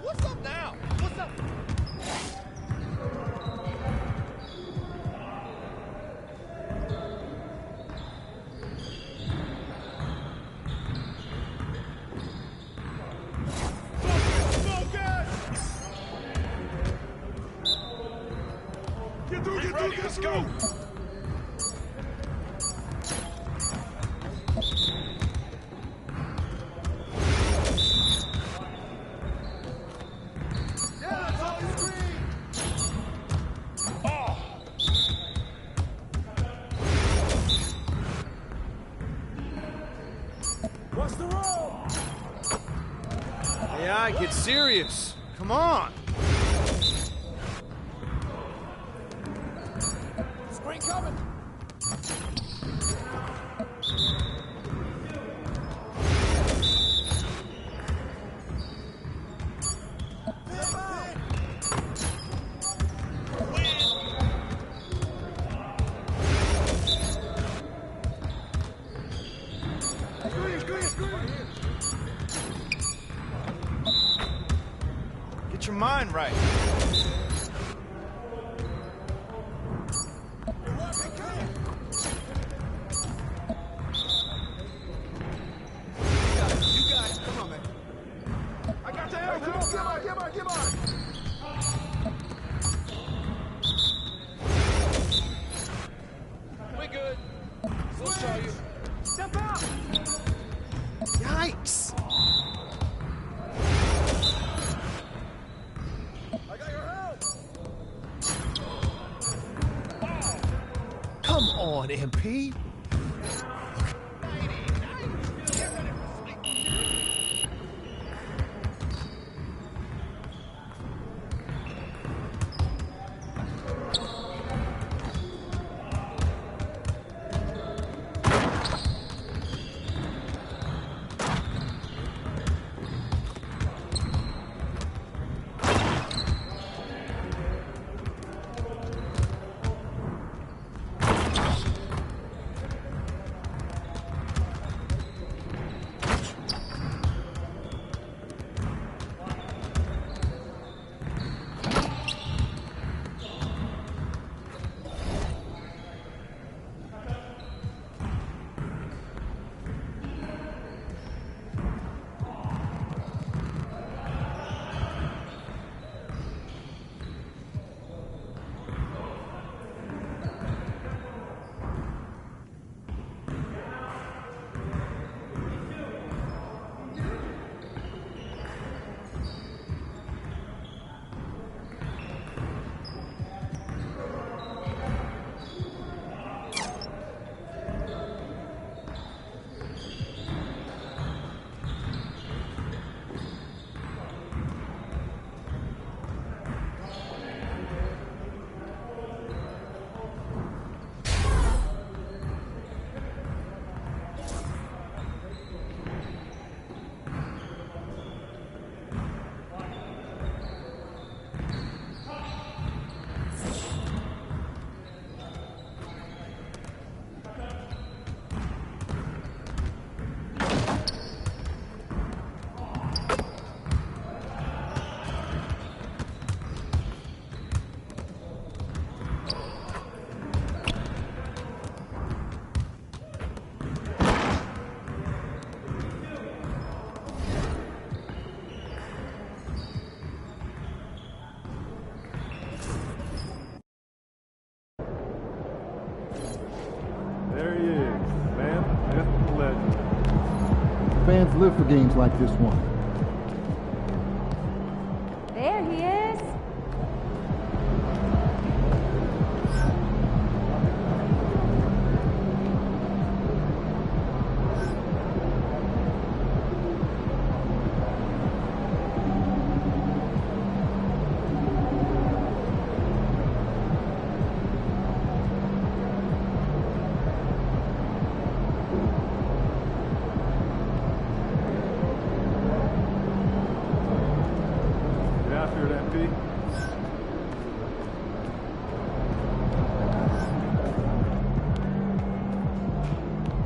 What's up now? What's up? Get ready, let's go. What's the roll? Yeah, get serious. Come on. Screen coming. mind right. You got it. Come on, man. I got the arrow. Get on. We good. We'll show you. Step out. Yikes. I got your help. Come on, MP. There he is, man, myth, legend. Fans live for games like this one. There he is.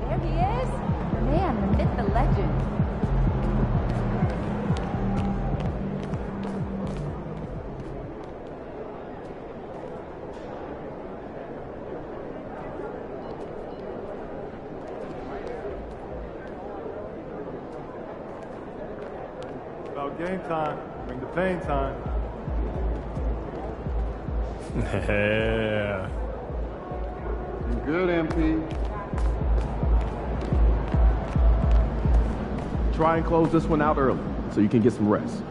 There he is. The man, the myth, the legend. About game time. Bring the pain time. Yeah. You good, MP? Try and close this one out early so you can get some rest.